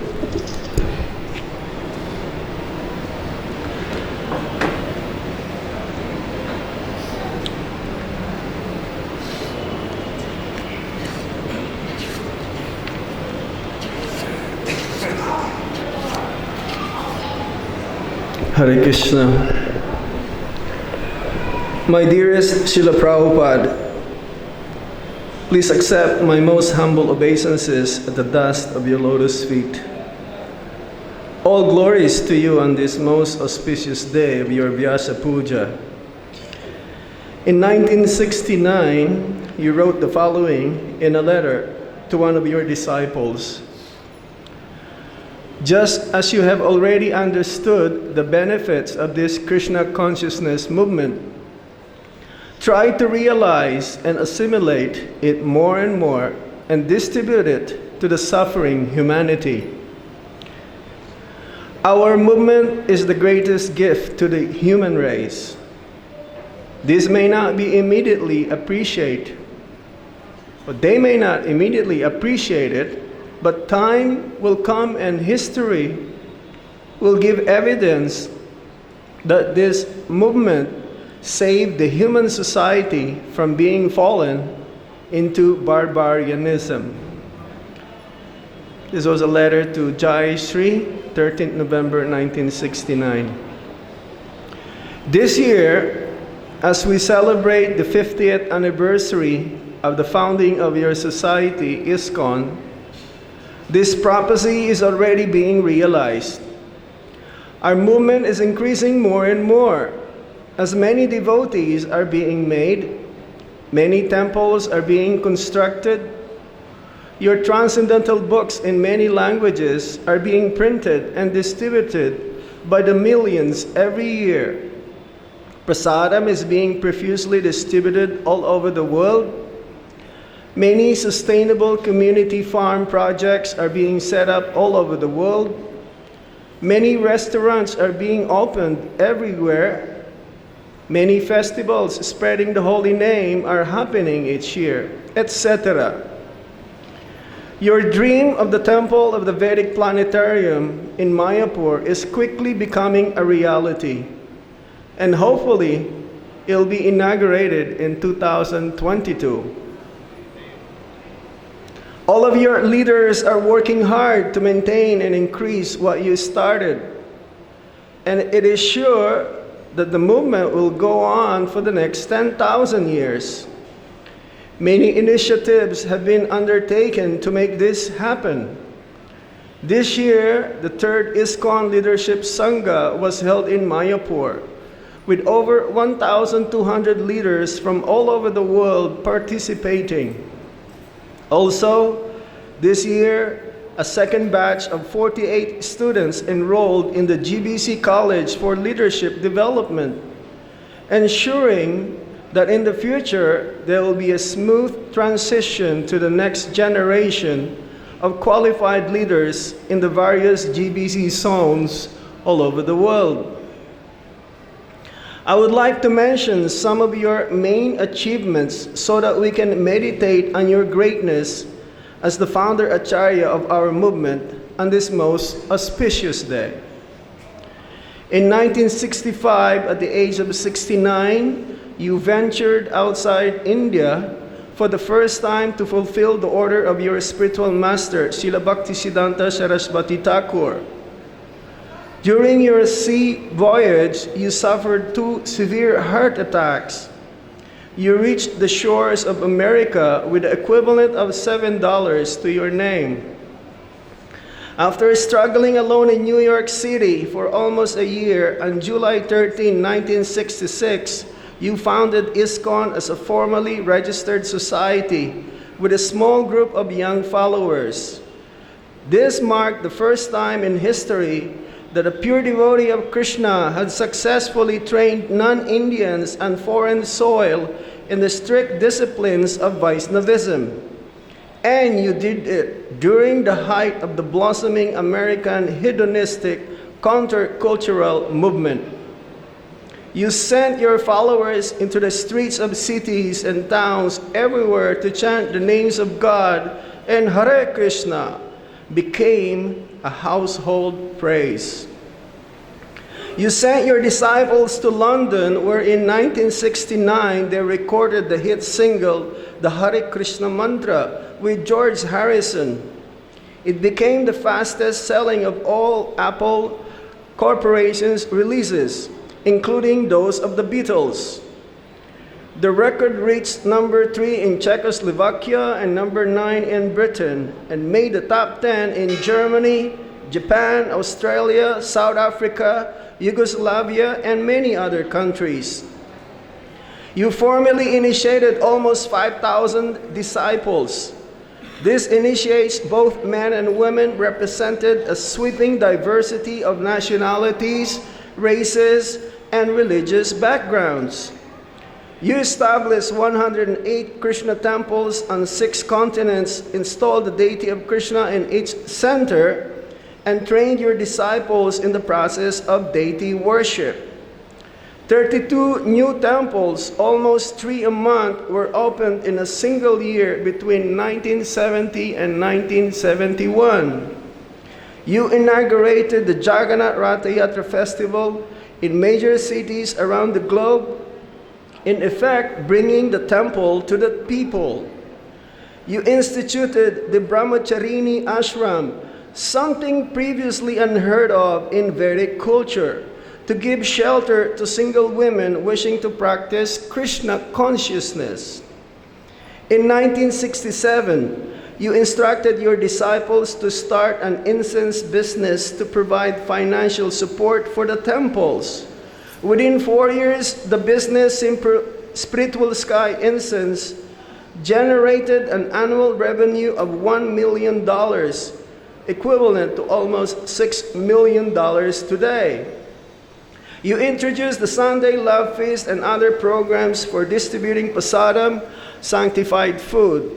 Hare Krishna. My dearest Srila Prabhupada, please accept my most humble obeisances at the dust of your lotus feet. All glories to you on this most auspicious day of your Vyasa Puja. In 1969, you wrote the following in a letter to one of your disciples. Just as you have already understood the benefits of this Krishna consciousness movement, try to realize and assimilate it more and more and distribute it to the suffering humanity. Our movement is the greatest gift to the human race. This may not be immediately appreciated, but they may not immediately appreciate it, but time will come and history will give evidence that this movement saved the human society from being fallen into barbarianism. This was a letter to Jai Sri 13th November 1969. This year, as we celebrate the 50th anniversary of the founding of your society, ISKCON, this prophecy is already being realized. Our movement is increasing more and more, as many devotees are being made, many temples are being constructed, your transcendental books in many languages are being printed and distributed by the millions every year. Prasadam is being profusely distributed all over the world. Many sustainable community farm projects are being set up all over the world. Many restaurants are being opened everywhere. Many festivals spreading the holy name are happening each year, etc. Your dream of the temple of the Vedic planetarium in Mayapur is quickly becoming a reality, and hopefully it'll be inaugurated in 2022. All of your leaders are working hard to maintain and increase what you started, and it is sure that the movement will go on for the next 10,000 years. Many initiatives have been undertaken to make this happen. This year, the third ISKCON Leadership Sangha was held in Mayapur, with over 1,200 leaders from all over the world participating. Also, this year, a second batch of 48 students enrolled in the GBC College for Leadership Development, ensuring that in the future there will be a smooth transition to the next generation of qualified leaders in the various GBC zones all over the world. I would like to mention some of your main achievements so that we can meditate on your greatness as the founder Acharya of our movement on this most auspicious day. In 1965, at the age of 69, you ventured outside India for the first time to fulfill the order of your spiritual master, Srila Bhaktisiddhanta Saraswati Thakur. During your sea voyage, you suffered 2 severe heart attacks. You reached the shores of America with the equivalent of $7 to your name. After struggling alone in New York City for almost a year, on July 13, 1966, you founded ISKCON as a formally registered society with a small group of young followers. This marked the first time in history that a pure devotee of Krishna had successfully trained non-Indians on foreign soil in the strict disciplines of Vaishnavism. And you did it during the height of the blossoming American hedonistic countercultural movement. You sent your followers into the streets of cities and towns everywhere to chant the names of God, and Hare Krishna became a household phrase. You sent your disciples to London, where in 1969 they recorded the hit single, the Hare Krishna Mantra, with George Harrison. It became the fastest selling of all Apple Corporation's releases, including those of the Beatles. The record reached number 3 in Czechoslovakia and number 9 in Britain, and made the top 10 in Germany, Japan, Australia, South Africa, Yugoslavia, and many other countries. You formally initiated almost 5,000 disciples. This initiates both men and women represented a sweeping diversity of nationalities, races, and religious backgrounds. You established 108 Krishna temples on 6 continents, installed the deity of Krishna in each center, and trained your disciples in the process of deity worship. 32 new temples, almost 3 a month, were opened in a single year between 1970 and 1971. You inaugurated the Jagannath Ratha Yatra Festival in major cities around the globe, in effect bringing the temple to the people. You instituted the Brahmacharini Ashram, something previously unheard of in Vedic culture, to give shelter to single women wishing to practice Krishna consciousness. In 1967, you instructed your disciples to start an incense business to provide financial support for the temples. Within 4 years, the business, Spiritual Sky Incense, generated an annual revenue of $1 million, equivalent to almost $6 million today. You introduced the Sunday Love Feast and other programs for distributing prasadam, sanctified food.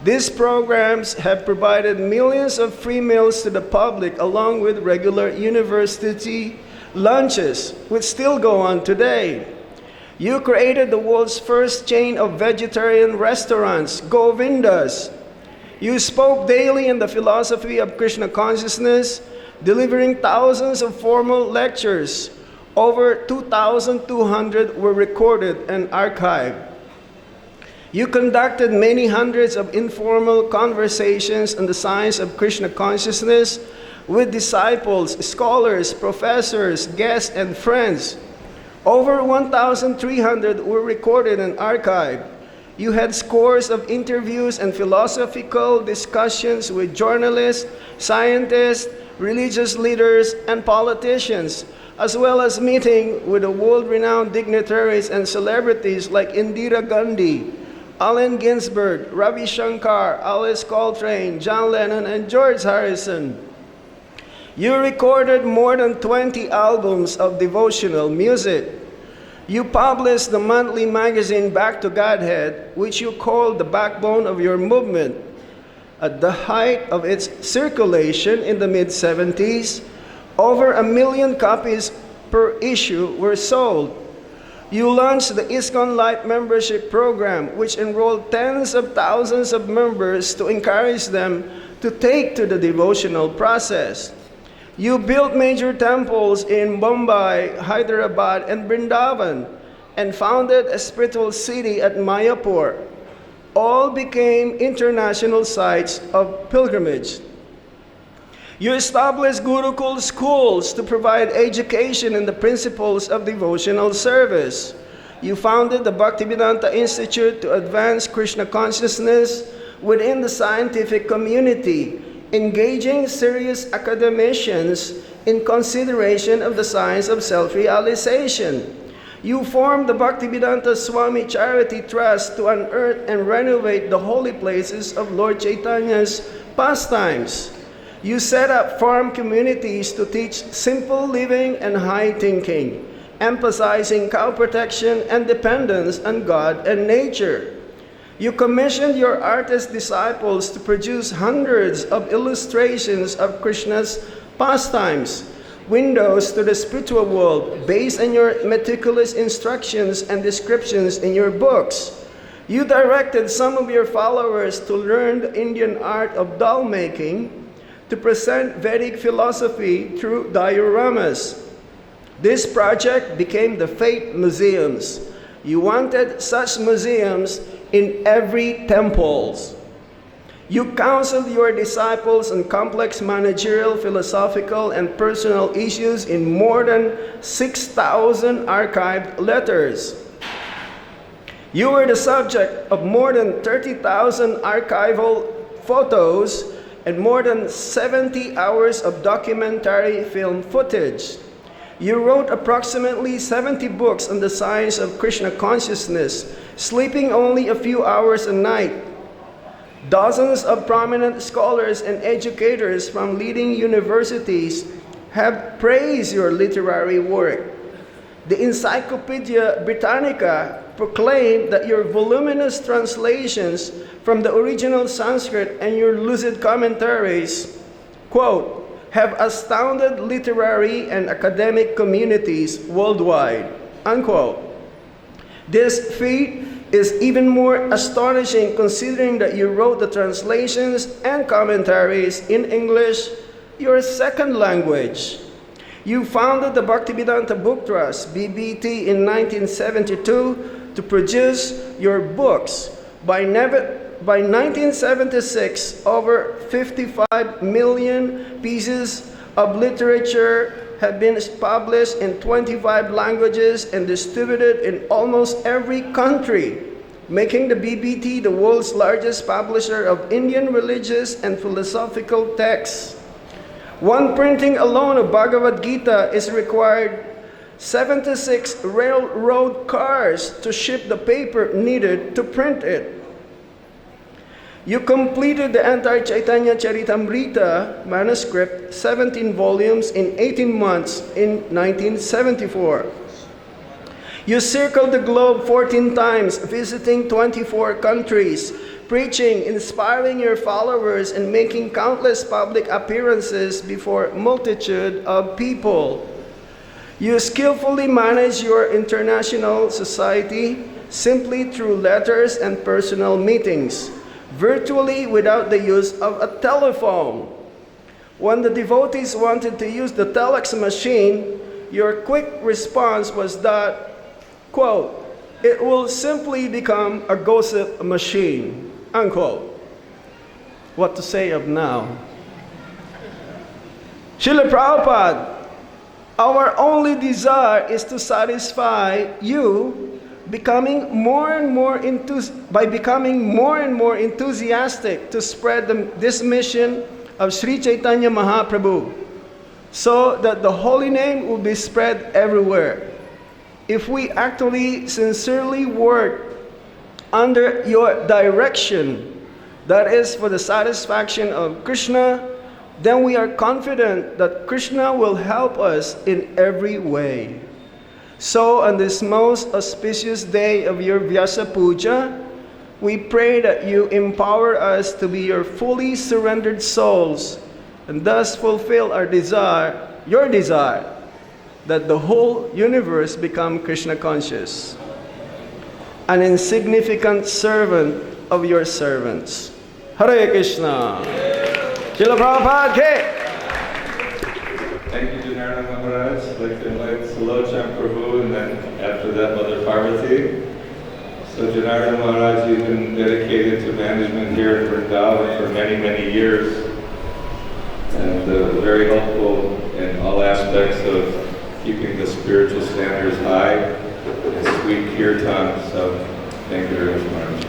These programs have provided millions of free meals to the public along with regular university lunches, which still go on today. You created the world's first chain of vegetarian restaurants, Govindas. You spoke daily in the philosophy of Krishna consciousness, delivering thousands of formal lectures. Over 2,200 were recorded and archived. You conducted many hundreds of informal conversations on the science of Krishna consciousness with disciples, scholars, professors, guests, and friends. Over 1,300 were recorded and archived. You had scores of interviews and philosophical discussions with journalists, scientists, religious leaders, and politicians, as well as meeting with the world-renowned dignitaries and celebrities like Indira Gandhi, Allen Ginsberg, Ravi Shankar, Alice Coltrane, John Lennon, and George Harrison. You recorded more than 20 albums of devotional music. You published the monthly magazine Back to Godhead, which you called the backbone of your movement. At the height of its circulation in the mid-70s, over 1 million copies per issue were sold. You launched the ISKCON Life Membership Program, which enrolled tens of thousands of members to encourage them to take to the devotional process. You built major temples in Mumbai, Hyderabad, and Vrindavan, and founded a spiritual city at Mayapur. All became international sites of pilgrimage. You established Gurukul schools to provide education in the principles of devotional service. You founded the Bhakti-Vedanta Institute to advance Krishna consciousness within the scientific community, engaging serious academicians in consideration of the science of self-realization. You formed the Bhakti-Vedanta Swami Charity Trust to unearth and renovate the holy places of Lord Chaitanya's pastimes. You set up farm communities to teach simple living and high thinking, emphasizing cow protection and dependence on God and nature. You commissioned your artist disciples to produce hundreds of illustrations of Krishna's pastimes, windows to the spiritual world based on your meticulous instructions and descriptions in your books. You directed some of your followers to learn the Indian art of doll making, to present Vedic philosophy through dioramas. This project became the Faith Museums. You wanted such museums in every temples. You counseled your disciples on complex managerial, philosophical, and personal issues in more than 6,000 archived letters. You were the subject of more than 30,000 archival photos and more than 70 hours of documentary film footage. You wrote approximately 70 books on the science of Krishna consciousness, sleeping only a few hours a night. Dozens of prominent scholars and educators from leading universities have praised your literary work. The Encyclopedia Britannica proclaimed that your voluminous translations from the original Sanskrit and your lucid commentaries, quote, have astounded literary and academic communities worldwide, unquote. This feat is even more astonishing considering that you wrote the translations and commentaries in English, your second language. You founded the Bhakti-Vedanta Book Trust, BBT, in 1972 to produce your books. By by 1976, over 55 million pieces of literature have been published in 25 languages and distributed in almost every country, making the BBT the world's largest publisher of Indian religious and philosophical texts. One printing alone of Bhagavad-Gita is required 76 railroad cars to ship the paper needed to print it. You completed the entire Chaitanya Charitamrita manuscript, 17 volumes, in 18 months in 1974. You circled the globe 14 times, visiting 24 countries, preaching, inspiring your followers, and making countless public appearances before a multitude of people. You skillfully manage your international society simply through letters and personal meetings, virtually without the use of a telephone. When the devotees wanted to use the telex machine, your quick response was that, quote, "It will simply become a gossip machine," unquote. What to say of now? Srila Prabhupada, our only desire is to satisfy you by becoming more and more enthusiastic to spread this mission of Sri Chaitanya Mahaprabhu, so that the holy name will be spread everywhere. If we actually sincerely work under your direction, that is for the satisfaction of Krishna, then we are confident that Krishna will help us in every way. So on this most auspicious day of your Vyasa Puja, we pray that you empower us to be your fully surrendered souls, and thus fulfill our desire, your desire, that the whole universe become Krishna conscious, an insignificant servant of your servants. Hare Krishna. Srila Prabhupada Ki. Thank you, Janardana Maharaj. I'd like to invite Sulochana Prabhu, and then after that, Mother Parvati. So Janardana Maharaj, you've been dedicated to management here in Vrindavan for many, many years, and very helpful in all aspects of keeping the spiritual standards high and sweet kirtan. So thank you very much, Maharaj.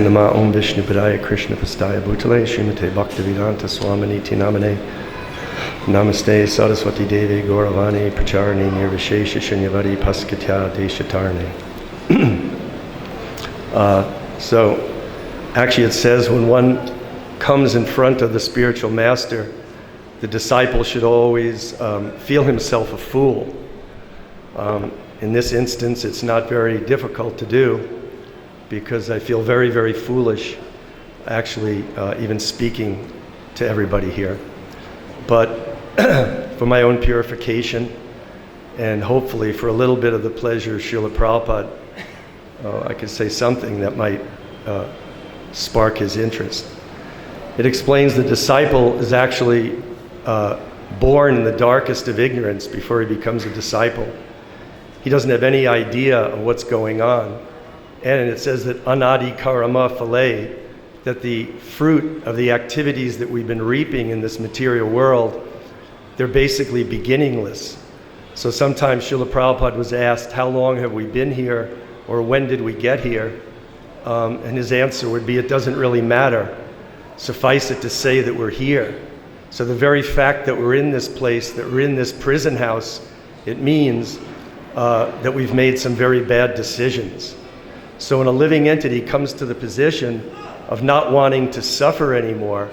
Nama Om Vishnu Padaya Krishna Pastaya Bhutale Srimate Bhakti-Vedanta Swaminiti Namane Namaste Saraswati Devi Gauravani Pracharani Nirvishesha Shunyavadi Paskatya Deshatarne. So actually it says when one comes in front of the spiritual master, the disciple should always feel himself a fool. In this instance, it's not very difficult to do, because I feel very, very foolish actually even speaking to everybody here. But for my own purification, and hopefully for a little bit of the pleasure of Srila Prabhupada, I could say something that might spark his interest. It explains the disciple is actually born in the darkest of ignorance before he becomes a disciple. He doesn't have any idea of what's going on. And it says that anadi karama phale, that the fruit of the activities that we've been reaping in this material world, they're basically beginningless. So sometimes Srila Prabhupada was asked, how long have we been here, or when did we get here? And his answer would be, it doesn't really matter. Suffice it to say that we're here. So the very fact that we're in this place, that we're in this prison house, it means that we've made some very bad decisions. So when a living entity comes to the position of not wanting to suffer anymore,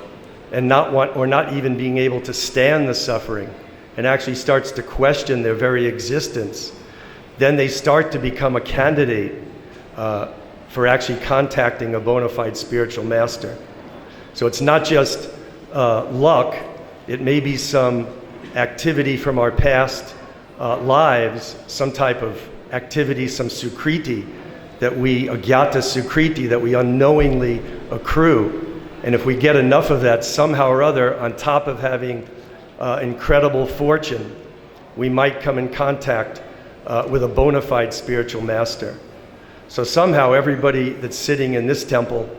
and not even being able to stand the suffering, and actually starts to question their very existence, then they start to become a candidate for actually contacting a bona fide spiritual master. So it's not just luck, it may be some activity from our past lives, some type of activity, some sukriti, that we, agyata sukriti, that we unknowingly accrue. And if we get enough of that somehow or other, on top of having incredible fortune, we might come in contact with a bona fide spiritual master. So somehow everybody that's sitting in this temple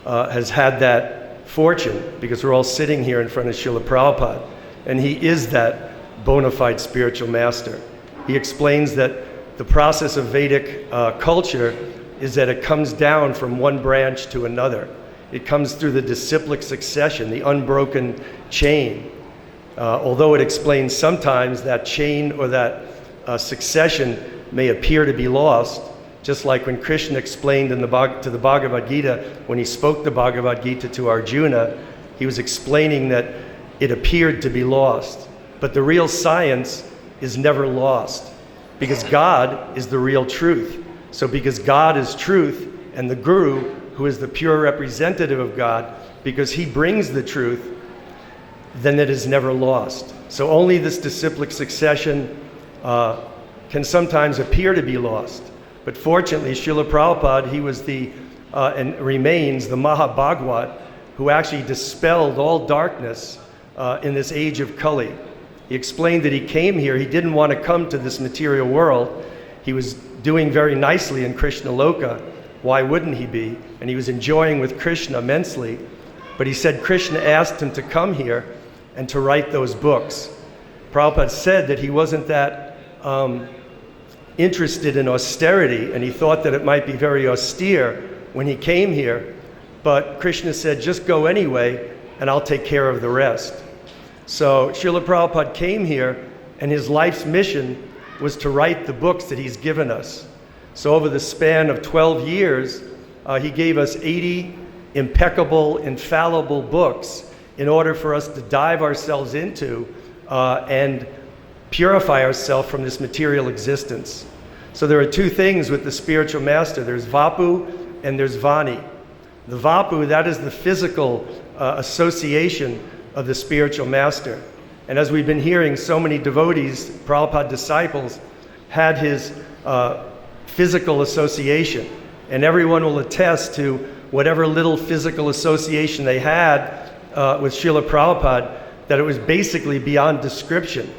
has had that fortune, because we're all sitting here in front of Srila Prabhupada, and he is that bona fide spiritual master. He explains that the process of Vedic culture is that it comes down from one branch to another. It comes through the disciplic succession, the unbroken chain. Although it explains sometimes that chain or that succession may appear to be lost, just like when Krishna explained to the Bhagavad-Gita, when he spoke the Bhagavad-Gita to Arjuna, he was explaining that it appeared to be lost. But the real science is never lost, because God is the real truth. So because God is truth, and the Guru, who is the pure representative of God, because he brings the truth, then it is never lost. So only this disciplic succession can sometimes appear to be lost. But fortunately, Srila Prabhupada, he was and remains the Mahabhagwat, who actually dispelled all darkness in this age of Kali. He explained that he came here, he didn't want to come to this material world. He was doing very nicely in Krishna Loka. Why wouldn't he be? And he was enjoying with Krishna immensely. But he said Krishna asked him to come here and to write those books. Prabhupada said that he wasn't that interested in austerity, and he thought that it might be very austere when he came here. But Krishna said, just go anyway, and I'll take care of the rest. So Srila Prabhupada came here, and his life's mission was to write the books that he's given us. So over the span of 12 years, he gave us 80 impeccable, infallible books in order for us to dive ourselves into and purify ourselves from this material existence. So there are two things with the spiritual master. There's Vapu and there's Vani. The Vapu, that is the physical association of the spiritual master. And as we've been hearing, so many devotees, Prabhupada disciples, had his physical association. And everyone will attest to whatever little physical association they had with Srila Prabhupada, that it was basically beyond description.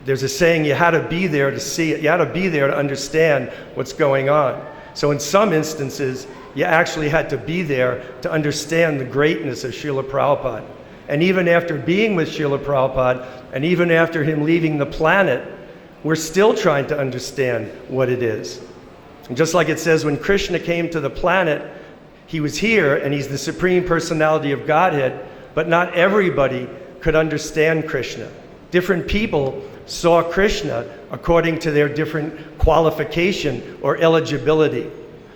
There's a saying, you had to be there to see it. You had to be there to understand what's going on. So in some instances, you actually had to be there to understand the greatness of Srila Prabhupada. And even after being with Srila Prabhupada, and even after him leaving the planet, we're still trying to understand what it is. And just like it says, when Krishna came to the planet, he was here, and he's the Supreme Personality of Godhead, but not everybody could understand Krishna. Different people saw Krishna according to their different qualification or eligibility.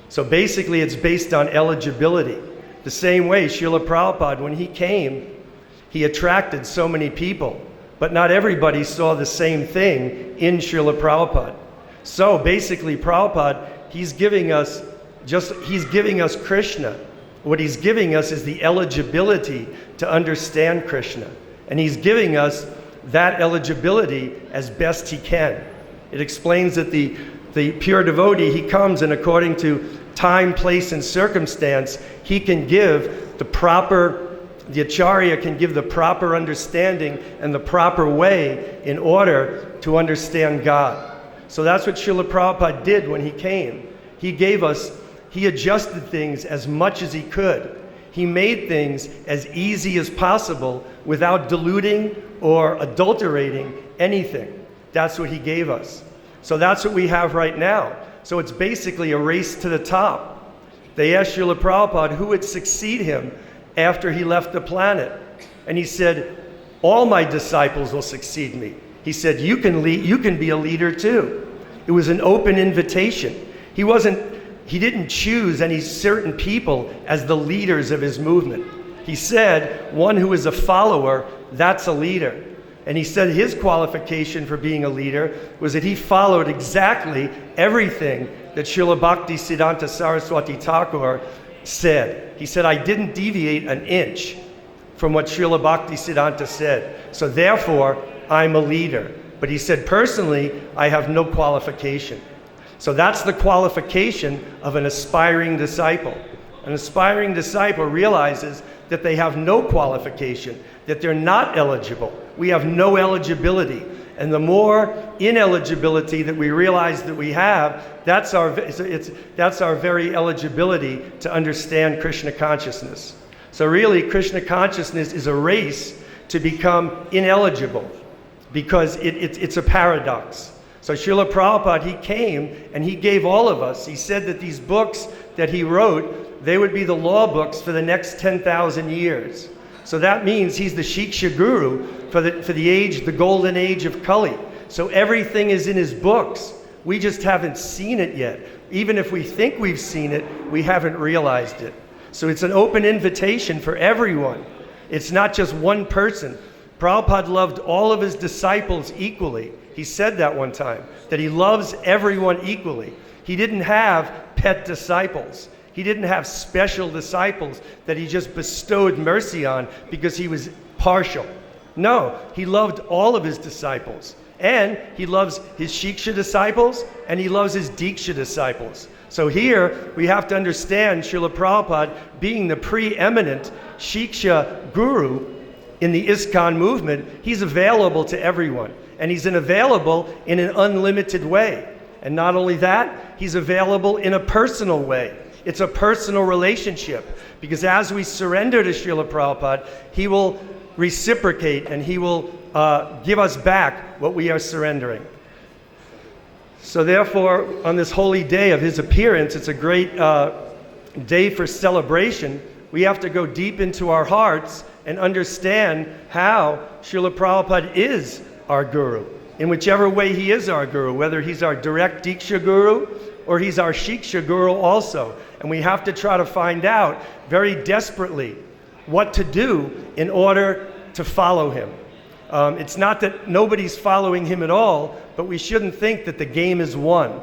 So basically it's based on eligibility. The same way Srila Prabhupada, when he came, he attracted so many people, but not everybody saw the same thing in Srila Prabhupada. So basically Prabhupada, he's giving us Krishna. What he's giving us is the eligibility to understand Krishna. And he's giving us that eligibility as best he can. It explains that the pure devotee, he comes, and according to time, place, and circumstance, he can give the acharya can give the proper understanding and the proper way in order to understand God. So that's what Srila Prabhupada did when he came. He adjusted things as much as he could. He made things as easy as possible without diluting or adulterating anything. That's what he gave us. So that's what we have right now. So it's basically a race to the top. They asked Srila Prabhupada who would succeed him after he left the planet. And he said, all my disciples will succeed me. He said, you can be a leader too. It was an open invitation. He didn't choose any certain people as the leaders of his movement. He said, one who is a follower, that's a leader. And he said his qualification for being a leader was that he followed exactly everything that Srila Bhakti-Siddhanta Saraswati Thakur said. He said, I didn't deviate an inch from what Srila Bhakti-Siddhanta said. So therefore, I'm a leader. But he said, personally, I have no qualification. So that's the qualification of an aspiring disciple. An aspiring disciple realizes that they have no qualification, that they're not eligible. We have no eligibility. And the more ineligibility that we realize that we have, that's our very eligibility to understand Krishna consciousness. So really, Krishna consciousness is a race to become ineligible, because it's a paradox. So Srila Prabhupada, he came and he gave all of us, he said that these books that he wrote, they would be the law books for the next 10,000 years. So that means he's the Shiksha Guru for the age, the golden age of Kali. So everything is in his books. We just haven't seen it yet. Even if we think we've seen it, we haven't realized it. So it's an open invitation for everyone. It's not just one person. Prabhupada loved all of his disciples equally. He said that one time, that he loves everyone equally. He didn't have pet disciples. He didn't have special disciples that he just bestowed mercy on because he was partial. No, he loved all of his disciples. And he loves his Shiksha disciples, and he loves his Diksha disciples. So here, we have to understand Srila Prabhupada being the preeminent Shiksha Guru in the ISKCON movement. He's available to everyone. And he's available in an unlimited way. And not only that, he's available in a personal way. It's a personal relationship. Because as we surrender to Srila Prabhupada, he will reciprocate and he will give us back what we are surrendering. So therefore, on this holy day of his appearance, it's a great day for celebration. We have to go deep into our hearts and understand how Srila Prabhupada is our Guru, in whichever way he is our Guru, whether he's our direct Diksha Guru or he's our Shiksha Guru also. And we have to try to find out very desperately what to do in order to follow him. It's not that nobody's following him at all, but we shouldn't think that the game is won.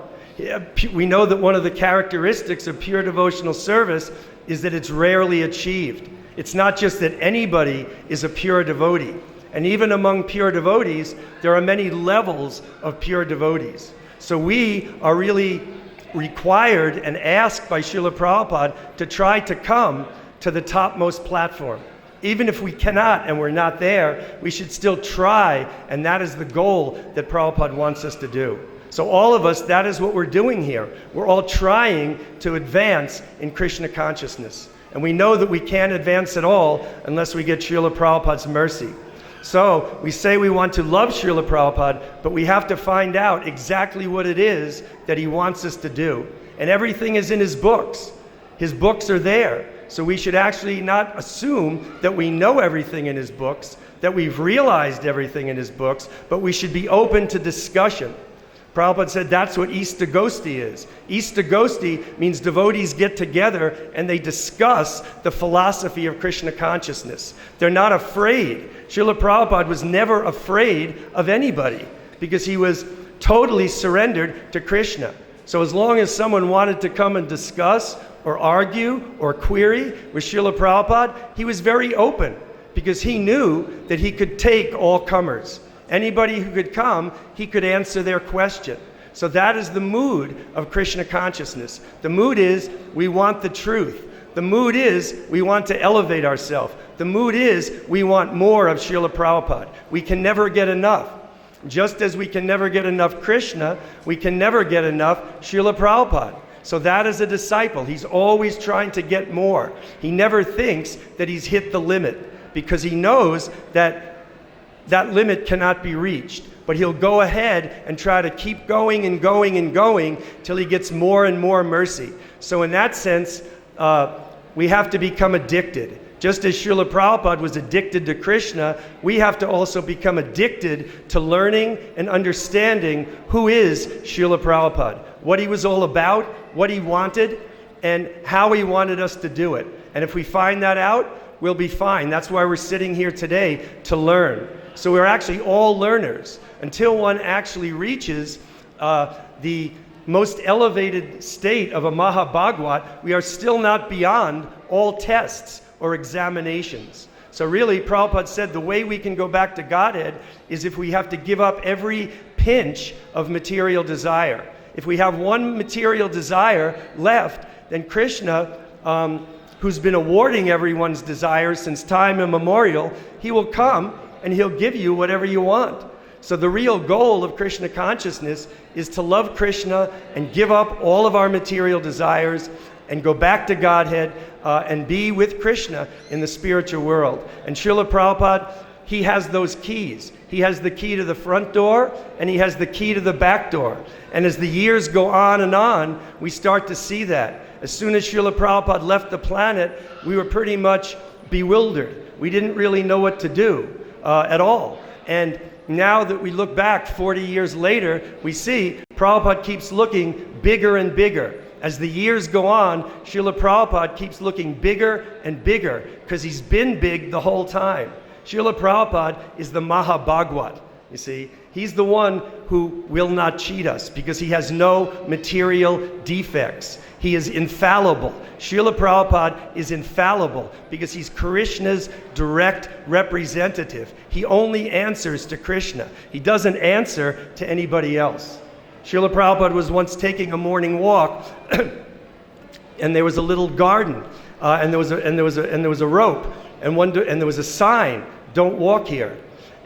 We know that one of the characteristics of pure devotional service is that it's rarely achieved. It's not just that anybody is a pure devotee. And even among pure devotees, there are many levels of pure devotees. So we are really required and asked by Srila Prabhupada to try to come to the topmost platform. Even if we cannot and we're not there, we should still try, and that is the goal that Prabhupada wants us to do. So all of us, that is what we're doing here. We're all trying to advance in Krishna consciousness. And we know that we can't advance at all unless we get Srila Prabhupada's mercy. So we say we want to love Srila Prabhupada, but we have to find out exactly what it is that he wants us to do. And everything is in his books. His books are there. So we should actually not assume that we know everything in his books, that we've realized everything in his books, but we should be open to discussion. Prabhupada said that's what ISKCON is. ISKCON means devotees get together and they discuss the philosophy of Krishna consciousness. They're not afraid. Srila Prabhupada was never afraid of anybody because he was totally surrendered to Krishna. So as long as someone wanted to come and discuss or argue or query with Srila Prabhupada, he was very open because he knew that he could take all comers. Anybody who could come, he could answer their question. So that is the mood of Krishna consciousness. The mood is we want the truth. The mood is we want to elevate ourselves. The mood is we want more of Srila Prabhupada. We can never get enough. Just as we can never get enough Krishna, we can never get enough Srila Prabhupada. So that is a disciple. He's always trying to get more. He never thinks that he's hit the limit because he knows that that limit cannot be reached. But he'll go ahead and try to keep going and going and going till he gets more and more mercy. So in that sense, we have to become addicted. Just as Srila Prabhupada was addicted to Krishna, we have to also become addicted to learning and understanding who is Srila Prabhupada, what he was all about, what he wanted, and how he wanted us to do it. And if we find that out, we'll be fine. That's why we're sitting here today, to learn. So we're actually all learners. Until one actually reaches the most elevated state of a Mahabhagwat, we are still not beyond all tests or examinations. So really, Prabhupada said the way we can go back to Godhead is if we have to give up every pinch of material desire. If we have one material desire left, then Krishna, who's been awarding everyone's desires since time immemorial, he will come and he'll give you whatever you want. So the real goal of Krishna consciousness is to love Krishna and give up all of our material desires and go back to Godhead and be with Krishna in the spiritual world. And Srila Prabhupada, he has those keys. He has the key to the front door and he has the key to the back door. And as the years go on, we start to see that. As soon as Srila Prabhupada left the planet, we were pretty much bewildered. We didn't really know what to do at all. And now that we look back 40 years later, we see Prabhupada keeps looking bigger and bigger. As the years go on, Srila Prabhupada keeps looking bigger and bigger because he's been big the whole time. Srila Prabhupada is the Mahabhagwat, you see. He's the one who will not cheat us because he has no material defects. He is infallible. Srila Prabhupada is infallible because he's Krishna's direct representative. He only answers to Krishna. He doesn't answer to anybody else. Srila Prabhupada was once taking a morning walk and there was a little garden and there was a rope and there was a sign, "Don't walk here."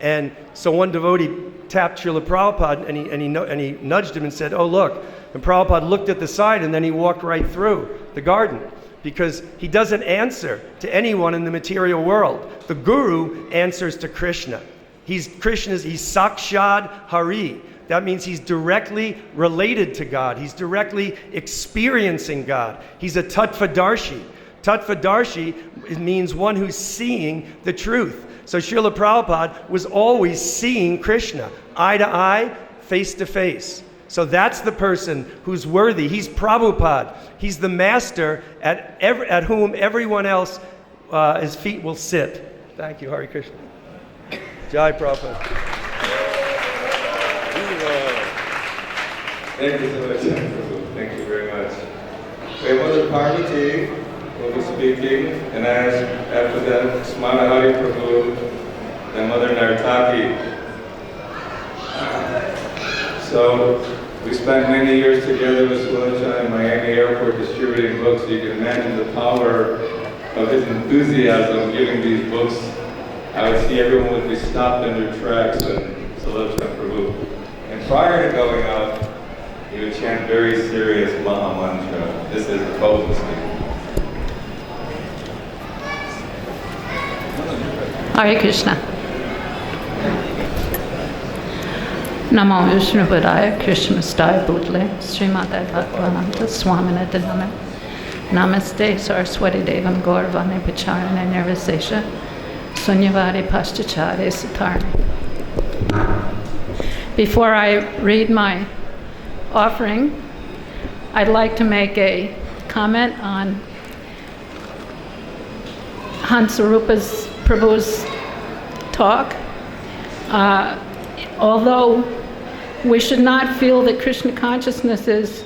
And so one devotee tapped Srila Prabhupada and he nudged him and said, "Oh, look." And Prabhupada looked at the sign and then he walked right through the garden because he doesn't answer to anyone in the material world. The Guru answers to Krishna. He's Sakshad Hari. That means he's directly related to God. He's directly experiencing God. He's a Tattvadarshi. Tattvadarshi means one who's seeing the truth. So Srila Prabhupada was always seeing Krishna, eye to eye, face to face. So that's the person who's worthy. He's Prabhupada. He's the master at whom everyone else, his feet will sit. Thank you, Hare Krishna. Jai Prabhupada. Thank you so much, Prabhu. Thank you very much. Mother Parvati will be speaking, and after that, Smana Hari Prabhu and Mother Nartaki. So we spent many years together with Sulacha in Miami Airport distributing books. So you can imagine the power of his enthusiasm giving these books. I would see everyone would be stopped in their tracks and Sulacha Prabhu. And prior to going out, he would chant very serious Maha Mantra. This is the potency. Hare Krishna. Namo Vishnu Padaya Krishna Staya Bhutale Srimate Bhaktivedanta Swamine Name Namaste Saraswati Devam Gauravane Pacharane Nirvisesha Sunyavadi Paschachare Satarne. Before I read my offering, I'd like to make a comment on Hansarupa's Prabhu's talk. Although we should not feel that Krishna consciousness is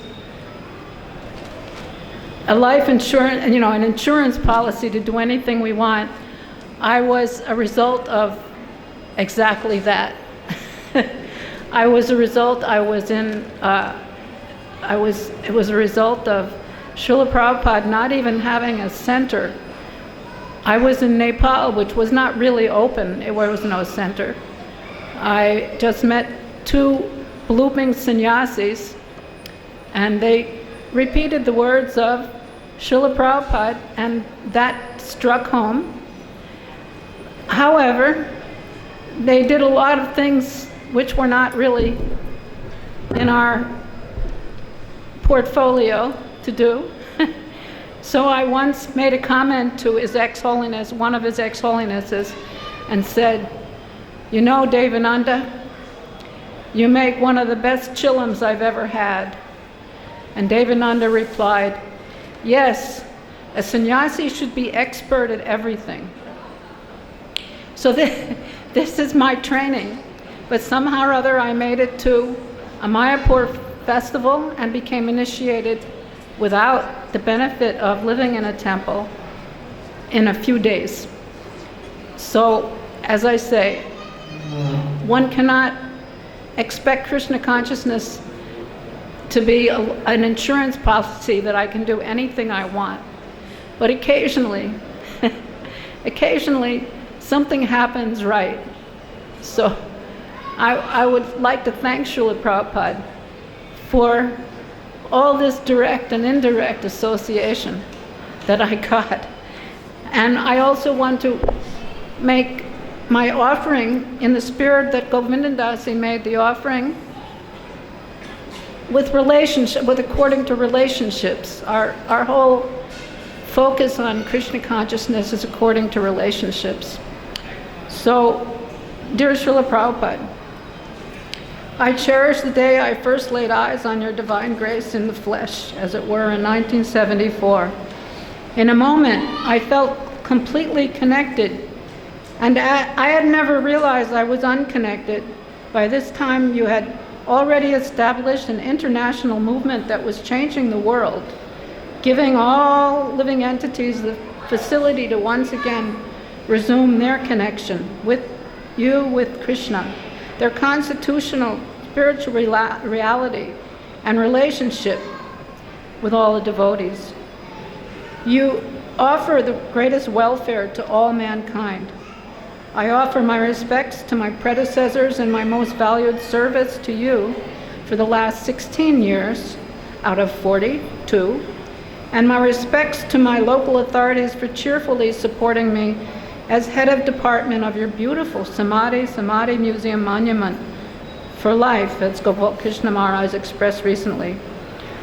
a life insurance, an insurance policy to do anything we want, I was a result of exactly that. It was a result of Srila Prabhupada not even having a center. I was in Nepal, which was not really open, there was no center. I just met two blooming sannyasis, and they repeated the words of Srila Prabhupada, and that struck home. However, they did a lot of things which were not really in our portfolio to do. So I once made a comment to His Ex-Holiness, one of His Ex-Holinesses, and said, "You know, Devananda, you make one of the best chillums I've ever had." And Devananda replied, "Yes, a sannyasi should be expert at everything." So this is my training. But somehow or other I made it to a Mayapur festival and became initiated without the benefit of living in a temple in a few days. So, as I say, one cannot expect Krishna consciousness to be an insurance policy that I can do anything I want. But occasionally, occasionally something happens right. So I would like to thank Srila Prabhupada for all this direct and indirect association that I got. And I also want to make my offering in the spirit that Govindadasi made the offering with according to relationships. Our whole focus on Krishna consciousness is according to relationships. So, dear Srila Prabhupada, I cherish the day I first laid eyes on your divine grace in the flesh, as it were, in 1974. In a moment, I felt completely connected, and I had never realized I was unconnected. By this time, you had already established an international movement that was changing the world, giving all living entities the facility to once again resume their connection with you, with Krishna, their constitutional spiritual reality and relationship with all the devotees. You offer the greatest welfare to all mankind. I offer my respects to my predecessors and my most valued service to you for the last 16 years out of 42, and my respects to my local authorities for cheerfully supporting me as head of department of your beautiful Samadhi Museum Monument for life, as Gopal Krishna Maharaj expressed recently.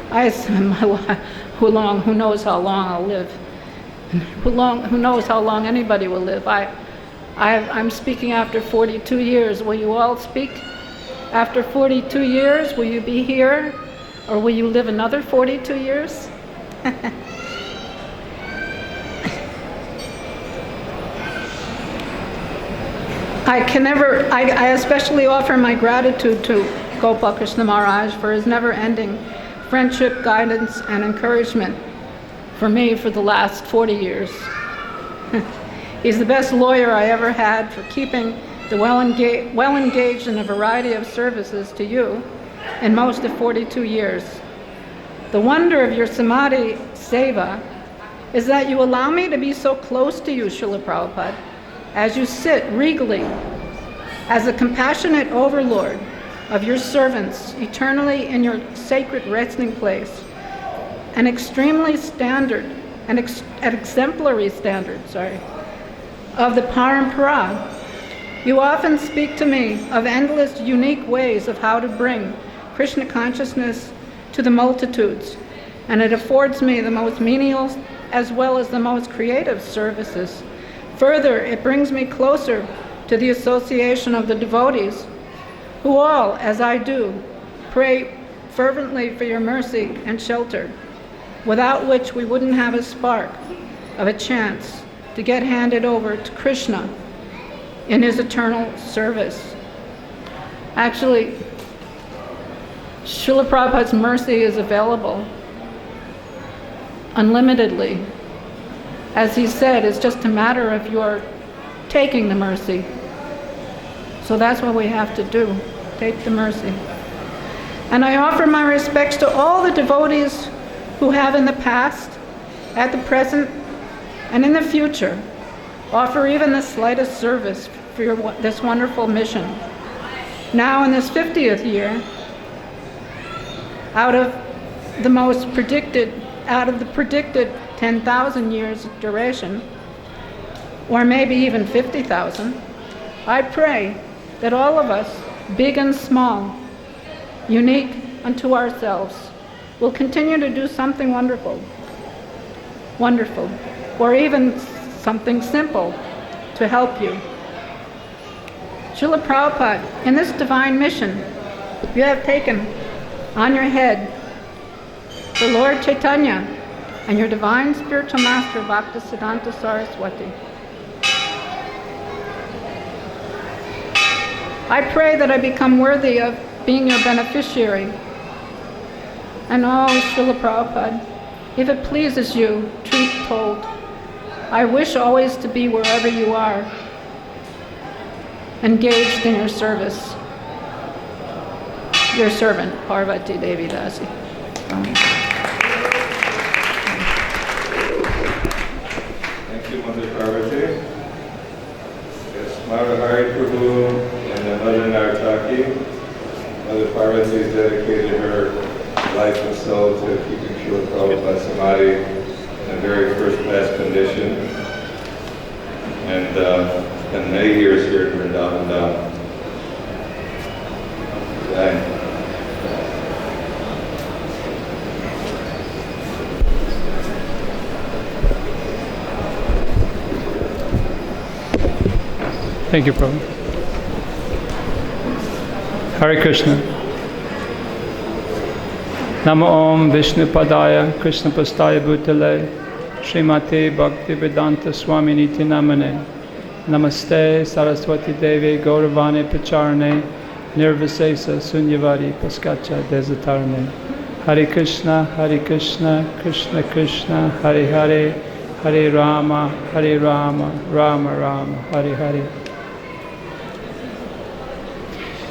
Who knows how long I'll live? Who knows how long anybody will live? I'm speaking after 42 years. Will you all speak after 42 years? Will you be here? Or will you live another 42 years? I especially offer my gratitude to Gopal Krishna Maharaj for his never-ending friendship, guidance, and encouragement for me for the last 40 years. He's the best lawyer I ever had for keeping the well engaged in a variety of services to you in most of 42 years. The wonder of your Samadhi Seva is that you allow me to be so close to you, Srila Prabhupada, as you sit regally as the compassionate overlord of your servants eternally in your sacred resting place, an exemplary standard of the parampara. You often speak to me of endless unique ways of how to bring Krishna consciousness to the multitudes, and it affords me the most menial as well as the most creative services. Further, it brings me closer to the association of the devotees, who all, as I do, pray fervently for your mercy and shelter, without which we wouldn't have a spark of a chance to get handed over to Krishna in his eternal service. Actually, Srila Prabhupada's mercy is available unlimitedly. As he said, it's just a matter of your taking the mercy. So that's what we have to do, take the mercy. And I offer my respects to all the devotees who have in the past, at the present, and in the future, offer even the slightest service for this wonderful mission. Now in this 50th year, out of the predicted 10,000 years of duration, or maybe even 50,000, I pray that all of us, big and small, unique unto ourselves, will continue to do something wonderful, or even something simple to help you. Srila Prabhupada, in this divine mission, you have taken on your head the Lord Chaitanya and your divine spiritual master, Bhaktisiddhanta Saraswati. I pray that I become worthy of being your beneficiary. And oh, Srila Prabhupada, if it pleases you, truth told, I wish always to be wherever you are, engaged in your service. Your servant, Parvati Devi Dasi. Thank you, Mother Parvati. Yes, Mother Hari Prabhu and Mother Nartaki. Mother Parvati has dedicated her life and soul to keeping Srila Prabhupada Samadhi in a very first-class condition. And spent many years here in Vrindavan. Thank you, Prabhu. Hare Krishna. Namo Om Vishnu Padaya Krishna Pastaya Bhutale Srimate Bhakti-Vedanta Swami Niti Namane Namaste Saraswati Devi Gauravane Pacharane Nirvisesa Sunyavari Paskacha Desatarane. Hare Krishna, Krishna Krishna, Hare Hare, Hare Rama, Rama Rama, Hare Hare.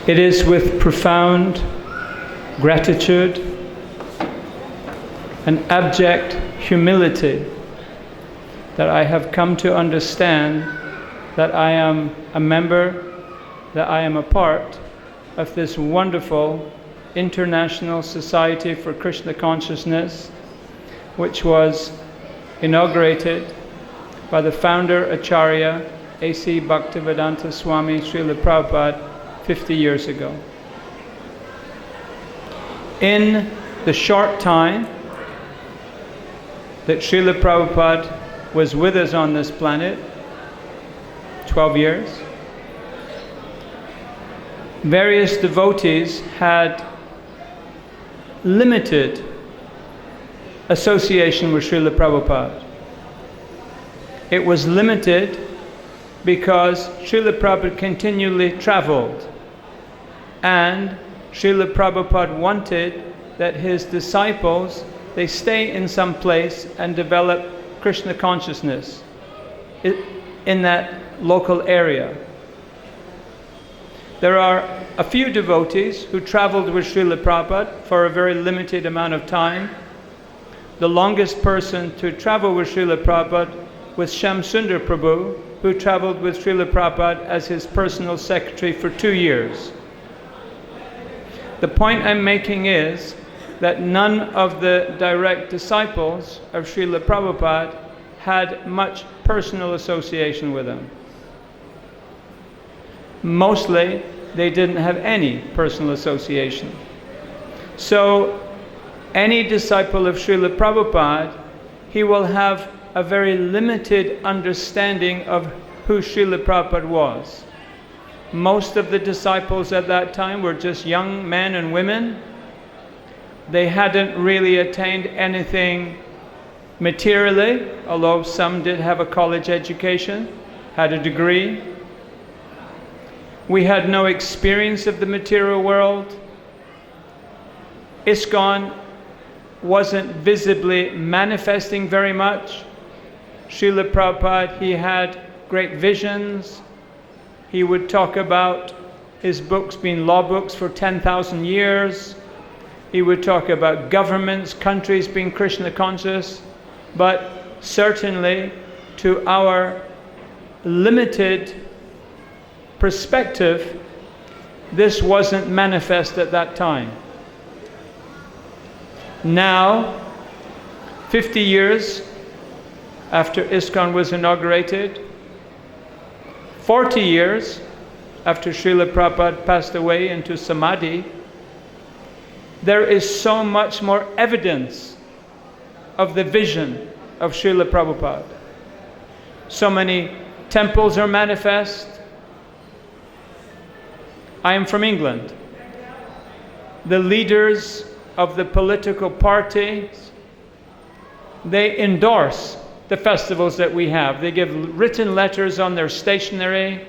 It is with profound gratitude and abject humility that I have come to understand that I am a member, that I am a part of this wonderful International Society for Krishna Consciousness, which was inaugurated by the founder Acharya A.C. Bhaktivedanta Swami Srila Prabhupada 50 years ago. In the short time that Srila Prabhupada was with us on this planet, 12 years, various devotees had limited association with Srila Prabhupada. It was limited because Srila Prabhupada continually traveled, and Srila Prabhupada wanted that his disciples, they stay in some place and develop Krishna consciousness in that local area. There are a few devotees who traveled with Srila Prabhupada for a very limited amount of time. The longest person to travel with Srila Prabhupada was Shamsundar Prabhu, who traveled with Srila Prabhupada as his personal secretary for 2 years. The point I'm making is that none of the direct disciples of Srila Prabhupada had much personal association with him. Mostly, they didn't have any personal association. So, any disciple of Srila Prabhupada, he will have a very limited understanding of who Srila Prabhupada was. Most of the disciples at that time were just young men and women. They hadn't really attained anything materially, although some did have a college education, had a degree. We had no experience of the material world. ISKCON wasn't visibly manifesting very much. Srila Prabhupada, he had great visions. He would talk about his books being law books for 10,000 years. He would talk about governments, countries being Krishna conscious. But certainly, to our limited perspective, this wasn't manifest at that time. Now, 50 years after ISKCON was inaugurated, 40 years after Srila Prabhupada passed away into Samadhi, there is so much more evidence of the vision of Srila Prabhupada. So many temples are manifest. I am from England. The leaders of the political parties, they endorse the festivals that we have. They give written letters on their stationery.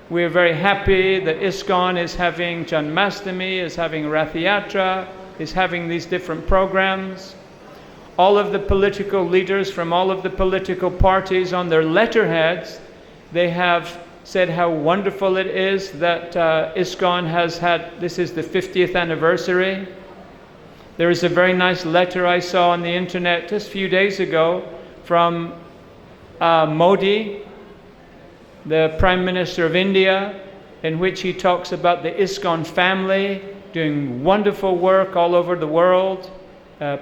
We are very happy that ISKCON is having Janmashtami, is having Rath Yatra, is having these different programs. All of the political leaders from all of the political parties, on their letterheads, they have said how wonderful it is that ISKCON has had, this is the 50th anniversary. There is a very nice letter I saw on the internet just a few days ago from Modi, the Prime Minister of India, in which he talks about the ISKCON family doing wonderful work all over the world,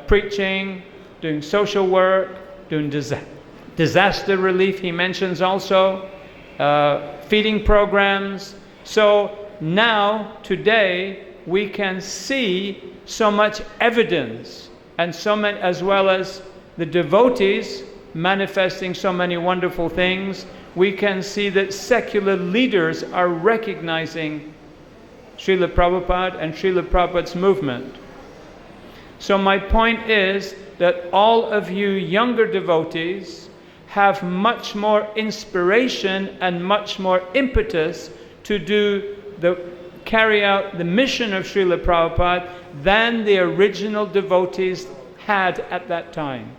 preaching, doing social work, doing disaster relief, he mentions also, feeding programs. So now, today, we can see so much evidence, and so many, as well as the devotees manifesting so many wonderful things. We can see that secular leaders are recognizing Srila Prabhupada and Srila Prabhupada's movement. So my point is that all of you younger devotees have much more inspiration and much more impetus to carry out the mission of Srila Prabhupada than the original devotees had at that time.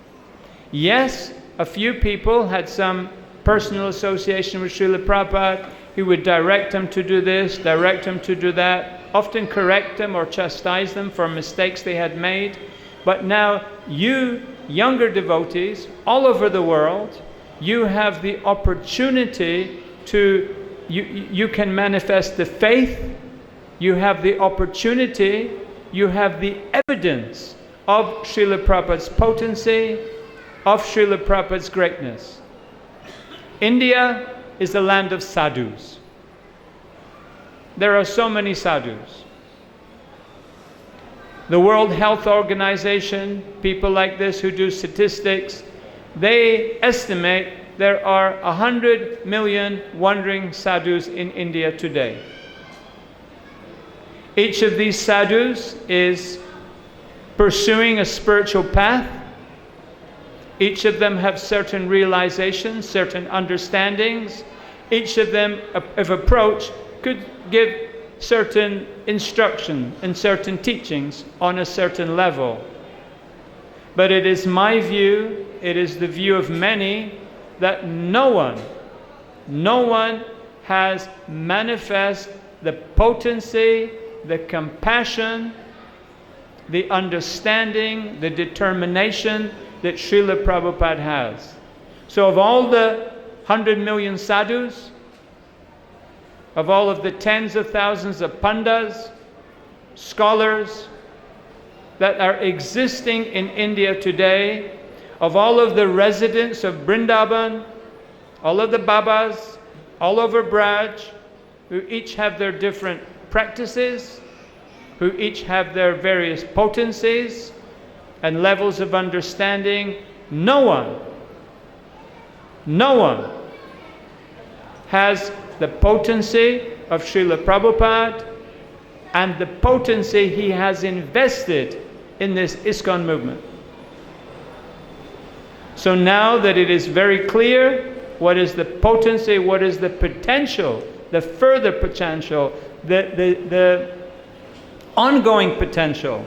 Yes, a few people had some personal association with Srila Prabhupada. He would direct them to do this, direct them to do that, often correct them or chastise them for mistakes they had made. But now you younger devotees all over the world, you have the opportunity to, you can manifest the faith, you have the opportunity, you have the evidence of Srila Prabhupada's potency, of Srila Prabhupada's greatness. India is the land of sadhus. There are so many sadhus. The World Health Organization, people like this who do statistics, they estimate there are 100 million wandering sadhus in India today. Each of these sadhus is pursuing a spiritual path. Each of them have certain realizations, certain understandings. Each of them, if approached, could give certain instruction and certain teachings on a certain level. But it is my view, it is the view of many, that no one has manifest the potency, the compassion, the understanding, the determination that Srila Prabhupada has. So of all the 100 million sadhus, of all of the tens of thousands of pandas, scholars that are existing in India today, of all of the residents of Vrindavan, all of the Babas, all over Braj, who each have their different practices, who each have their various potencies and levels of understanding, no one has the potency of Srila Prabhupada and the potency he has invested in this ISKCON movement. So now that it is very clear what is the potency, what is the potential, the further potential, the ongoing potential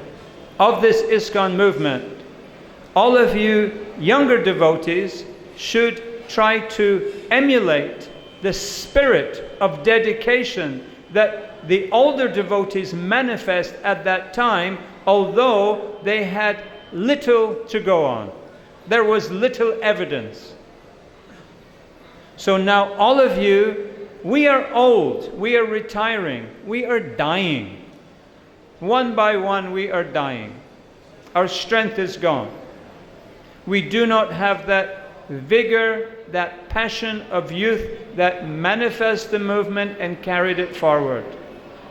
of this ISKCON movement, all of you younger devotees should try to emulate the spirit of dedication that the older devotees manifest at that time, although they had little to go on. There was little evidence. So now all of you, we are old, we are retiring, we are dying. One by one we are dying. Our strength is gone. We do not have that vigor, that passion of youth that manifests the movement and carried it forward.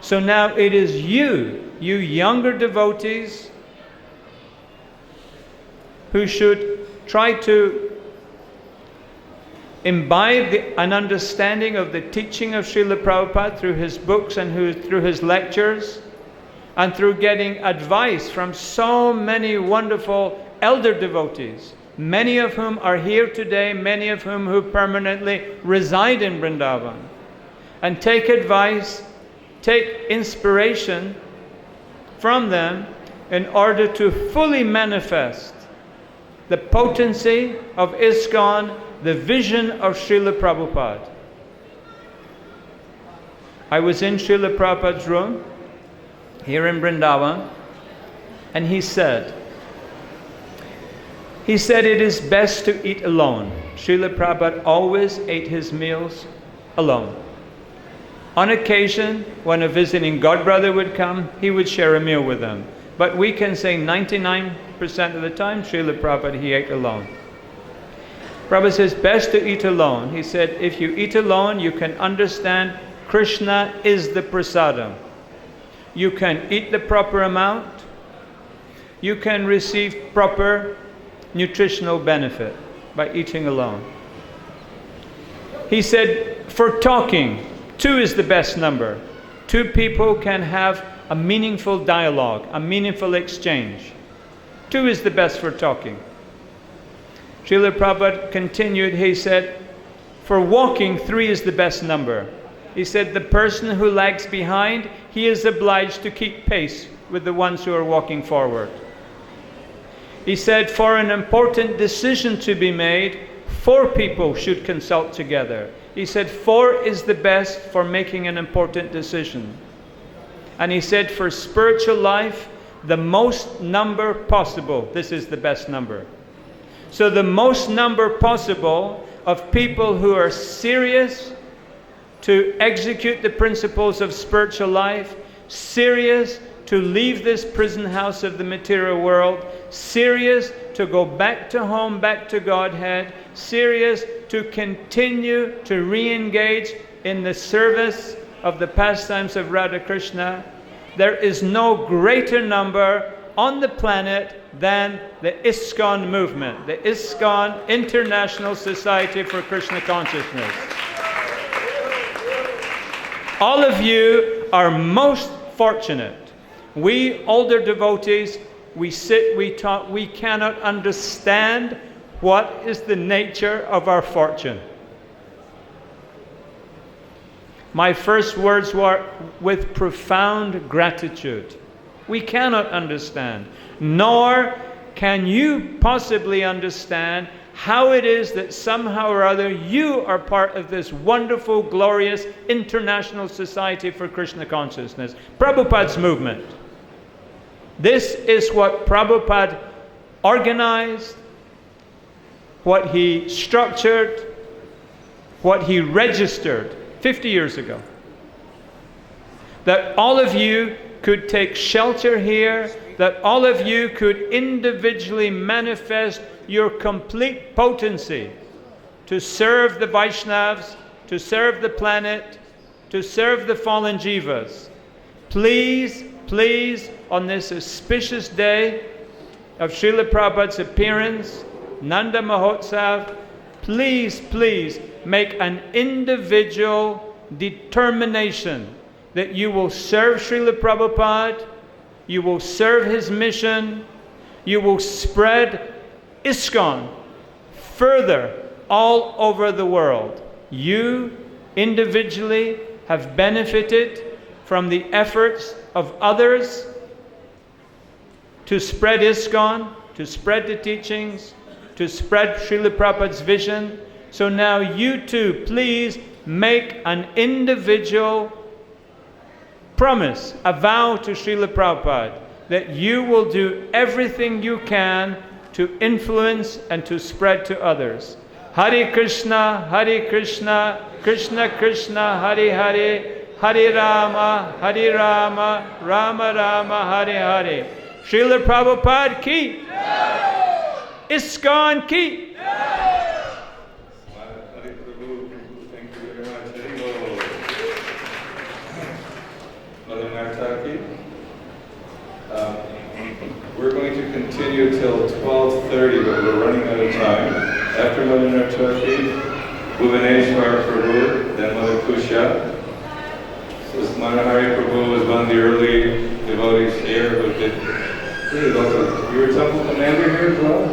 So now it is you younger devotees, who should try to imbibe an understanding of the teaching of Srila Prabhupada through his books and through his lectures, and through getting advice from so many wonderful elder devotees, many of whom are here today, many of whom who permanently reside in Vrindavan. And take advice, take inspiration from them in order to fully manifest the potency of ISKCON, the vision of Srila Prabhupada. I was in Srila Prabhupada's room here in Vrindavan, and he said, it is best to eat alone. Srila Prabhupada always ate his meals alone. On occasion, when a visiting godbrother would come, he would share a meal with them. But we can say 99% of the time, Srila Prabhupada, he ate alone. Prabhupada says, best to eat alone. He said, if you eat alone, you can understand Krishna is the prasadam. You can eat the proper amount. You can receive proper nutritional benefit by eating alone. He said, for talking, 2 is the best number. 2 people can have a meaningful dialogue, a meaningful exchange. 2 is the best for talking. Srila Prabhupada continued, he said, for walking, 3 is the best number. He said, the person who lags behind, he is obliged to keep pace with the ones who are walking forward. He said, for an important decision to be made, 4 people should consult together. He said, 4 is the best for making an important decision. And he said, for spiritual life, the most number possible, this is the best number. So the most number possible of people who are serious to execute the principles of spiritual life, serious to leave this prison house of the material world, serious to go back to home, back to Godhead, serious to continue to re-engage in the service of the pastimes of Radha Krishna. There is no greater number on the planet than the ISKCON movement, the ISKCON International Society for Krishna Consciousness. All of you are most fortunate. We older devotees, we sit, we talk, we cannot understand what is the nature of our fortune. My first words were with profound gratitude. We cannot understand, nor can you possibly understand how it is that somehow or other you are part of this wonderful, glorious International Society for Krishna Consciousness, Prabhupada's movement. This is what Prabhupada organized, what he structured, what he registered 50 years ago. That all of you could take shelter here, that all of you could individually manifest your complete potency to serve the Vaishnavas, to serve the planet, to serve the fallen jivas. Please, please, on this auspicious day of Srila Prabhupada's appearance, Nanda Mahotsav, please, please make an individual determination that you will serve Srila Prabhupada, you will serve his mission, you will spread ISKCON further all over the world. You individually have benefited from the efforts of others to spread ISKCON, to spread the teachings, to spread Srila Prabhupada's vision. So now you too, please make an individual promise, a vow to Srila Prabhupada that you will do everything you can to influence and to spread to others. Hare Krishna, Krishna Krishna, Hare Hare, Hare Rama, Rama Rama, Hare Hare. Srila Prabhupada ki, ISKCON ki. We're going to continue till 12:30, but we're running out of time. After Mother Nartaki, Bhuvaneshwar Prabhu, then Mother Puja. So Manahari Prabhu was one of the early devotees here who did. You were temple commander here as well?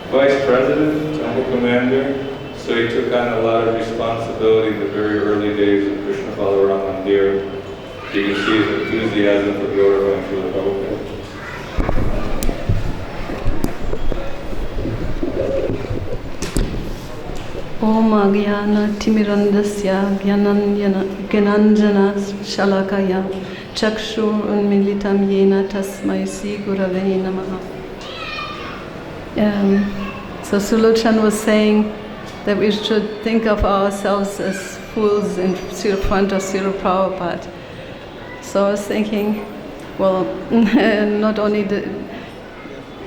Vice President, temple commander. So he took on a lot of responsibility in the very early days of Krishna Balaram Mandir. You can see his enthusiasm for glorifying Srila Prabhupada. Om Agyana Timirandasya Gyananjana Shalakaya Chakshur Unmilitam Yena Tasmai Sri Gurave Namaha. So Sulochan was saying that we should think of ourselves as fools in front of Srila Prabhupada. So I was thinking, well, not only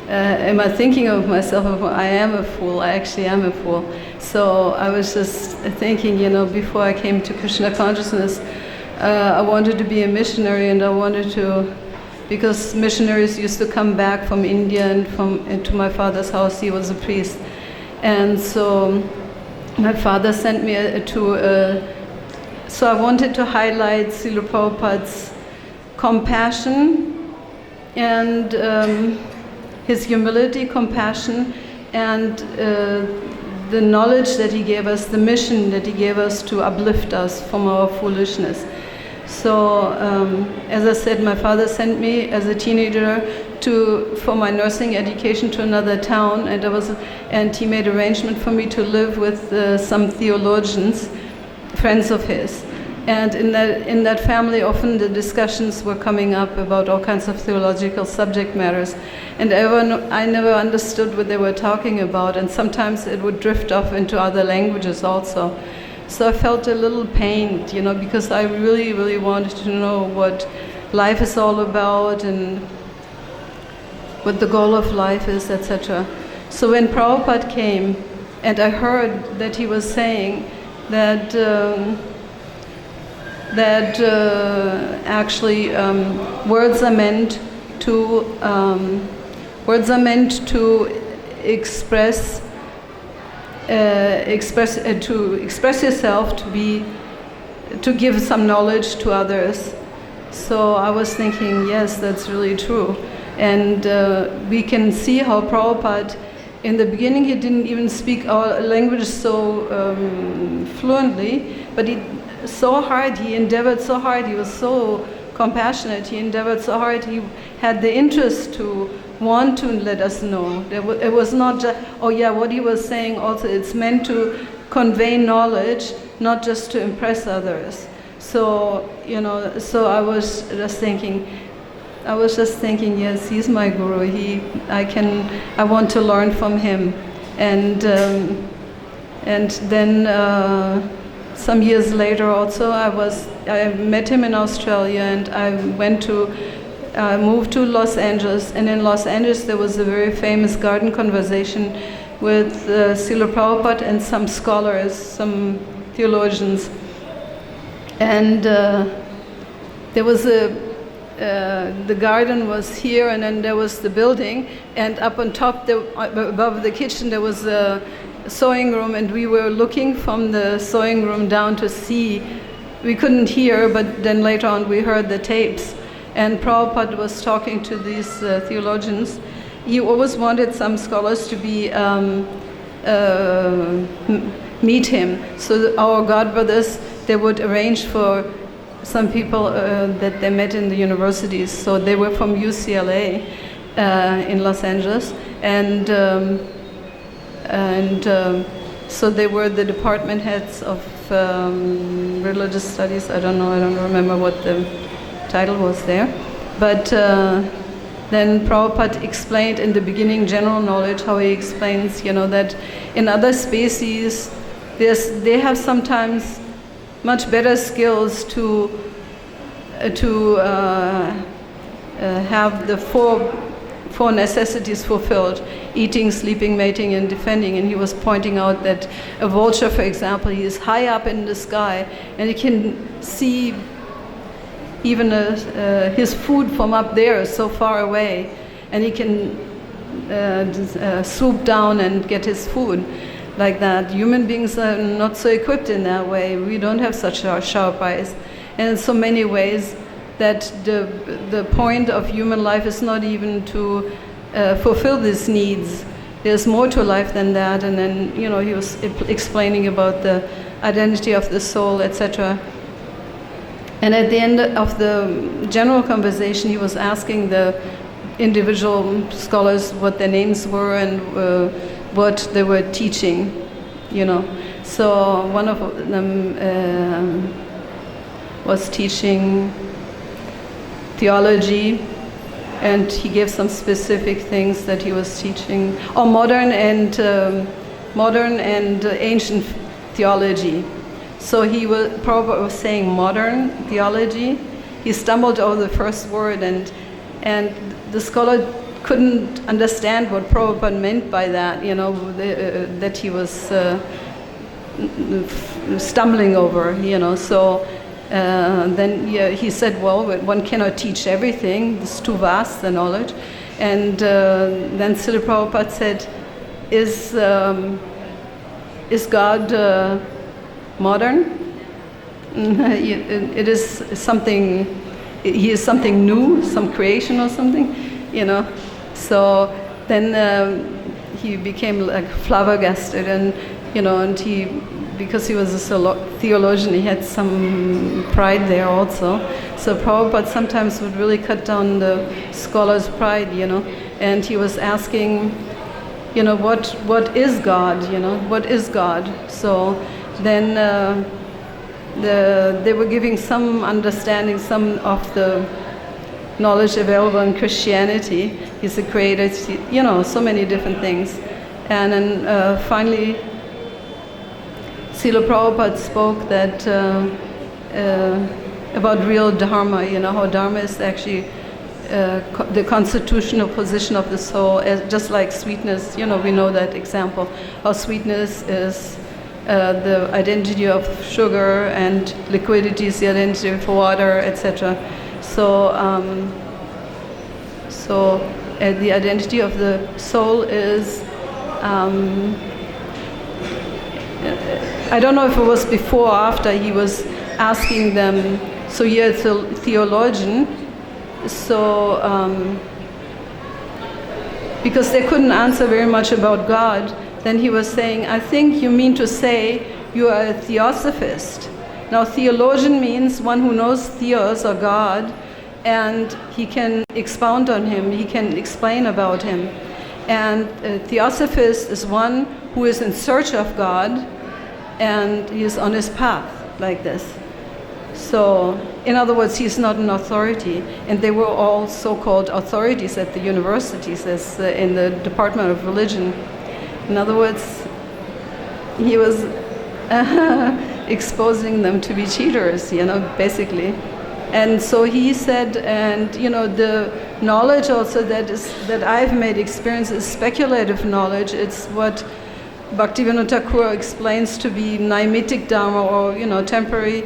am I thinking of myself, I am a fool, I actually am a fool. So I was just thinking, before I came to Krishna consciousness, I wanted to be a missionary, and I wanted to, because missionaries used to come back from India and to my father's house. He was a priest. And so my father sent me so I wanted to highlight Srila Prabhupada's compassion and his humility, compassion, and the knowledge that he gave us, the mission that he gave us to uplift us from our foolishness. So, as I said, my father sent me as a teenager for my nursing education to another town, and he made arrangement for me to live with some theologians, friends of his. And in that family, often the discussions were coming up about all kinds of theological subject matters, and I never understood what they were talking about, and sometimes it would drift off into other languages also. So I felt a little pained, because I really, really wanted to know what life is all about and what the goal of life is, etc. So when Prabhupada came, and I heard that he was saying that actually words are meant to express yourself, to give some knowledge to others. So I was thinking, yes, that's really true. And we can see how Prabhupada, in the beginning, he didn't even speak our language so fluently, but he endeavored so hard, he was so compassionate, he endeavored so hard, he had the interest to want to let us know. It was not just, what he was saying also, it's meant to convey knowledge, not just to impress others. So, so I was just thinking, yes, he's my guru, I want to learn from him. And then some years later also, I met him in Australia, and I moved to Los Angeles, and in Los Angeles there was a very famous garden conversation with Srila Prabhupada and some scholars, some theologians. And there was the garden was here, and then there was the building, and up on top, above the kitchen, there was a sewing room, and we were looking from the sewing room down to see. We couldn't hear, but then later on we heard the tapes. And Prabhupada was talking to these theologians. He always wanted some scholars to meet him. So our God brothers, they would arrange for some people that they met in the universities. So they were from UCLA in Los Angeles, and so they were the department heads of religious studies. I don't remember what the title was there. But then Prabhupada explained in the beginning general knowledge, how he explains, that in other species, they have sometimes much better skills to have the four necessities fulfilled: eating, sleeping, mating, and defending. And he was pointing out that a vulture, for example, he is high up in the sky, and he can see even his food from up there, so far away, and he can swoop down and get his food like that. Human beings are not so equipped in that way. We don't have such sharp eyes. And in so many ways that the point of human life is not even to fulfill these needs. There's more to life than that. And then, he was explaining about the identity of the soul, etc. And at the end of the general conversation, he was asking the individual scholars what their names were and what they were teaching, So one of them was teaching theology, and he gave some specific things that he was teaching, modern and ancient theology. So Prabhupada was saying modern theology. He stumbled over the first word, and the scholar couldn't understand what Prabhupada meant by that, that he was stumbling over, So then he said, well, one cannot teach everything. It's too vast, the knowledge. And then Srila Prabhupada said, is God modern? It is something, he is something new, some creation or something, So then he became like flabbergasted, and because he was a theologian, he had some pride there also. So Prabhupada sometimes would really cut down the scholar's pride, and he was asking, what is God, what is God? So then they were giving some understanding, some of the knowledge available in Christianity. He's the creator, so many different things. And then finally, Srila Prabhupada spoke that about real dharma, how dharma is actually the constitutional position of the soul, just like sweetness, we know that example, how sweetness is the identity of sugar, and liquidity is the identity of water, etc. So the identity of the soul is, I don't know if it was before or after he was asking them, so you're a theologian, so because they couldn't answer very much about God, then he was saying, I think you mean to say you are a theosophist. Now, theologian means one who knows theos, or God, and he can expound on him, he can explain about him. And a theosophist is one who is in search of God, and he is on his path, like this. So, in other words, he's not an authority, and they were all so-called authorities at the universities, as in the Department of Religion. In other words, he was exposing them to be cheaters, basically. And so he said, and the knowledge also that I've made experience is speculative knowledge. It's what Bhaktivinoda Thakur explains to be naimitic dharma, or temporary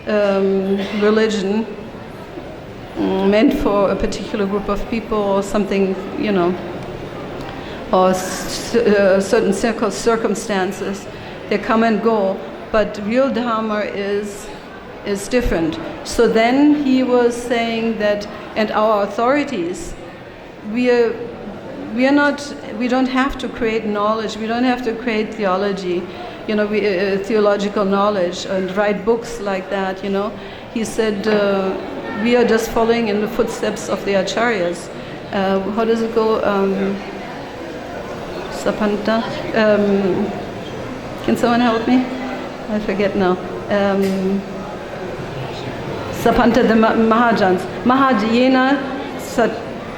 religion meant for a particular group of people, or something, or certain circumstances. They come and go, but real dharma is different. So then he was saying that, and our authorities, we don't have to create knowledge, we don't have to create theology, theological knowledge, and write books like that, He said, we are just following in the footsteps of the acharyas. How does it go? Sapanta? Can someone help me? I forget now. Sapanta, the Mahajans.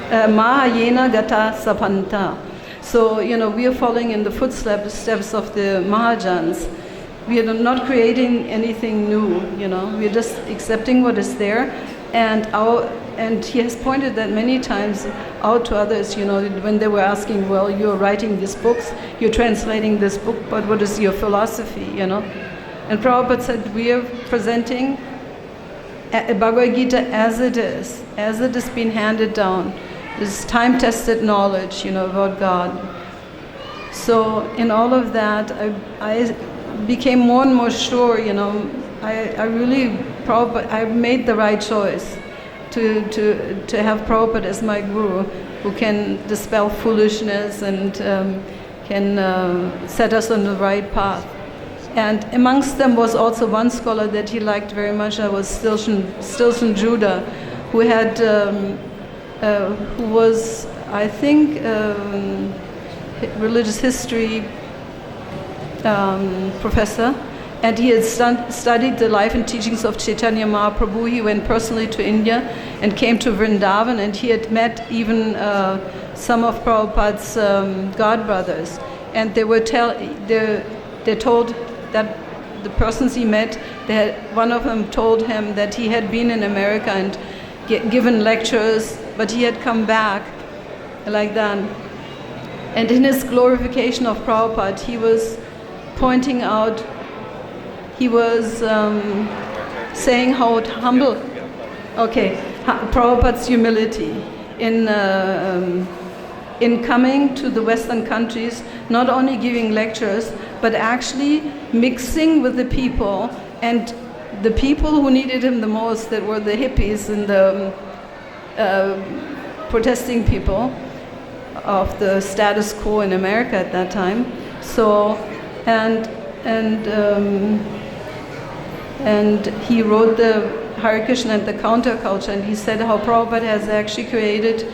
Mahayena Gata Sapanta. So, we are following in the footsteps of the Mahajans. We are not creating anything new, we are just accepting what is there, and he has pointed that many times out to others, when they were asking, well, you're writing these books, you're translating this book, but what is your philosophy, And Prabhupada said, we are presenting a Bhagavad-Gita as it is being handed down. This time-tested knowledge, about God. So in all of that, I became more and more sure, I made the right choice to have Prabhupada as my guru, who can dispel foolishness and can set us on the right path. And amongst them was also one scholar that he liked very much. That was Stilson Judah, who had, who was, I think, religious history professor, and he had studied the life and teachings of Chaitanya Mahaprabhu. He went personally to India and came to Vrindavan, and he had met even some of Prabhupada's godbrothers. And they were they told that the persons he met, one of them told him that he had been in America and given lectures, but he had come back like that. And in his glorification of Prabhupada, he was pointing out, he was saying how humble, Prabhupada's humility in coming to the Western countries, not only giving lectures, but actually mixing with the people, and the people who needed him the most, that were the hippies and the protesting people of the status quo in America at that time. So, and he wrote the Hare Krishna and the counterculture, and he said how Prabhupada has actually created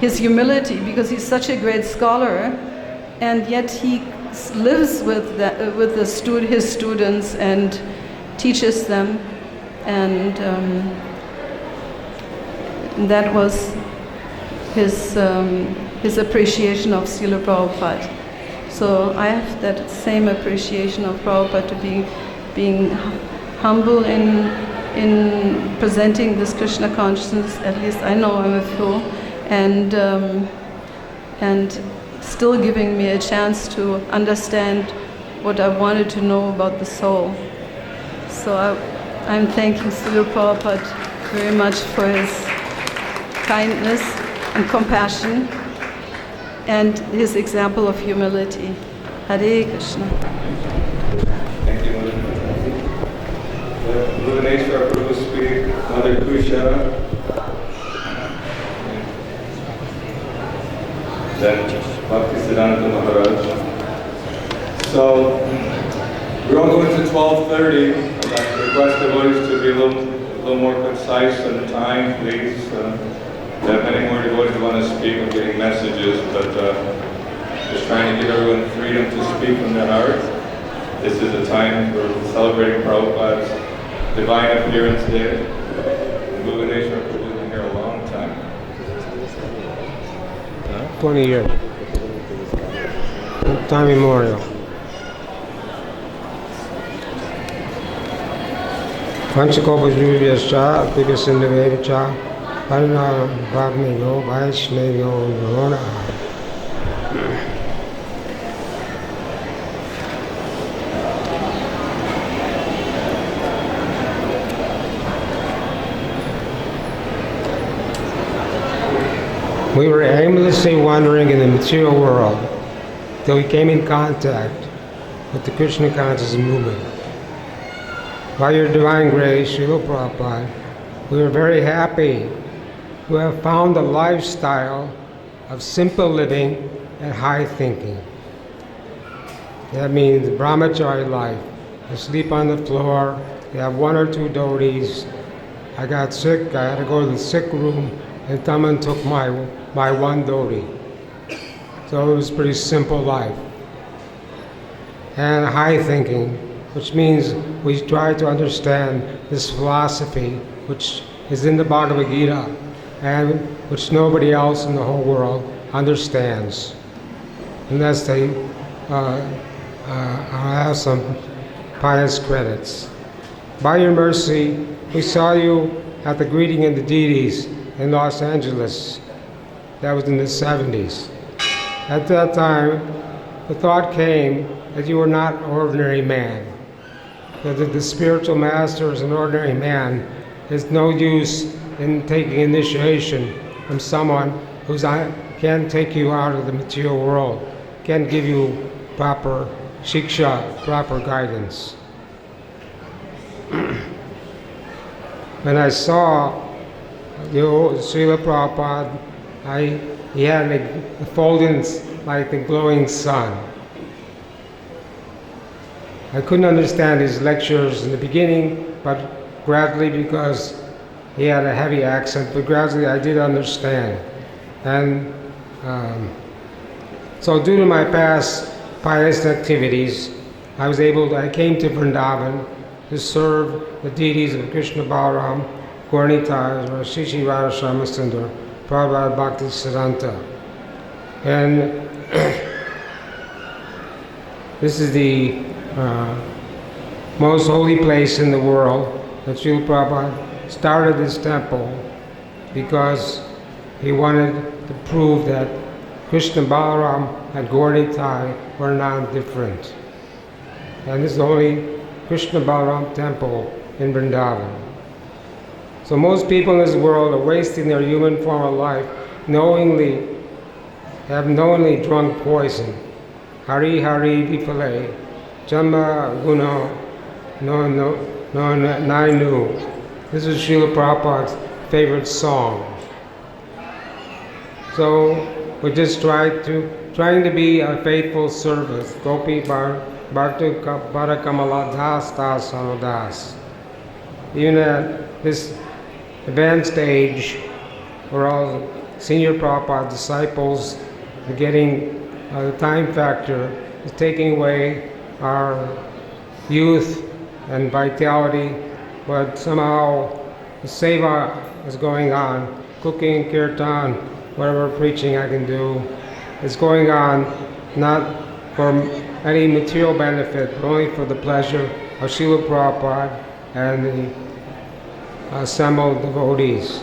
his humility, because he's such a great scholar, and yet he lives with his students and teaches them, and that was his appreciation of Srila Prabhupada. So I have that same appreciation of Prabhupada, to being humble in presenting this Krishna consciousness. At least I know I'm a fool, and still giving me a chance to understand what I wanted to know about the soul. So I'm thanking Srila Prabhupada very much for his kindness and compassion and his example of humility. Hare Krishna. Thank you, Mother. Bhuvaneshwar Prabhu speak, Mother Kusha, then Bhaktisiddhanta Maharaj. So, we're all going to 12:30. I'd like to request devotees to be a little more concise on the time, please. We have many more devotees who want to speak of getting messages, but just trying to give everyone freedom to speak from their heart. This is a time for celebrating Prabhupada's Divine Appearance Day. Bhuvaneshwar Prabhu has been here a long time. 20 years. Time immemorial. Panchakopas Yudhyascha, Pipasindavevicha, Parna Bhagniyo, Vaishnayo, Yorona. We were aimlessly wandering in the material world till we came in contact with the Krishna consciousness movement. By your divine grace, Srila Prabhupada, we are very happy to have found a lifestyle of simple living and high thinking. That means brahmachari life. You sleep on the floor, you have one or two dhotis. I got sick, I had to go to the sick room, and someone took my one dhoti. So it was a pretty simple life. And high thinking, which means we try to understand this philosophy which is in the Bhagavad-Gita and which nobody else in the whole world understands, unless they have some pious credits. By your mercy, we saw you at the Greeting of the Deities in Los Angeles. That was in the 70s. At that time, the thought came that you were not an ordinary man. That the spiritual master is an ordinary man. There's no use in taking initiation from someone who can't take you out of the material world, can't give you proper shiksha, proper guidance. When I saw Srila Prabhupada, he had a foldings like the glowing sun. I couldn't understand his lectures in the beginning, but gradually, because he had a heavy accent, but gradually I did understand. And so due to my past pious activities, I came to Vrindavan to serve the deities of Krishna Balaram, Gauranitai, or Shishi Radha Shyamsundar, Prabhupada Bhakti Siddhanta. And this is the most holy place in the world that Srila Prabhupada started this temple because he wanted to prove that Krishna Balaram and Gauranitai were not different. And this is the only Krishna Balaram temple in Vrindavan. So most people in this world are wasting their human form of life have knowingly drunk poison. Hari Hari Vipale, Jama Guno, no, Nainu. This is Srila Prabhupada's favorite song. So we just trying to be a faithful service. Gopi Bhartu Bharakamala Das Das Sanodas. Even at this advanced age, we're all senior Prabhupada disciples, getting the time factor is taking away our youth and vitality, but somehow the seva is going on. Cooking, kirtan, whatever preaching I can do is going on, not for any material benefit, but only for the pleasure of Srila Prabhupada and the assembled devotees.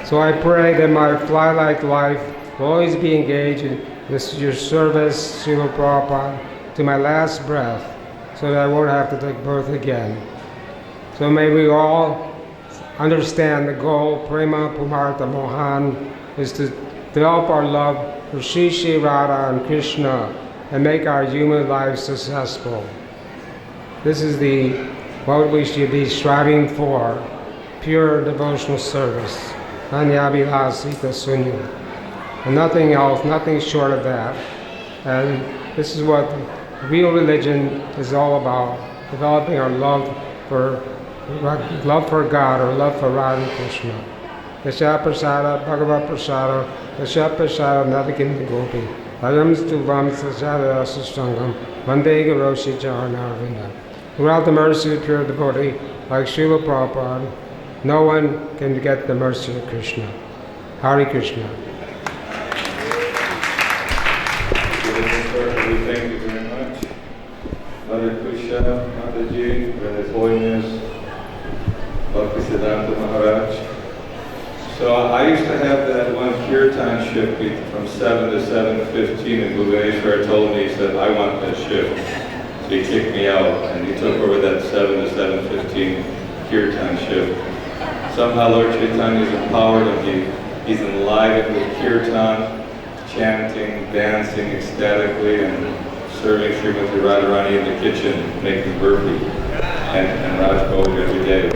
So I pray that my fly-like life will always be engaged in your service, Srila Prabhupada, to my last breath, so that I won't have to take birth again. So may we all understand the goal, Prema Pumartha Mohan, is to develop our love for Shri Shri Radha and Krishna and make our human lives successful. This is what we should be striving for, pure devotional service. Anyabilasita Sunya. And nothing else, nothing short of that. And this is what real religion is all about, developing our love for God or love for Radha and Krishna. Yasha Prasada, Bhagavad Prasada, Yasha Prasada, Nadakinda Gopi, Ayam Stuvam Sajada Asustangam, Vande Garoshi Charanavinda. Without the mercy of pure devotee like Srila Prabhupada, no one can get the mercy of Krishna. Hare Krishna. Thank you very much. Mother Kusha, Mataji, for His Holiness, Bhaktisiddhanta Maharaj. So I used to have that one kirtan shift from 7 to 7:15, and Bhuvaneshwar told me, he said, I want that shift. So he kicked me out, and he took over that 7 to 7:15 kirtan shift. Somehow Lord Chaitanya is empowered, and he's enlivened with kirtan, chanting, dancing ecstatically, and serving Srimati Radharani in the kitchen, making burfi and Raj Bhog every day.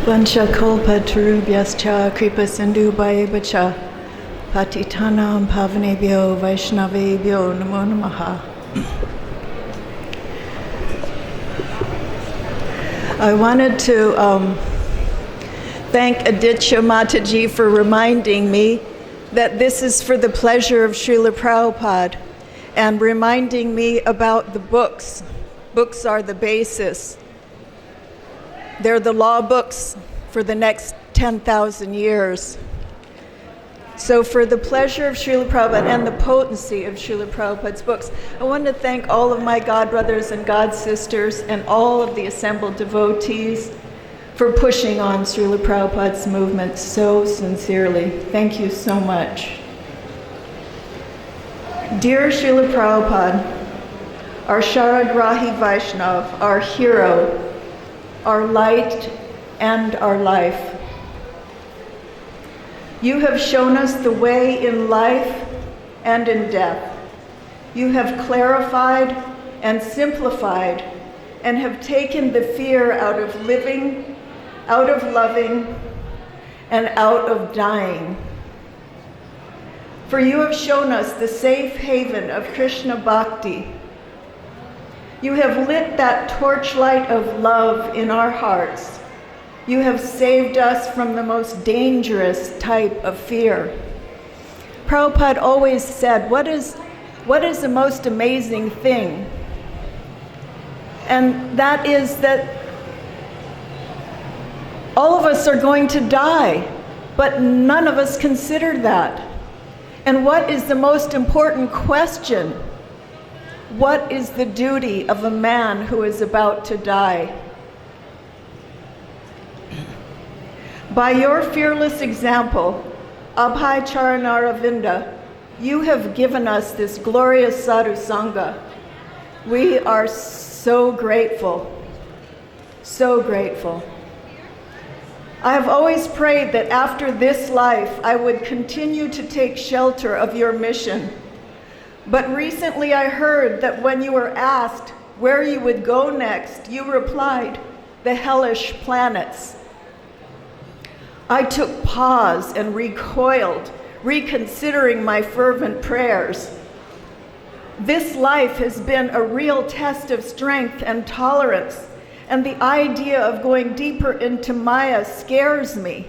Vansha Kalpa Tarubhyascha Kripa Sindhu Bhayevacha Patitanam Pavanebhyo Vaishnavebhyo Namo Namaha. I wanted to thank Aditya Mataji for reminding me that this is for the pleasure of Srila Prabhupada and reminding me about the books. Books are the basis. They're the law books for the next 10,000 years. So for the pleasure of Srila Prabhupada and the potency of Srila Prabhupada's books, I want to thank all of my God brothers and God sisters and all of the assembled devotees for pushing on Srila Prabhupada's movement so sincerely. Thank you so much. Dear Srila Prabhupada, our Sharagrahi Vaishnav, our hero, our light and our life. You have shown us the way in life and in death. You have clarified and simplified and have taken the fear out of living, out of loving, and out of dying. For you have shown us the safe haven of Krishna Bhakti. You have lit that torchlight of love in our hearts. You have saved us from the most dangerous type of fear. Prabhupada always said, what is the most amazing thing? And that is that all of us are going to die, but none of us consider that. And what is the most important question? What is the duty of a man who is about to die? By your fearless example, Abhay Charanaravinda, you have given us this glorious sadhu sangha. We are so grateful, so grateful. I have always prayed that after this life, I would continue to take shelter of your mission. But recently I heard that when you were asked where you would go next, you replied, the hellish planets. I took pause and recoiled, reconsidering my fervent prayers. This life has been a real test of strength and tolerance, and the idea of going deeper into Maya scares me.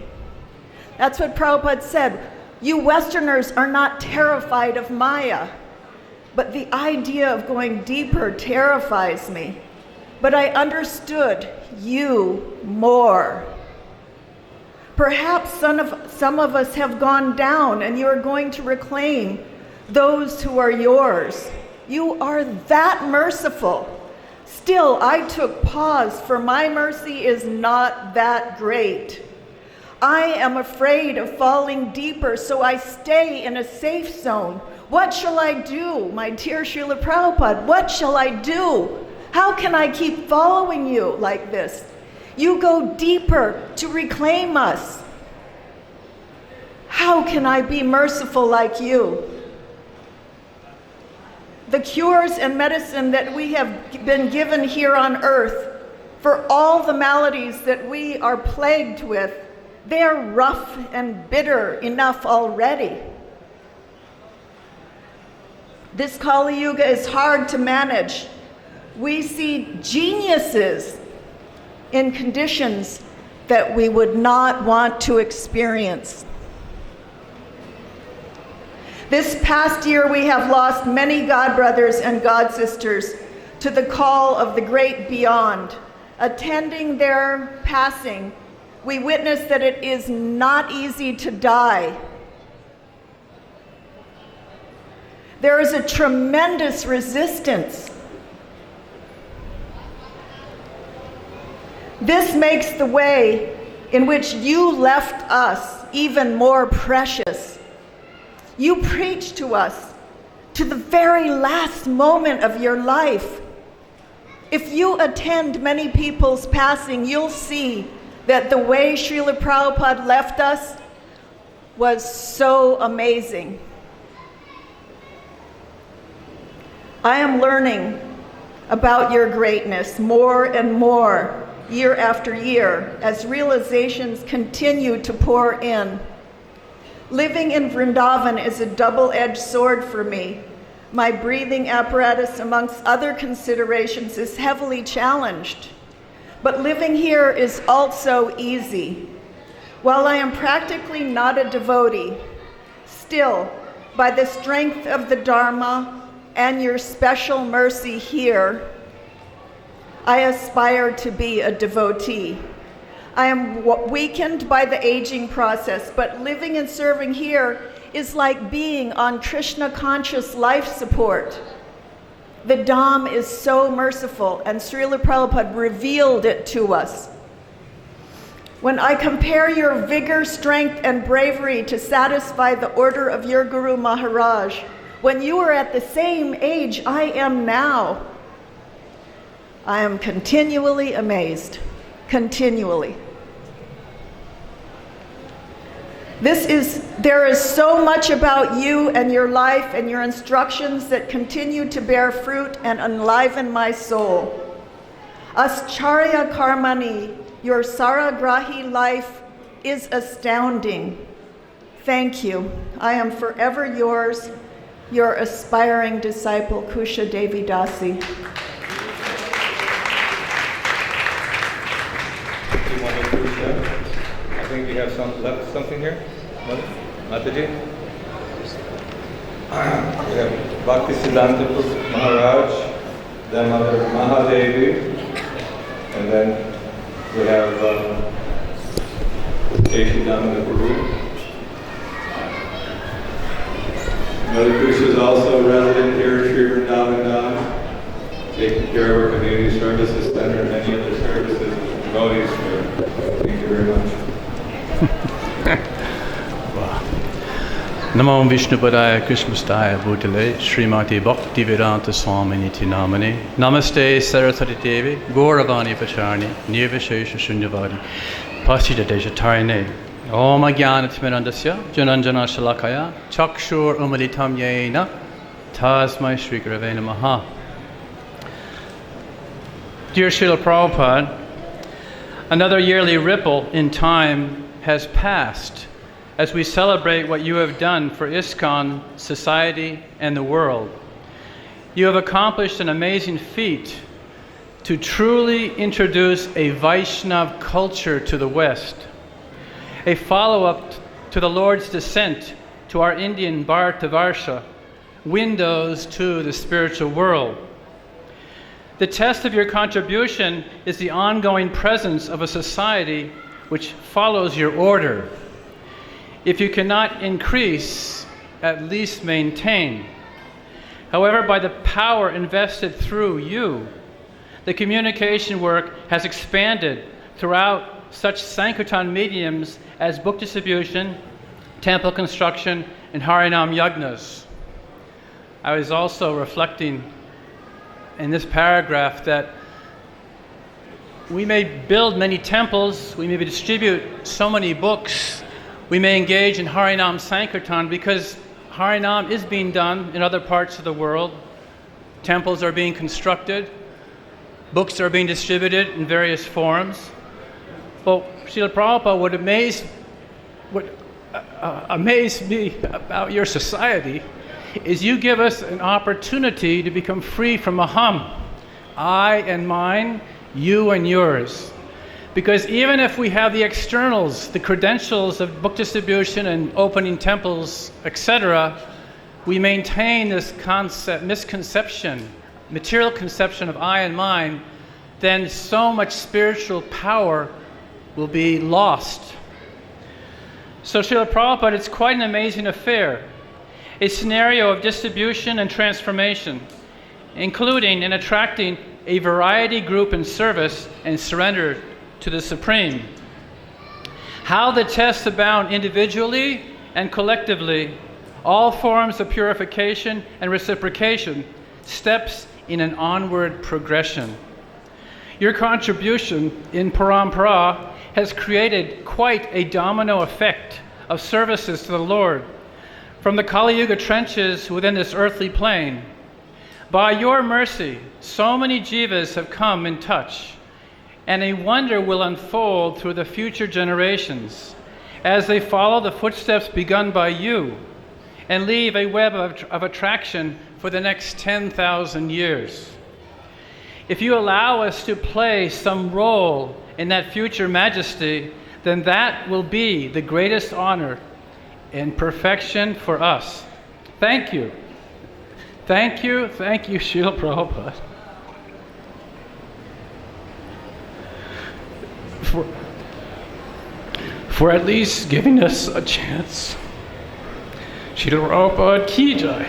That's what Prabhupada said. You Westerners are not terrified of Maya, but the idea of going deeper terrifies me. But I understood you more. Perhaps some of us have gone down and you are going to reclaim those who are yours. You are that merciful. Still, I took pause, for my mercy is not that great. I am afraid of falling deeper, so I stay in a safe zone. What shall I do, my dear Srila Prabhupada? What shall I do? How can I keep following you like this? You go deeper to reclaim us. How can I be merciful like you? The cures and medicine that we have been given here on earth for all the maladies that we are plagued with, they are rough and bitter enough already. This Kali Yuga is hard to manage. We see geniuses in conditions that we would not want to experience. This past year, we have lost many God brothers and God sisters to the call of the great beyond. Attending their passing, we witness that it is not easy to die. There is a tremendous resistance. This makes the way in which you left us even more precious. You preach to us to the very last moment of your life. If you attend many people's passing, you'll see that the way Srila Prabhupada left us was so amazing. I am learning about your greatness more and more year after year as realizations continue to pour in. Living in Vrindavan is a double-edged sword for me. My breathing apparatus, amongst other considerations, is heavily challenged. But living here is also easy. While I am practically not a devotee, still, by the strength of the Dharma and your special mercy here, I aspire to be a devotee. I am weakened by the aging process, but living and serving here is like being on Krishna conscious life support. The Dham is so merciful, and Srila Prabhupada revealed it to us. When I compare your vigor, strength, and bravery to satisfy the order of your Guru Maharaj, when you were at the same age I am now, I am continually amazed, continually. There is so much about you and your life and your instructions that continue to bear fruit and enliven my soul. Ascharya Karmani, your Saragrahi life is astounding. Thank you. I am forever yours, your aspiring disciple, Kusha Devi Dasi. think you have left something here? Mataji? We have Bhaktisiddhanta Maharaj, then Mother Mahadevi, and then we have Keshidananda Prabhu. Mother Krishna is also resident here at Sri Vrindavan, taking care of our community services center and many other services with devotees here. Thank you very much. Namo Vishnupadaya Krishnastaya Bhutale Srimati Bhakti-Vedanta Swaminiti Namane Namaste Saraswati Devi Gauravani Pacharni Nirvishesha Shunyavadi Pasita Dejatarine Om Ajnanatimirandasya Jananjana Shalakaya Chakshur Umalitam Yena Tasmai Shri Gurave Namaha. Dear Srila Prabhupada, another yearly ripple in time has passed as we celebrate what you have done for ISKCON, society, and the world. You have accomplished an amazing feat to truly introduce a Vaishnav culture to the West, a follow-up to the Lord's descent to our Indian Bharatavarsha, windows to the spiritual world. The test of your contribution is the ongoing presence of a society which follows your order. If you cannot increase, at least maintain. However, by the power invested through you, the communication work has expanded throughout such Sankirtan mediums as book distribution, temple construction, and Harinam Yagnas. I was also reflecting in this paragraph that we may build many temples, we may distribute so many books, we may engage in Harinam Sankirtan because Harinam is being done in other parts of the world. Temples are being constructed, books are being distributed in various forms. But Srila Prabhupada, what amazed me about your society is you give us an opportunity to become free from aham. I and mine, you and yours. Because even if we have the externals, the credentials of book distribution and opening temples, etc., we maintain this misconception, material conception of I and mine, then so much spiritual power will be lost. So Srila Prabhupada, it's quite an amazing affair, a scenario of distribution and transformation, including in attracting a variety group in service and surrender to the Supreme. How the tests abound individually and collectively, all forms of purification and reciprocation, steps in an onward progression. Your contribution in Parampara has created quite a domino effect of services to the Lord, from the Kali Yuga trenches within this earthly plane. By your mercy, so many jivas have come in touch, and a wonder will unfold through the future generations as they follow the footsteps begun by you and leave a web of attraction for the next 10,000 years. If you allow us to play some role in that future majesty, then that will be the greatest honor and perfection for us. Thank you. Thank you, Srila Prabhupada. For at least giving us a chance. Srila Prabhupada ki jai.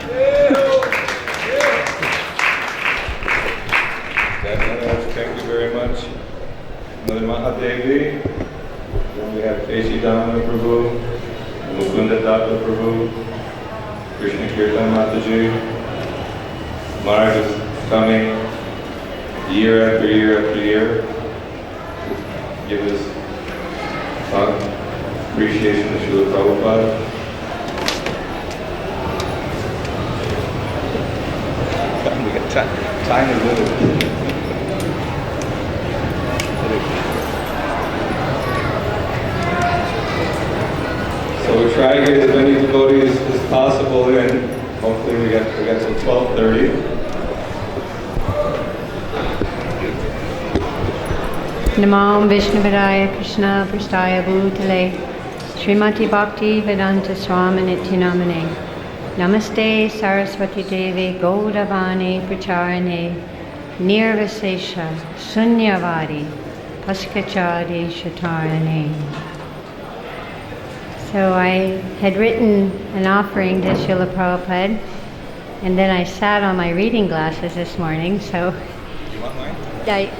Thank you very much. Mother Mahadevi, then we have Keshidananda Prabhu, Mukunda Datta Prabhu, Krishna Kirtan Mataji. Maharaj is coming year after year after year. Give us appreciation to Srila Prabhupada. We got time is limited. So we'll try to get as many devotees as possible in. Hopefully we got till 12:30. Namam Vishnupadaya Krishna Prastaya Bhutale Srimati Bhakti Vedanta Swami Nityanamane Namaste Saraswati Devi Gaudavani Pracharane Nirvasesha Sunyavadi Paskachari Shatarane. So I had written an offering to Srila Prabhupada, and then I sat on my reading glasses this morning, so You want mine?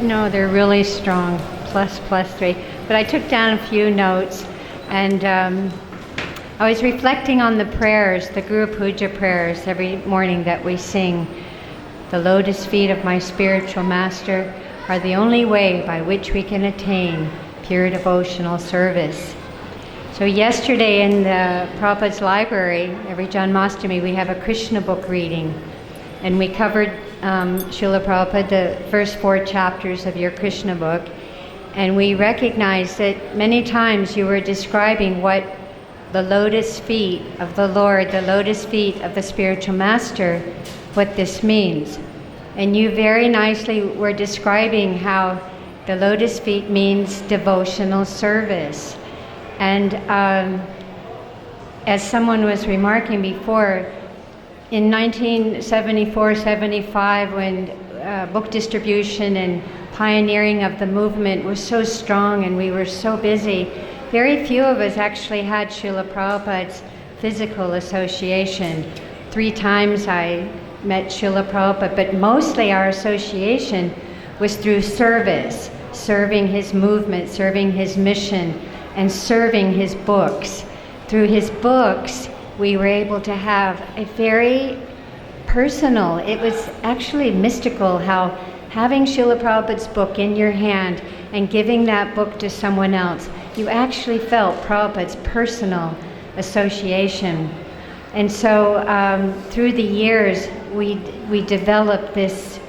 no, they're really strong, +3. But I took down a few notes, and I was reflecting on the prayers, the Guru Puja prayers every morning that we sing. The lotus feet of my spiritual master are the only way by which we can attain pure devotional service. So yesterday in the Prabhupada's library, every Janmashtami, we have a Krishna book reading. And we covered, Srila Prabhupada, the first 4 chapters of your Krishna book. And we recognized that many times you were describing what the lotus feet of the Lord, the lotus feet of the spiritual master, what this means. And you very nicely were describing how the lotus feet means devotional service. And as someone was remarking before, in 1974-75, when book distribution and pioneering of the movement was so strong and we were so busy, very few of us actually had Srila Prabhupada's physical association. 3 times I met Srila Prabhupada, but mostly our association was through service, serving his movement, serving his mission, and serving his books. Through his books, we were able to have a very personal, it was actually mystical how having Srila Prabhupada's book in your hand and giving that book to someone else, you actually felt Prabhupada's personal association. And so through the years, we developed this,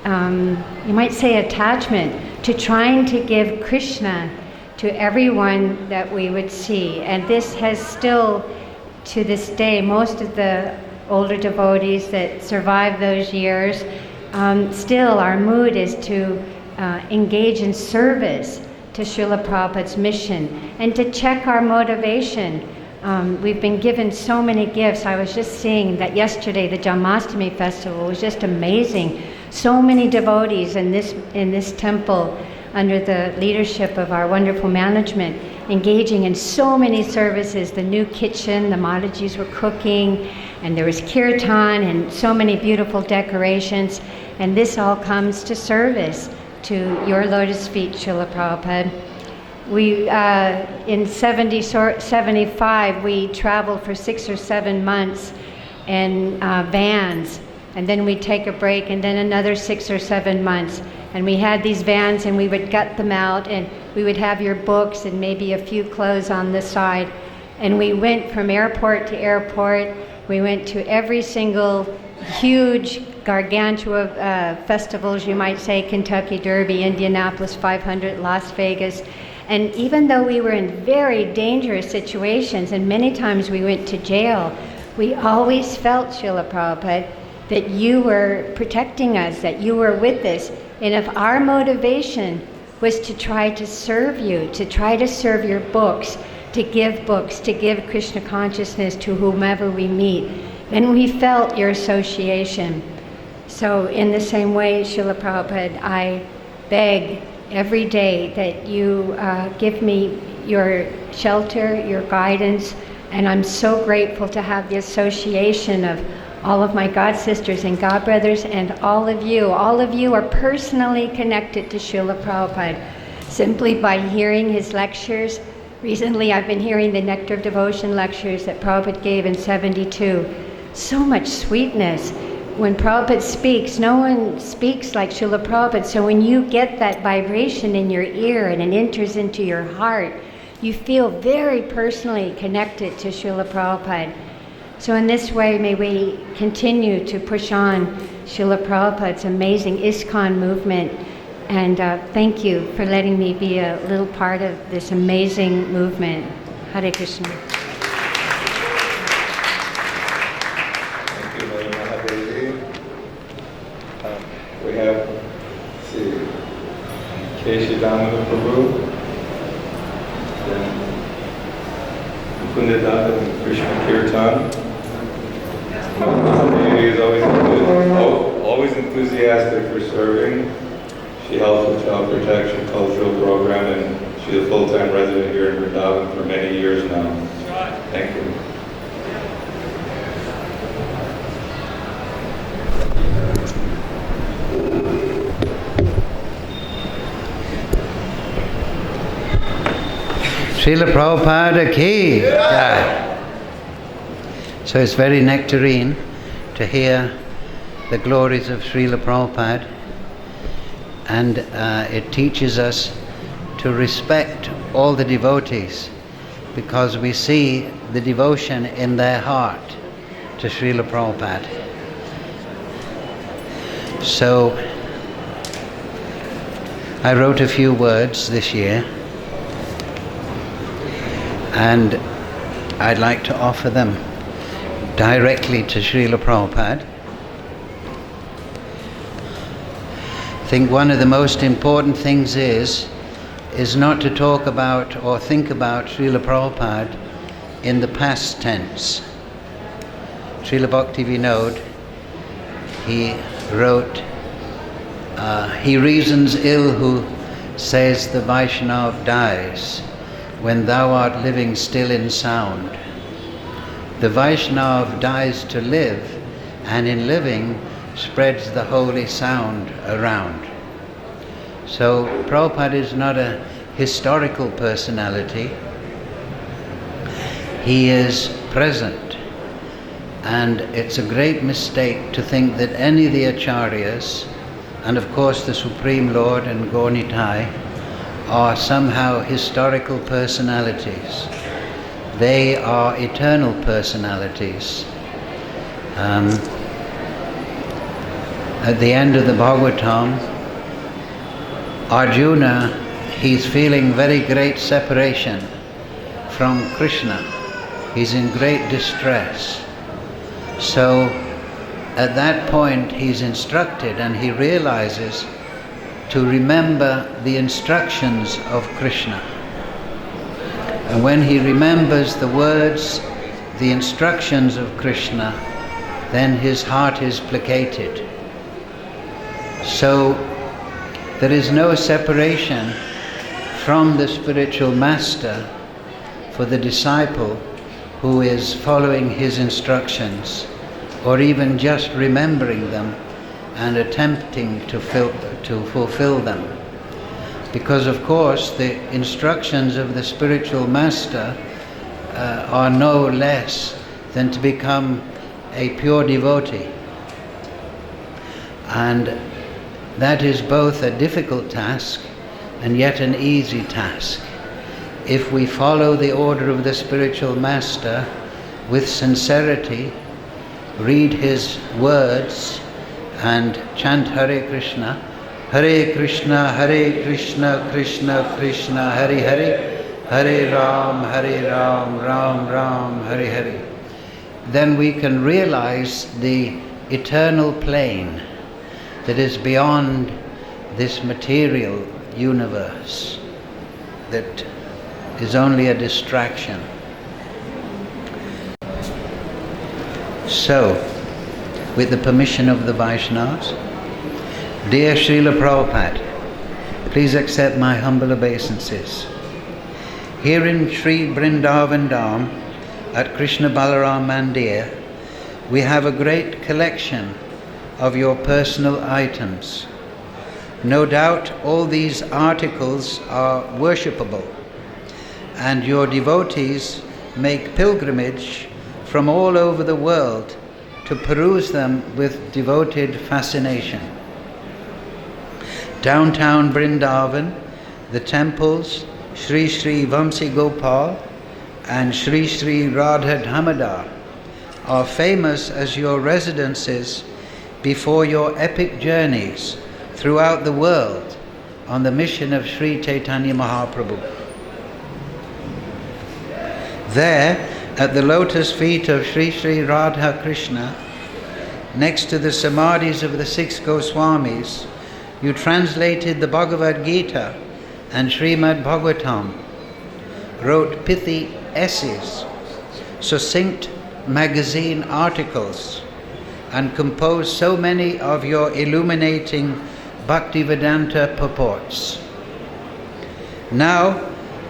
you might say, attachment to trying to give Krishna to everyone that we would see. And this has still, to this day, most of the older devotees that survived those years, still our mood is to engage in service to Srila Prabhupada's mission and to check our motivation. We've been given so many gifts. I was just seeing that yesterday, the Janmashtami festival was just amazing. So many devotees in this temple, under the leadership of our wonderful management, engaging in so many services. The new kitchen, the Matajis were cooking, and there was kirtan and so many beautiful decorations. And this all comes to service to your lotus feet, Srila Prabhupada. We, in 75, we traveled for 6 or 7 months in vans, and then we'd take a break, and then another 6 or 7 months. And we had these vans, and we would gut them out, and we would have your books and maybe a few clothes on the side. And we went from airport to airport. We went to every single huge gargantua festivals, you might say, Kentucky Derby, Indianapolis 500, Las Vegas. And even though we were in very dangerous situations, and many times we went to jail, we always felt, Srila Prabhupada, that you were protecting us, that you were with us. And if our motivation was to try to serve you, to try to serve your books, to give Krishna consciousness to whomever we meet, then we felt your association. So in the same way, Srila Prabhupada, I beg every day that you give me your shelter, your guidance, and I'm so grateful to have the association of all of my God sisters and God brothers, and all of you are personally connected to Srila Prabhupada simply by hearing his lectures. Recently I've been hearing the Nectar of Devotion lectures that Prabhupada gave in 72. So much sweetness. When Prabhupada speaks, no one speaks like Srila Prabhupada, so when you get that vibration in your ear and it enters into your heart, you feel very personally connected to Srila Prabhupada. So in this way, may we continue to push on Srila Prabhupada's amazing ISKCON movement. And thank you for letting me be a little part of this amazing movement. Hare Krishna. Thank you, Mother Mahadevi. We have, let's see. Keshavdamana Prabhu, then Mukundadata and Krishna Kirtan. She is always enthusiastic for serving. She helps with child protection cultural program, and she's a full-time resident here in Vrindavan for many years now. Thank you. Srila Prabhupada ki jai. So it's very nectarine to hear the glories of Srila Prabhupada, and it teaches us to respect all the devotees because we see the devotion in their heart to Srila Prabhupada. So I wrote a few words this year, and I'd like to offer them directly to Srila Prabhupada. I think one of the most important things is not to talk about or think about Srila Prabhupada in the past tense. Srila Bhakti Vinod, he wrote, he reasons ill who says the Vaishnav dies when thou art living still in sound. The Vaishnav dies to live, and in living spreads the holy sound around. So Prabhupada is not a historical personality. He is present, and it's a great mistake to think that any of the acharyas, and of course the Supreme Lord and Gaunitai, are somehow historical personalities. They are eternal personalities. At the end of the Bhagavatam, Arjuna, he's feeling very great separation from Krishna. He's in great distress. So at that point he's instructed, and he realizes to remember the instructions of Krishna. And when he remembers the words, the instructions of Krishna, then his heart is placated. So there is no separation from the spiritual master for the disciple who is following his instructions, or even just remembering them and attempting to fulfill them. Because of course the instructions of the spiritual master are no less than to become a pure devotee. And that is both a difficult task and yet an easy task. If we follow the order of the spiritual master with sincerity, read his words and chant Hare Krishna, Hare Krishna, Krishna Krishna, Hare Hare, Hare Ram, Ram Ram, Hare Hare, then we can realize the eternal plane that is beyond this material universe that is only a distraction. So, with the permission of the Vaishnavas, dear Srila Prabhupada, please accept my humble obeisances. Here in Sri Vrindavan Dham at Krishna Balaram Mandir, we have a great collection of your personal items. No doubt all these articles are worshipable, and your devotees make pilgrimage from all over the world to peruse them with devoted fascination. Downtown Vrindavan, the temples Sri Sri Vamsi Gopal and Sri Sri Radha Damodar are famous as your residences before your epic journeys throughout the world on the mission of Sri Chaitanya Mahaprabhu. There, at the lotus feet of Sri Sri Radha Krishna, next to the samadhis of the 6 Goswamis, You translated the Bhagavad-Gita and Srimad Bhagavatam, wrote pithy essays, succinct magazine articles, and composed so many of your illuminating Bhaktivedanta purports. Now,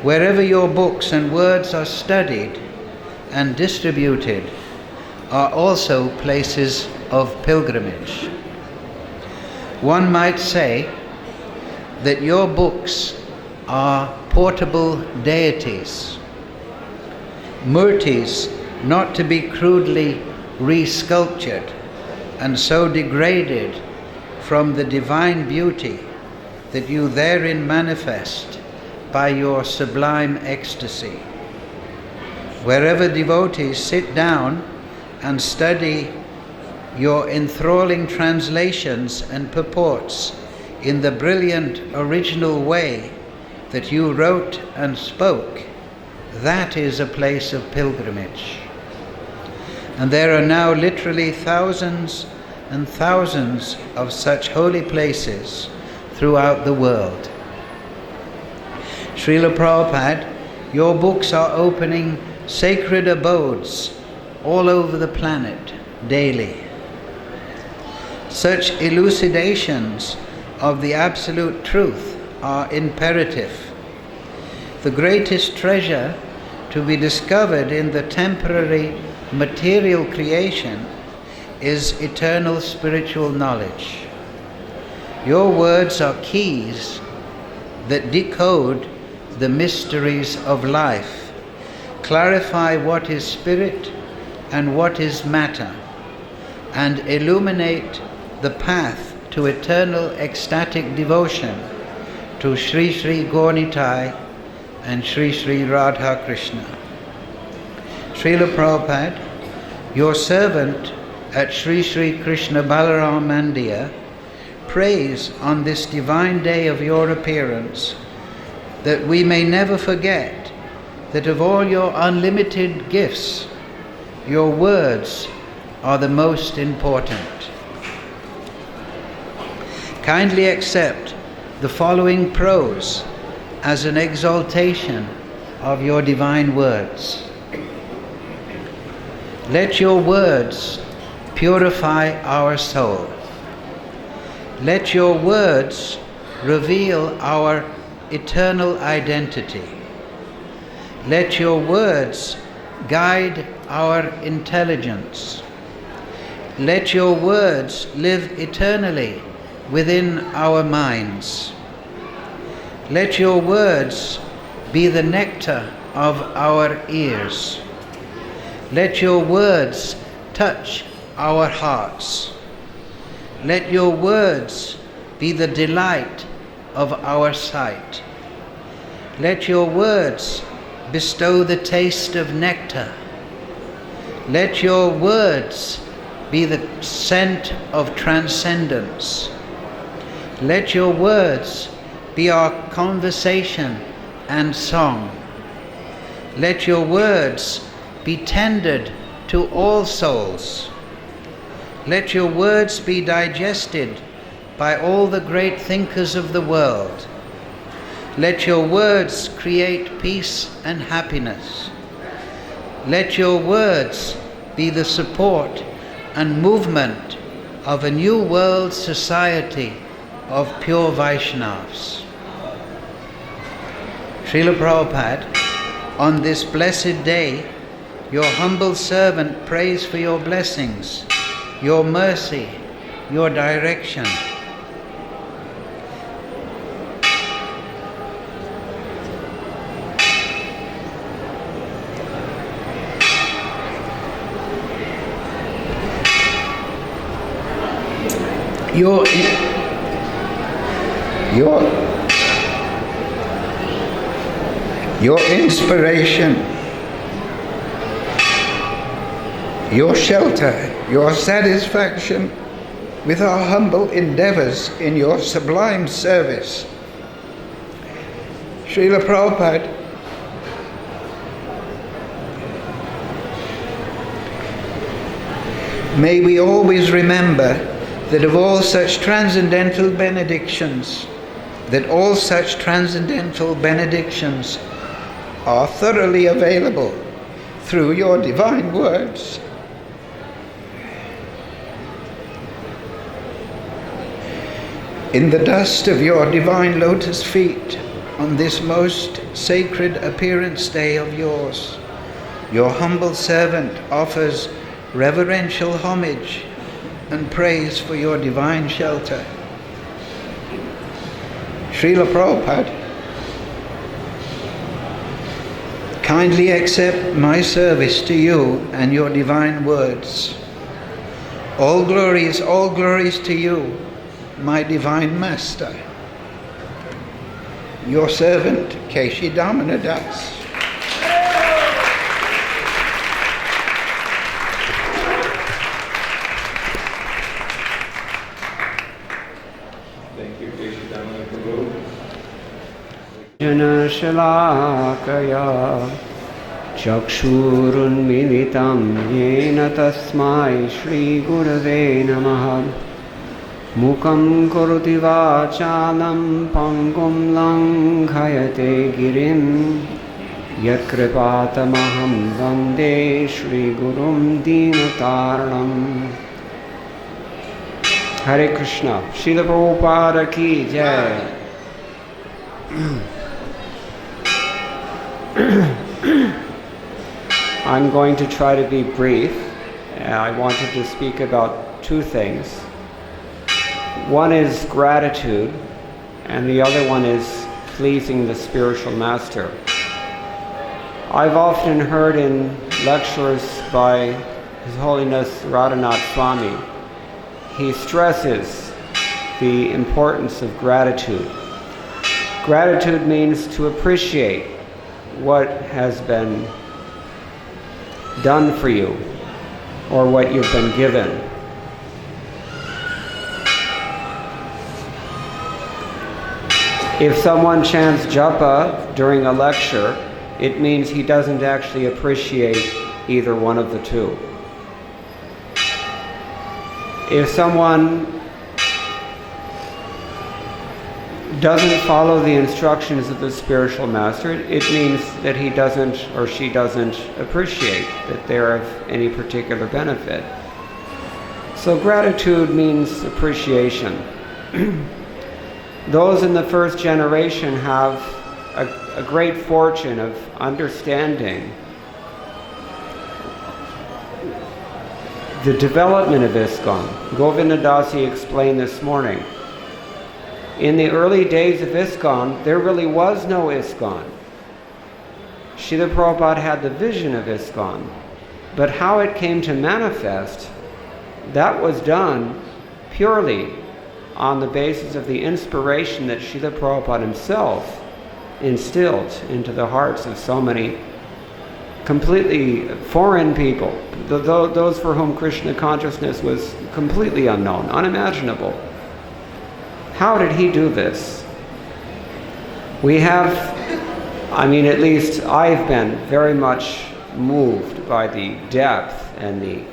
wherever your books and words are studied and distributed, are also places of pilgrimage. One might say that your books are portable deities, murtis not to be crudely resculptured and so degraded from the divine beauty that you therein manifest by your sublime ecstasy. Wherever devotees sit down and study your enthralling translations and purports in the brilliant original way that you wrote and spoke, that is a place of pilgrimage. And there are now literally thousands and thousands of such holy places throughout the world. Srila Prabhupada, your books are opening sacred abodes all over the planet daily. Such elucidations of the absolute truth are imperative. The greatest treasure to be discovered in the temporary material creation is eternal spiritual knowledge. Your words are keys that decode the mysteries of life, clarify what is spirit and what is matter, and illuminate the path to eternal ecstatic devotion to Sri Sri Gaurnitai and Sri Sri Radha Krishna. Srila Prabhupada, your servant at Sri Sri Krishna Balaram Mandir, prays on this divine day of your appearance that we may never forget that of all your unlimited gifts, your words are the most important. Kindly accept the following prose as an exaltation of your divine words. Let your words purify our soul. Let your words reveal our eternal identity. Let your words guide our intelligence. Let your words live eternally within our minds. Let your words be the nectar of our ears. Let your words touch our hearts. Let your words be the delight of our sight. Let your words bestow the taste of nectar. Let your words be the scent of transcendence. Let your words be our conversation and song. Let your words be tendered to all souls. Let your words be digested by all the great thinkers of the world. Let your words create peace and happiness. Let your words be the support and movement of a new world society of pure Vaishnavas. Srila Prabhupada, on this blessed day, your humble servant prays for your blessings, your mercy, your direction. Your inspiration, your shelter, your satisfaction with our humble endeavors in your sublime service. Srila Prabhupada, may we always remember that all such transcendental benedictions are thoroughly available through your divine words. In the dust of your divine lotus feet, on this most sacred appearance day of yours, your humble servant offers reverential homage and praise for your divine shelter. Srila Prabhupada, kindly accept my service to you and your divine words. All glories to you, my divine master. Your servant, Keshi Damana Das. Thank you, Keshi Damana Prabhu. जनशलाकया चक्षुरुन्मिलितं येन तस्मै श्रीगुरवे नमः मुखं करोति वाचालं पङ्गुं लङ्घयते गिरिं यत्कृपातमहं वन्दे श्रीगुरुं दीनतारणम् हरे कृष्णा श्रील प्रभुपाद की जय। I'm going to try to be brief. I wanted to speak about two things. One is gratitude, and the other one is pleasing the spiritual master. I've often heard in lectures by His Holiness Radhanath Swami, he stresses the importance of gratitude. Gratitude means to appreciate what has been done for you or what you've been given. If someone chants japa during a lecture, it means he doesn't actually appreciate either one of the two. If someone doesn't follow the instructions of the spiritual master, it means that he doesn't or she doesn't appreciate that they're of any particular benefit. So gratitude means appreciation. Those in the first generation have a great fortune of understanding the development of ISKCON. Govinda Dasi explained this morning. In the early days of ISKCON, there really was no ISKCON. Srila Prabhupada had the vision of ISKCON, but how it came to manifest, that was done purely on the basis of the inspiration that Srila Prabhupada himself instilled into the hearts of so many completely foreign people, those for whom Krishna consciousness was completely unknown, unimaginable. How did he do this? We have, at least I've been very much moved by the depth and the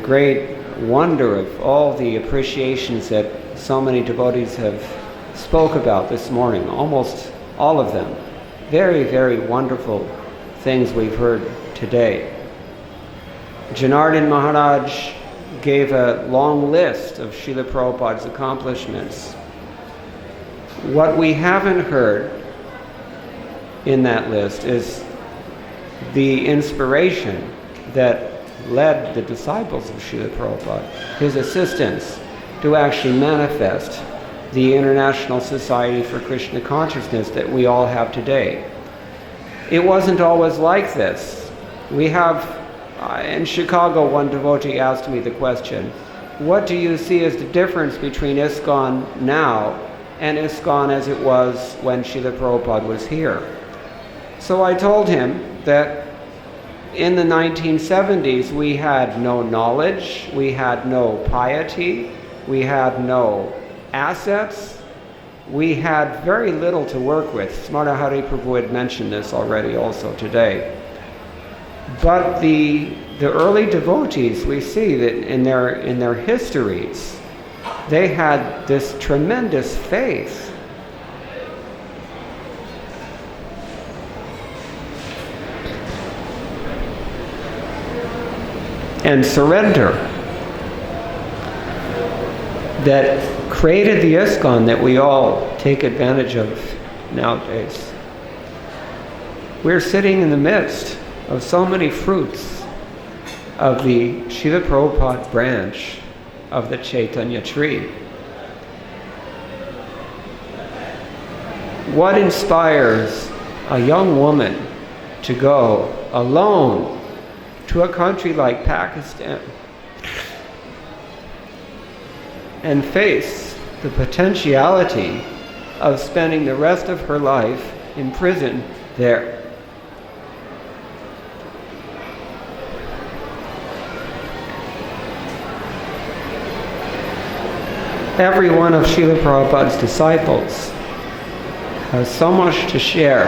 great wonder of all the appreciations that so many devotees have spoke about this morning, almost all of them. Very, very wonderful things we've heard today. Janardhan Maharaj gave a long list of Srila Prabhupada's accomplishments. What we haven't heard in that list is the inspiration that led the disciples of Srila Prabhupada, his assistants, to actually manifest the International Society for Krishna Consciousness that we all have today. It wasn't always like this. We have in Chicago, one devotee asked me the question, what do you see as the difference between ISKCON now and ISKCON as it was when Srila Prabhupada was here? So I told him that in the 1970s we had no knowledge, we had no piety, we had no assets, we had very little to work with. Smarta Hari Prabhu had mentioned this already also today. But the early devotees, we see that in their histories, they had this tremendous faith. And surrender that created the ISKCON that we all take advantage of nowadays. We're sitting in the midst of so many fruits of the Srila Prabhupada branch of the Chaitanya tree. What inspires a young woman to go alone to a country like Pakistan and face the potentiality of spending the rest of her life in prison there? Every one of Srila Prabhupada's disciples has so much to share.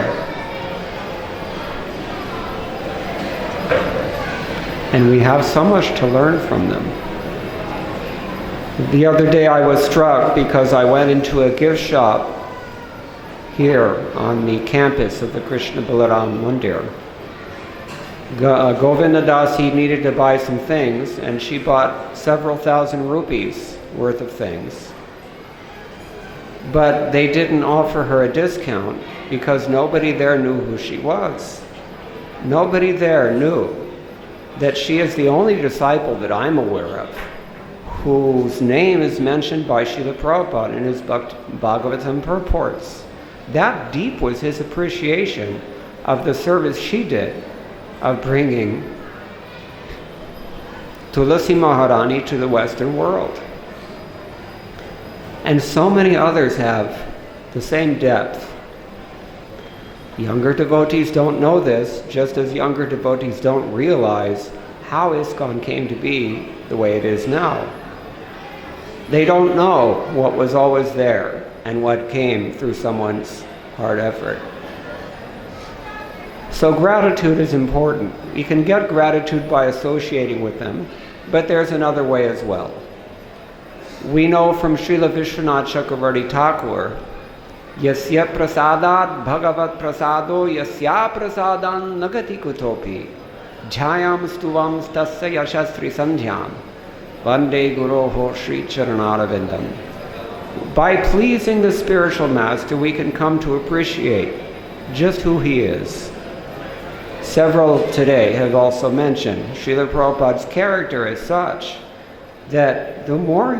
And we have so much to learn from them. The other day I was struck because I went into a gift shop here on the campus of the Krishna Balaram Mandir. Govinda Dasi needed to buy some things, and she bought several thousand rupees worth of things. But they didn't offer her a discount because nobody there knew who she was. Nobody there knew that she is the only disciple that I'm aware of whose name is mentioned by Srila Prabhupada in his Bhagavatam purports. That deep was his appreciation of the service she did of bringing Tulasi Maharani to the Western world. And so many others have the same depth. Younger devotees don't know this, just as younger devotees don't realize how ISKCON came to be the way it is now. They don't know what was always there and what came through someone's hard effort. So gratitude is important. You can get gratitude by associating with them, but there's another way as well. We know from Srila Vishwanath Chakravarti Thakur, Yasya prasadat bhagavat prasado yasya prasadan nagati kutopi jhayam stuvam stasya yashastri sandhyam vande guroho shri charanarvindam. By pleasing the spiritual master, we can come to appreciate just who he is. Several today have also mentioned Srila Prabhupada's character is such that the more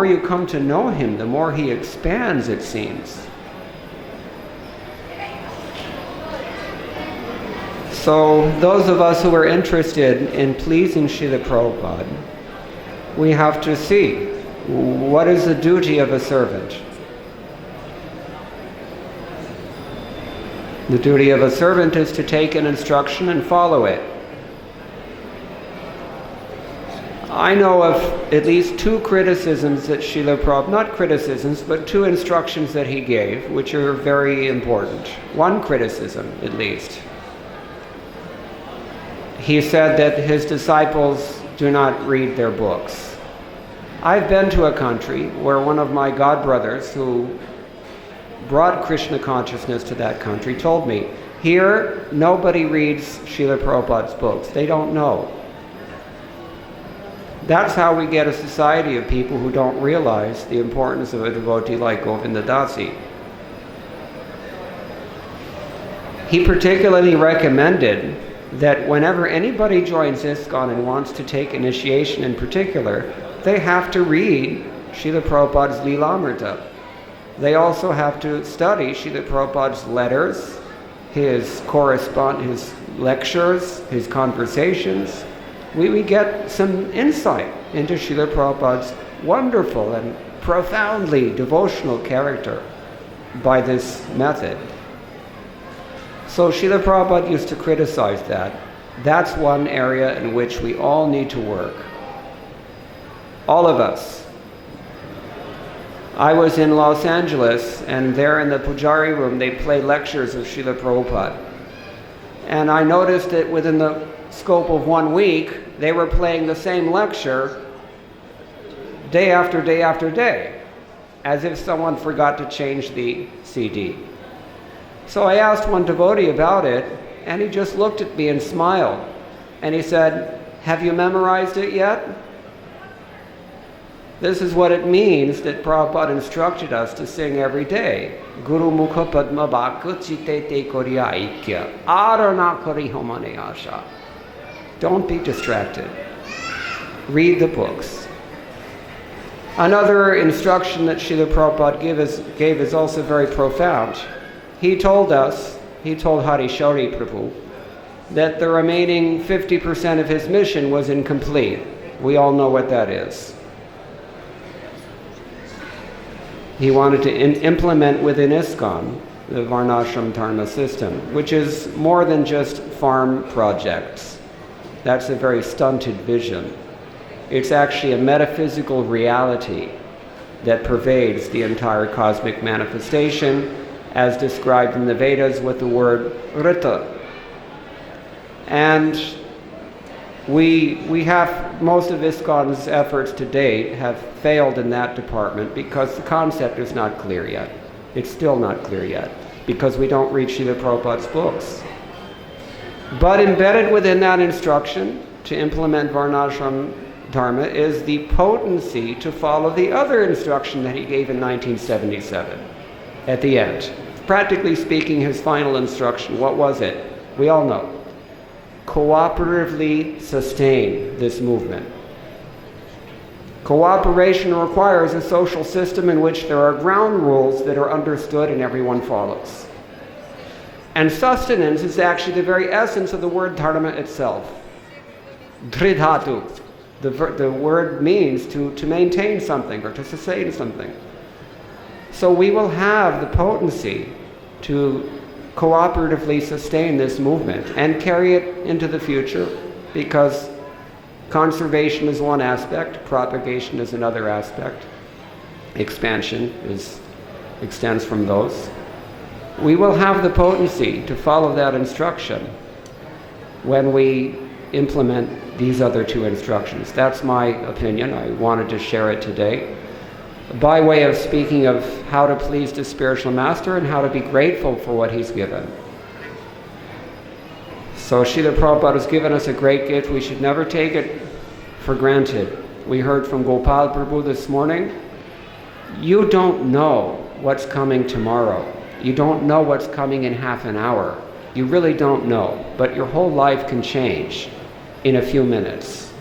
you come to know him, the more he expands, it seems. So those of us who are interested in pleasing Srila Prabhupada, we have to see what is the duty of a servant. The duty of a servant is to take an instruction and follow it. I know of at least two criticisms that Srila Prabhupada, not criticisms, but two instructions that he gave, which are very important. One criticism, at least. He said that his disciples do not read their books. I've been to a country where one of my godbrothers who brought Krishna consciousness to that country told me, here nobody reads Srila Prabhupada's books. They don't know. That's how we get a society of people who don't realize the importance of a devotee like Govinda Dasi. He particularly recommended that whenever anybody joins ISKCON and wants to take initiation in particular, they have to read Srila Prabhupada's Leelamrita. They also have to study Srila Prabhupada's letters, his lectures, his conversations. We get some insight into Srila Prabhupada's wonderful and profoundly devotional character by this method. So Srila Prabhupada used to criticize that. That's one area in which we all need to work. All of us. I was in Los Angeles, and there in the Pujari room they play lectures of Srila Prabhupada. And I noticed that within the scope of 1 week, they were playing the same lecture day after day after day, as if someone forgot to change the CD. So I asked one devotee about it, and he just looked at me and smiled. And he said, "Have you memorized it yet?" This is what it means that Prabhupada instructed us to sing every day. Guru Mukha Padma Bhakya Chitete Koriya Aikya Arana Kori Homane Asha. Don't be distracted. Read the books. Another instruction that Srila Prabhupada gave is also very profound. He told Hari Shauri Prabhu, that the remaining 50% of his mission was incomplete. We all know what that is. He wanted to implement within ISKCON the Varnashram Dharma system, which is more than just farm projects. That's a very stunted vision. It's actually a metaphysical reality that pervades the entire cosmic manifestation, as described in the Vedas with the word Rita. And we have, most of ISKCON's efforts to date have failed in that department because the concept is not clear yet. It's still not clear yet because we don't read Srila Prabhupada's books. But embedded within that instruction to implement Varnashram Dharma is the potency to follow the other instruction that he gave in 1977 at the end. Practically speaking, his final instruction, what was it? We all know. Cooperatively sustain this movement. Cooperation requires a social system in which there are ground rules that are understood and everyone follows. And sustenance is actually the very essence of the word dharma itself. Dridhatu. The word means to maintain something or to sustain something. So we will have the potency to cooperatively sustain this movement and carry it into the future, because conservation is one aspect, propagation is another aspect, expansion extends from those. We will have the potency to follow that instruction when we implement these other two instructions. That's my opinion. I wanted to share it today, by way of speaking of how to please the spiritual master and how to be grateful for what he's given. So Srila Prabhupada has given us a great gift. We should never take it for granted. We heard from Gopal Prabhu this morning. You don't know what's coming tomorrow. You don't know what's coming in half an hour. You really don't know. But your whole life can change in a few minutes.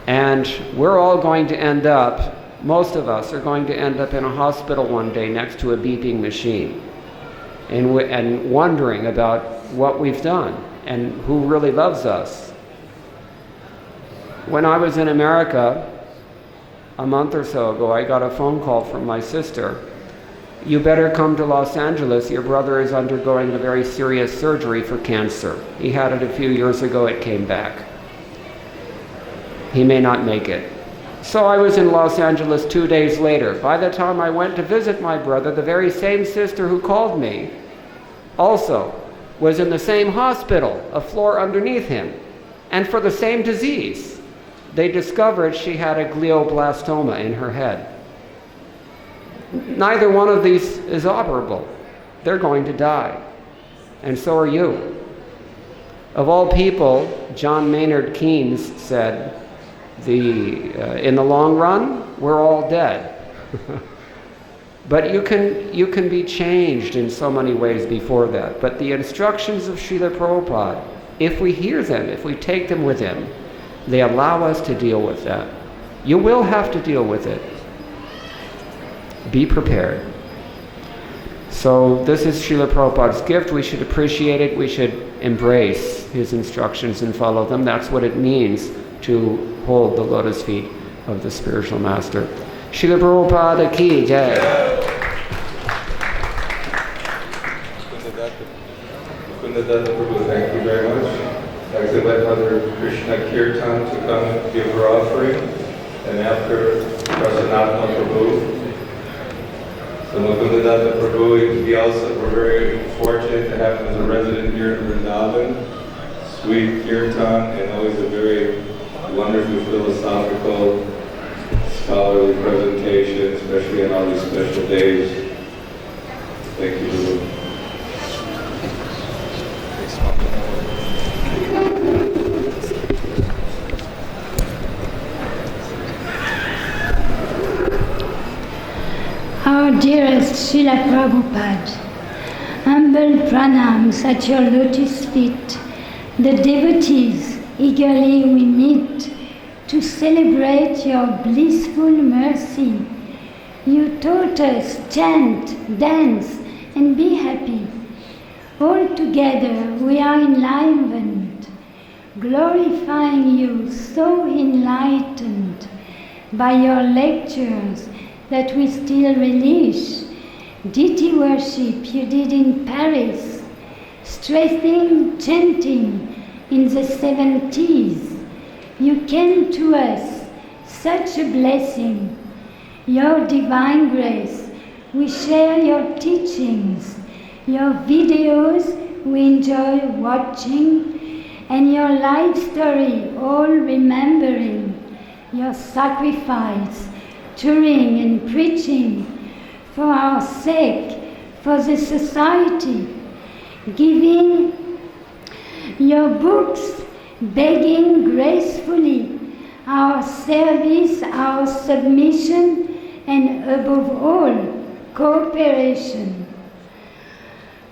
And we're all going to end up, most of us are going to end up in a hospital one day next to a beeping machine and wondering about what we've done and who really loves us. When I was in America a month or so ago, I got a phone call from my sister. You better come to Los Angeles. Your brother is undergoing a very serious surgery for cancer. He had it a few years ago. It came back. He may not make it. So I was in Los Angeles 2 days later. By the time I went to visit my brother, the very same sister who called me also was in the same hospital, a floor underneath him, and for the same disease. They discovered she had a glioblastoma in her head. Neither one of these is operable. They're going to die. And so are you. Of all people, John Maynard Keynes said, in the long run, we're all dead. But you can be changed in so many ways before that. But the instructions of Srila Prabhupada, if we hear them, if we take them with him, they allow us to deal with that. You will have to deal with it. Be prepared. So this is Srila Prabhupada's gift. We should appreciate it. We should embrace his instructions and follow them. That's what it means to hold the lotus feet of the spiritual master. Srila Prabhupada ki jai. Thank you very much. I'd like to let Mother Krishna Kirtan to come and give her offering, and after Prasanatma Prabhu. So So Mukundadatta Prabhu, we're very fortunate to have him as a resident here in Vrindavan. Sweet kirtan and always a very wonderful philosophical, scholarly presentation, especially on all these special days. Thank you, Prabhu. Our dearest Srila Prabhupada, humble pranams at your lotus feet. The devotees eagerly we meet to celebrate your blissful mercy. You taught us chant, dance, and be happy. All together we are enlivened, glorifying you so enlightened by your lectures that we still relish. Deity worship you did in Paris, stressing chanting in the 70s. You came to us, such a blessing. Your divine grace, we share your teachings, your videos we enjoy watching, and your life story all remembering, your sacrifice, touring and preaching for our sake, for the society, giving your books, begging gracefully our service, our submission, and above all, cooperation.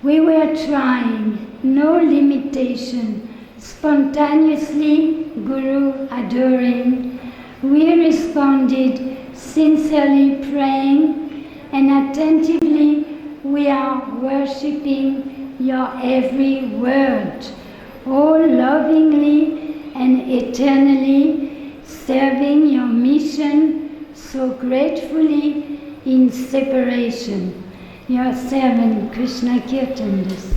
We were trying, no limitation, spontaneously Guru adoring. We responded, sincerely praying, and attentively we are worshipping your every word, all lovingly and eternally serving your mission so gratefully in separation. Your servant Krishna Kirtan Das.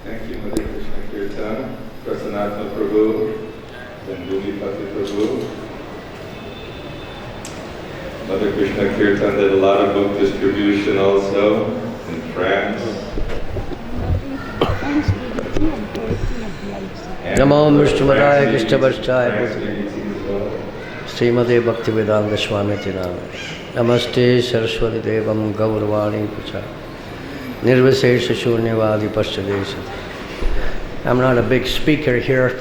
Thank you, Mother Krishna Kirtan, Prasanatma Prabhu, and Bhumipati Prabhu. Mother Krishna Kirtan did a lot of book distribution also in France. Namo Vishnumadaya Krishna Varstaya Srimade Bhakti-Vedanta Swami Tinam Namaste Saraswati Devam Gauravani Puja Nirvasesha Shunyavadi Paschadesha. I'm not a big speaker here.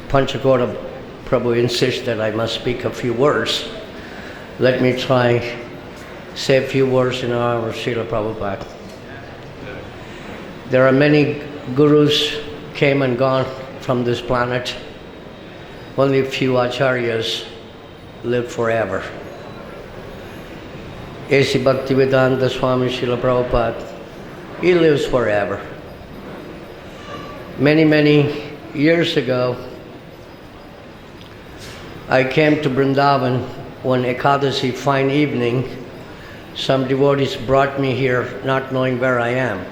Panchagoda Prabhu insists that I must speak a few words. Let me try say a few words in honor of Srila Prabhupada. There are many gurus came and gone from this planet. Only a few acharyas live forever. A.C. Bhakti-Vedanta Swami Srila Prabhupada, he lives forever. Many, many years ago, I came to Vrindavan one Ekadasi fine evening. Some devotees brought me here not knowing where I am.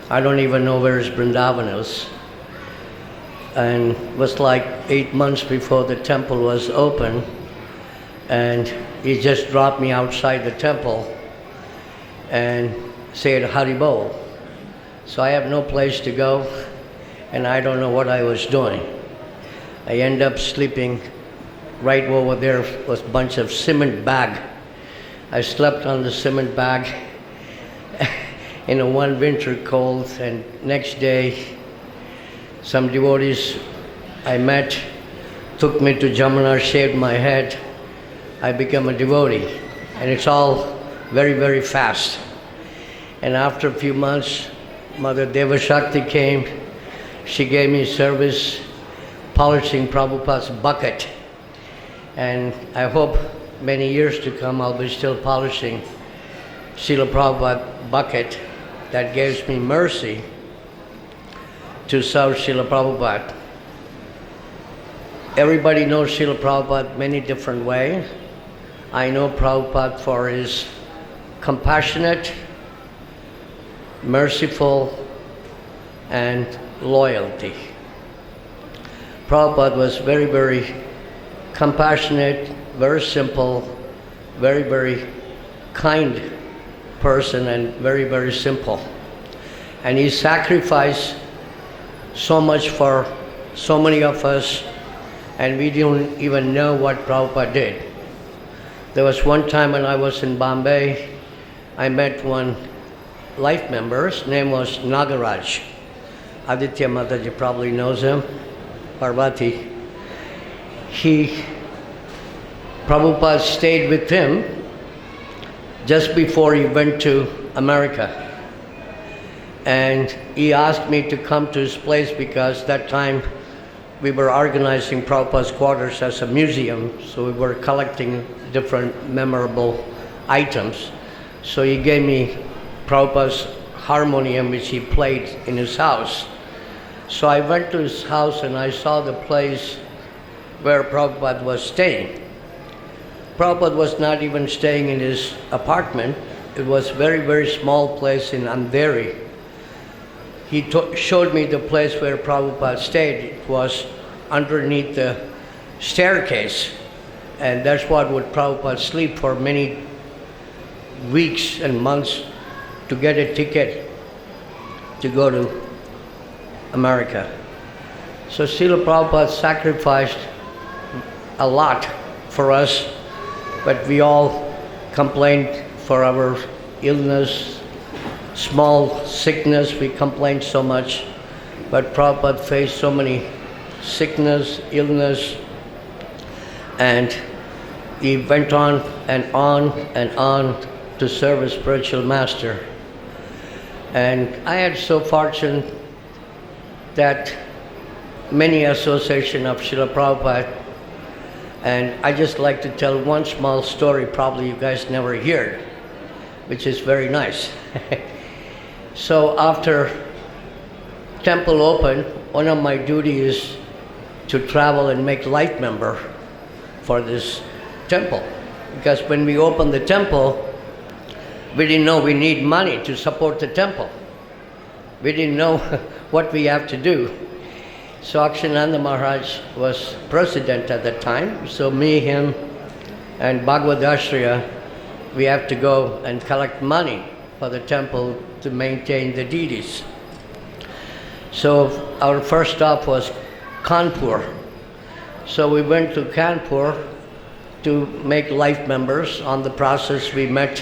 I don't even know where Vrindavan is. And it was like 8 months before the temple was open, and he just dropped me outside the temple and said Haribol. So I have no place to go, and I don't know what I was doing. I end up sleeping right over there was a bunch of cement bag. I slept on the cement bag in a one winter cold, and next day some devotees I met took me to Jamuna, shaved my head. I became a devotee, and it's all very, very fast. And after a few months, Mother Devashakti came. She gave me service polishing Prabhupada's bucket. And I hope many years to come I'll be still polishing Srila Prabhupada bucket that gives me mercy to serve Srila Prabhupada. Everybody knows Srila Prabhupada many different ways. I know Prabhupada for his compassionate, merciful, and loyalty. Prabhupada was very, very compassionate, very simple, very, very kind person, and very, very simple. And he sacrificed so much for so many of us, and we didn't even know what Prabhupada did. There was one time when I was in Bombay, I met one life member. His name was Nagaraj. Aditya Mataji probably knows him, Parvati. Prabhupada stayed with him just before he went to America. And he asked me to come to his place because that time we were organizing Prabhupada's quarters as a museum, so we were collecting different memorable items. So he gave me Prabhupada's harmonium, which he played in his house. So I went to his house and I saw the place where Prabhupada was staying. Prabhupada was not even staying in his apartment. It was a very, very small place in Andheri. He showed me the place where Prabhupada stayed. It was underneath the staircase, and that's what would Prabhupada sleep for many weeks and months to get a ticket to go to America. So Srila Prabhupada sacrificed a lot for us, but we all complained for our illness, small sickness. We complained so much, but Prabhupada faced so many sickness, illness, and he went on and on and on to serve a spiritual master. And I had so fortunate that many association of Srila Prabhupada, and I just like to tell one small story probably you guys never heard, which is very nice. So after temple opened, one of my duties is to travel and make life member for this temple. Because when we opened the temple, we didn't know we need money to support the temple. We didn't know what we have to do. So Akshananda Maharaj was president at that time. So me, him, and Bhagavad-Gita, we have to go and collect money for the temple to maintain the deities. So our first stop was Kanpur. So we went to Kanpur to make life members. On the process, we met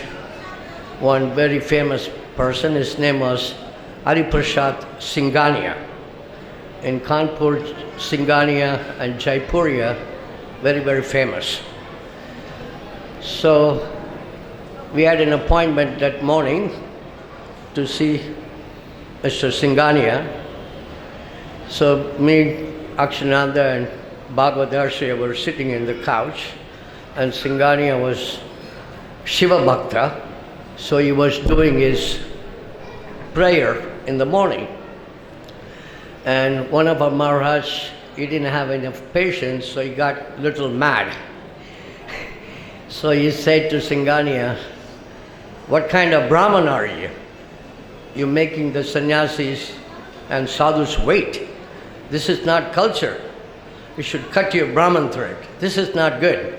one very famous person. His name was Hariprasad Singhania. In Kanpur, Singhania and Jaipuria, very, very famous. So we had an appointment that morning to see Mr. Singhania. So me, Akshananda, and Bhagavad-Gita were sitting in the couch, and Singhania was Shiva Bhakta, so he was doing his prayer in the morning. And one of our Maharaj, he didn't have enough patience, so he got a little mad. So he said to Singhania, "What kind of Brahman are you? You're making the sannyasis and sadhus wait. This is not culture. You should cut your Brahman thread. This is not good."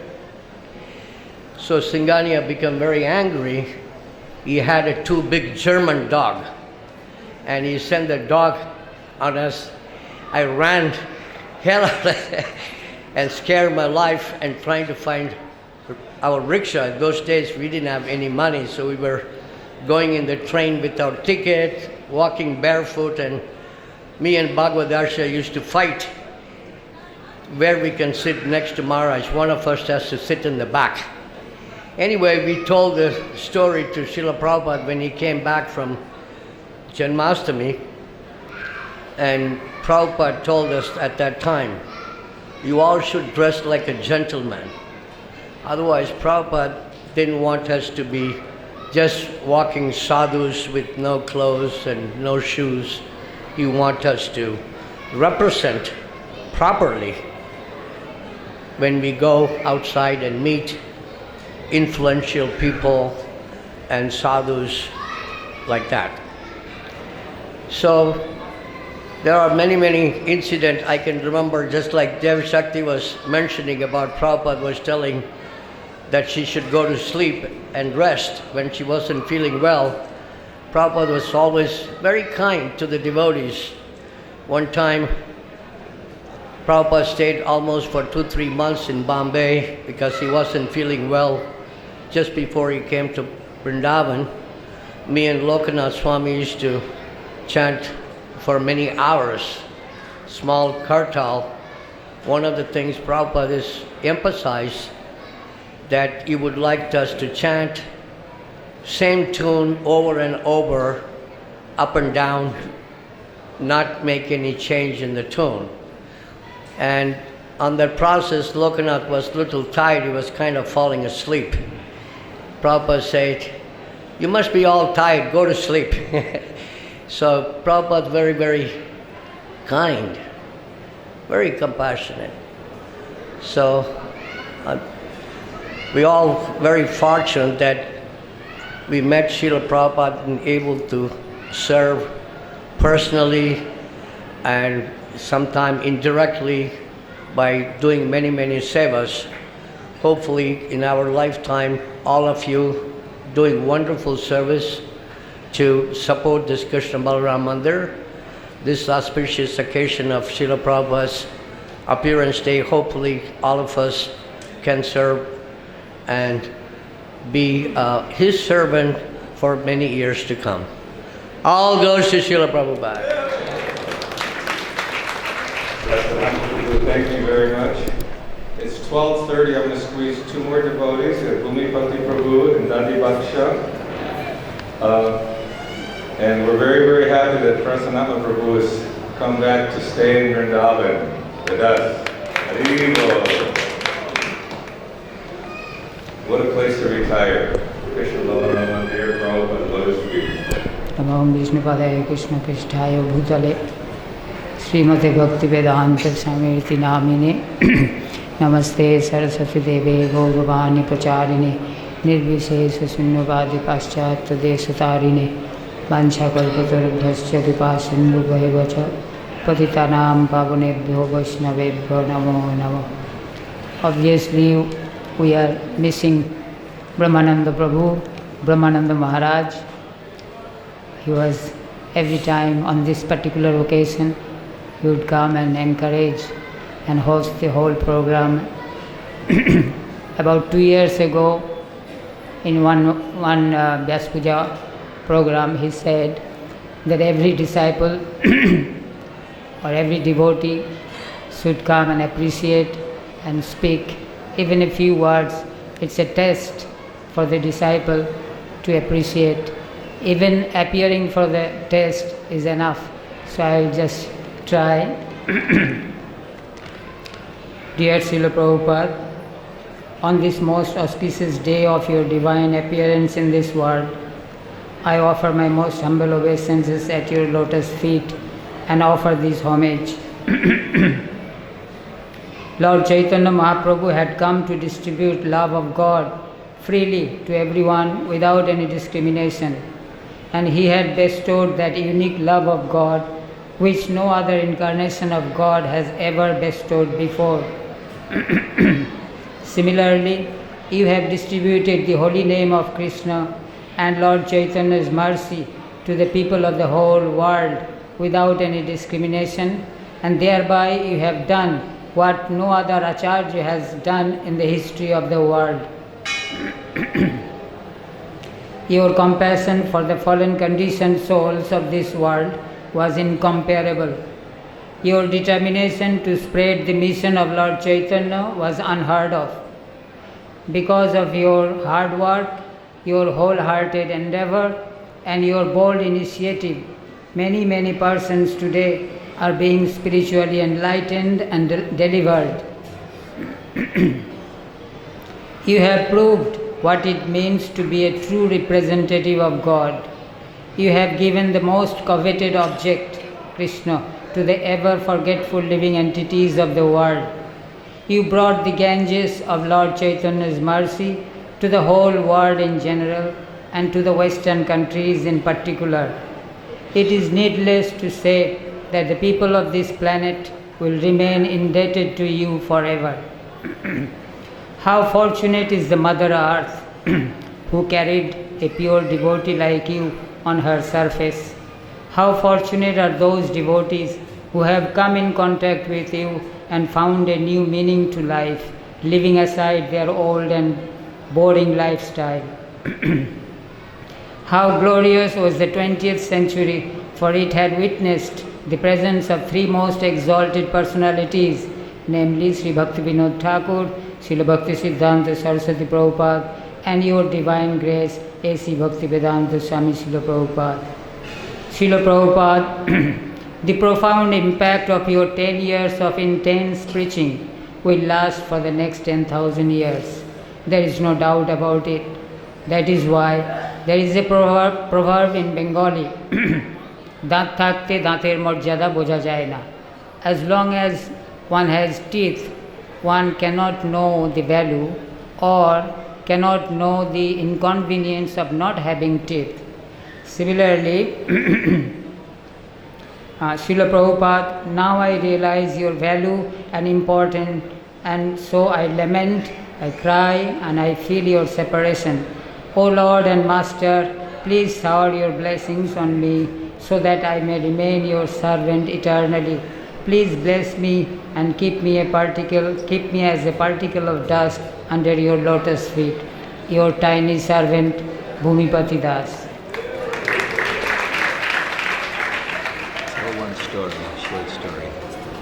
So Singhania became very angry. He had a too big German dog, and he sent the dog on us. I ran hell out of it and scared my life and trying to find our rickshaw. In those days we didn't have any money, so we were going in the train without ticket, walking barefoot, and me and Bhagavad-Gita used to fight where we can sit next to Maharaj. One of us has to sit in the back. Anyway, we told the story to Srila Prabhupada when he came back from Janmashtami, and Prabhupada told us at that time, "You all should dress like a gentleman." Otherwise, Prabhupada didn't want us to be just walking sadhus with no clothes and no shoes. He wanted us to represent properly when we go outside and meet influential people and sadhus like that. So There are many, many incidents I can remember, just like Dev Shakti was mentioning about Prabhupada was telling that she should go to sleep and rest when she wasn't feeling well. Prabhupada was always very kind to the devotees. One time, Prabhupada stayed almost for 2-3 months in Bombay because he wasn't feeling well just before he came to Vrindavan. Me and Lokanath Swami used to chant for many hours, small kartal. One of the things Prabhupada has emphasized that he would like us to chant same tune over and over, up and down, not make any change in the tune. And on that process, Lokanath was a little tired, he was kind of falling asleep. Prabhupada said, "You must be all tired, go to sleep." So Prabhupada very, very kind, very compassionate. So we all very fortunate that we met Srila Prabhupada and able to serve personally and sometimes indirectly by doing many, many sevas. Hopefully in our lifetime, all of you doing wonderful service to support this Krishna Balaram Mandir. This auspicious occasion of Srila Prabhupada's appearance day, hopefully all of us can serve and be his servant for many years to come. All goes to Srila Prabhupada. Thank you very much. It's 12:30. I'm going to squeeze 2 more devotees, Bhumi Bhakti Prabhu and Dandi Baksha. And we're very, very happy that Prasanatma Prabhu has come back to stay in Vrindavan with us. Haribol. What a place to retire. Krishna Balaram Mandir, Prabhupada, Lotus Feet. Namo Vishnupadaya Krishna Pristhaya Bhutale Srimate Bhakti Vedanta Samirti Namine Namaste Saraswati Deve Gauravani Pracharine Nirvishesha Sunyavadi Paschatya Desatarine Vancha Kalpatarubhasya Vipasindhu Bhaivacha Patitanam Pavunebhyo Vaishnavebhyo Namo Namo. Obviously, we are missing Brahmananda Prabhu, Brahmananda Maharaj. He was every time on this particular occasion, he would come and encourage and host the whole program. About 2 years ago, in one Vyasa Puja program, he said that every disciple or every devotee should come and appreciate and speak even a few words. It's a test for the disciple to appreciate. Even appearing for the test is enough. So I will just try. Dear Srila Prabhupada, on this most auspicious day of your divine appearance in this world, I offer my most humble obeisances at your lotus feet and offer this homage. Lord Chaitanya Mahaprabhu had come to distribute love of God freely to everyone without any discrimination, and he had bestowed that unique love of God which no other incarnation of God has ever bestowed before. Similarly, you have distributed the holy name of Krishna and Lord Chaitanya's mercy to the people of the whole world without any discrimination, and thereby you have done what no other Acharya has done in the history of the world. Your compassion for the fallen conditioned souls of this world was incomparable. Your determination to spread the mission of Lord Chaitanya was unheard of. Because of your hard work, your wholehearted endeavor, and your bold initiative, many, many persons today are being spiritually enlightened and delivered. You have proved what it means to be a true representative of God. You have given the most coveted object, Krishna, to the ever-forgetful living entities of the world. You brought the Ganges of Lord Chaitanya's mercy to the whole world in general and to the Western countries in particular. It is needless to say that the people of this planet will remain indebted to you forever. How fortunate is the Mother Earth who carried a pure devotee like you on her surface. How fortunate are those devotees who have come in contact with you and found a new meaning to life, leaving aside their old and boring lifestyle. How glorious was the 20th century, for it had witnessed the presence of three most exalted personalities, namely Sri Bhaktivinoda Thakur, Srila Bhakti Siddhanta Saraswati Prabhupada, and your divine grace, A.C. Bhaktivedanta Swami Srila Prabhupada. Srila Prabhupada, the profound impact of your 10 years of intense preaching will last for the next 10,000 years. There is no doubt about it. That is why there is a proverb in Bengali, दांत थाकते दांतेर मर्यादा बोझा जाए ना. As long as one has teeth, one cannot know the value or cannot know the inconvenience of not having teeth. Similarly, Srila Prabhupada, now I realize your value and importance, and so I lament, I cry, and I feel your separation. O Lord and Master, please shower your blessings on me so that I may remain your servant eternally. Please bless me and keep me as a particle of dust under your lotus feet. Your tiny servant, Bhumipati Das. Tell one story, short story.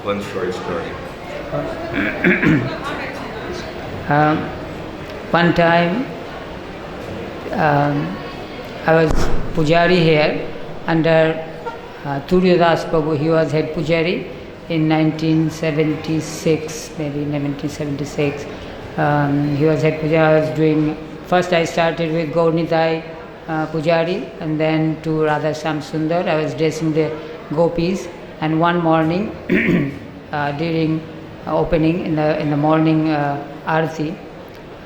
One short story. One time, I was Pujari here under Turyadas Prabhu. He was head Pujari in 1976, maybe 1976. He was head Pujari. I was doing, first I started with Gaurnitai Pujari, and then to Radha Sham Sundar. I was dressing the gopis, and one morning during opening in the morning Arati,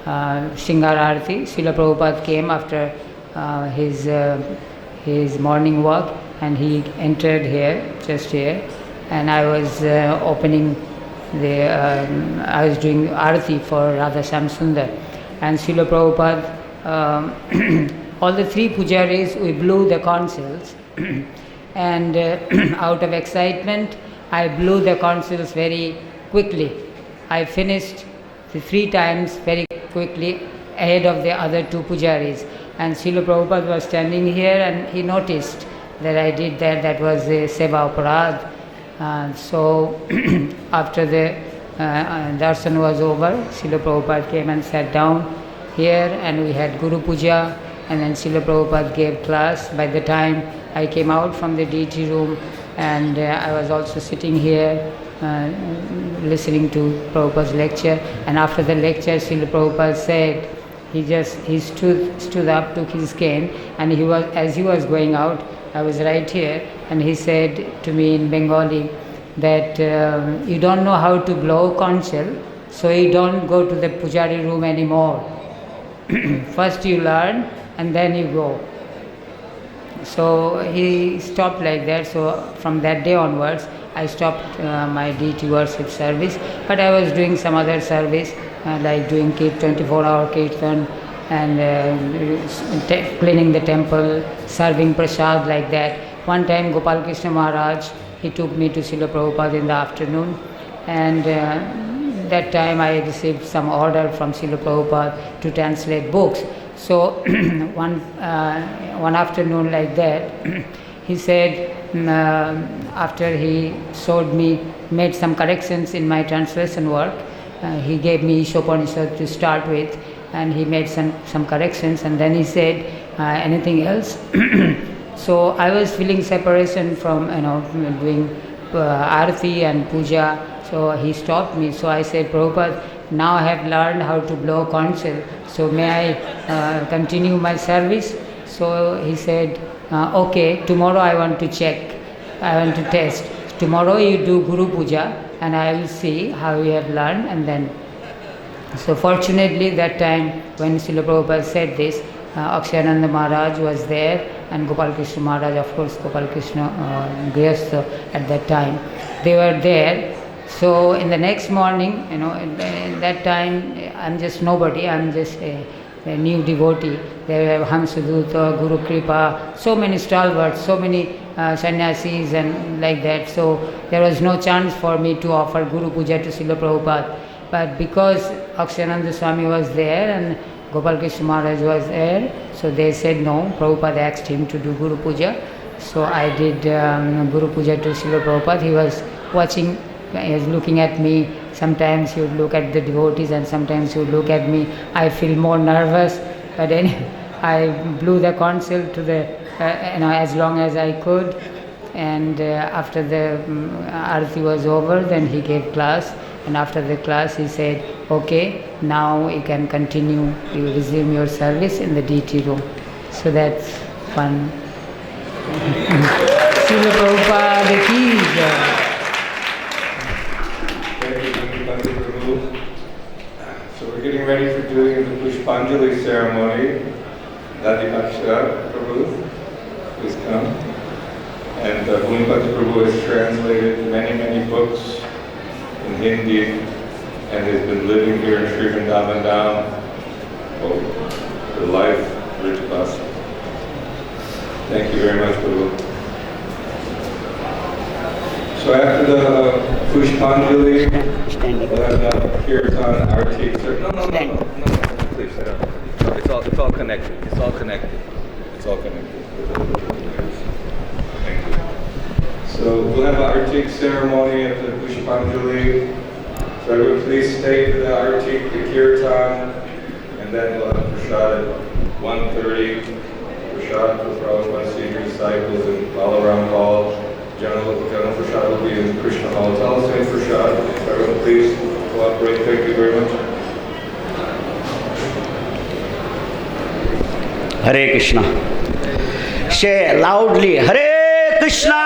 Shingar Arati, Srila Prabhupada came after his morning walk, and he entered here, just here, and I was opening I was doing Arati for Radha Sham Sundar, and Srila Prabhupada, all the three pujaris, we blew the conchs, and out of excitement, I blew the conchs very quickly. I finished the 3 times very quickly ahead of the other 2 pujaris, and Srila Prabhupada was standing here, and he noticed that I did that. That was a seva aparadh. So after the darshan was over, Srila Prabhupada came and sat down here, and we had Guru Puja, and then Srila Prabhupada gave class. By the time I came out from the deity room, and I was also sitting here listening to Prabhupada's lecture, and after the lecture Srila Prabhupada said, he stood up, took his cane, and as he was going out, I was right here, and he said to me in Bengali that you don't know how to blow conchal, so you don't go to the pujari room anymore. First you learn and then you go. So he stopped like that. So from that day onwards I stopped my deity worship service, but I was doing some other service like doing 24-hour kirtan and cleaning the temple, serving prasad, like that. One time Gopal Krishna Maharaj, he took me to Srila Prabhupada in the afternoon, and that time I received some order from Srila Prabhupada to translate books. So one afternoon like that, he said, after he showed me, made some corrections in my translation work, he gave me Ishopanishad to start with, and he made some corrections, and then he said, anything else? So I was feeling separation from doing Arati and Puja, so he stopped me. So I said, Prabhupada, now I have learned how to blow conchal, so may I continue my service? So he said, okay, tomorrow I want to check, I want to test. Tomorrow you do Guru Puja and I will see how you have learned, and then. So fortunately that time when Srila Prabhupada said this, Akshayananda Maharaj was there, and Gopal Krishna Maharaj, of course, Gopal Krishna Grihastha at that time, they were there. So in the next morning, in that time, I'm just nobody, I'm just a new devotee. There were Hamsaduta, Guru Kripa, so many stalwarts, so many sannyasis and like that. So there was no chance for me to offer Guru Puja to Srila Prabhupada. But because Akshayananda Swami was there and Gopal Krishna Maharaj was there, so they said no. Prabhupada asked him to do Guru Puja. So I did Guru Puja to Srila Prabhupada. He was watching, he was looking at me. Sometimes he would look at the devotees and sometimes he would look at me. I feel more nervous, but anyway, I blew the concert to the, as long as I could. And after the arati was over, then he gave class. And after the class he said, okay, now you can continue, you resume your service in the DT room. So that's fun. Srila Prabhupada ki jai. So we're getting ready for doing the Pushpanjali ceremony. Dadipaksha Prabhu, please come. And Bhumipati Prabhu has translated many, many books in Hindi and has been living here in Sri Vrindavan now for life, Ritavasa. Thank you very much, Prabhu. So after the Pushpanjali, we'll have the Kirtan Arti. No, please sit down. It's all connected. It's all connected. It's all connected. Thank you. So we'll have the Artik ceremony at the Pushpanjali. So everyone please stay for the Artik, the Kirtan, and then we'll have Prasad at 1:30. Prasad for Prabhupada senior disciples in Balaram Hall. General Prasad will be in Krishna Hall. Tell us in Prasad. Everyone please cooperate. Thank you very much. Hare Krishna. Say loudly, Hare Krishna.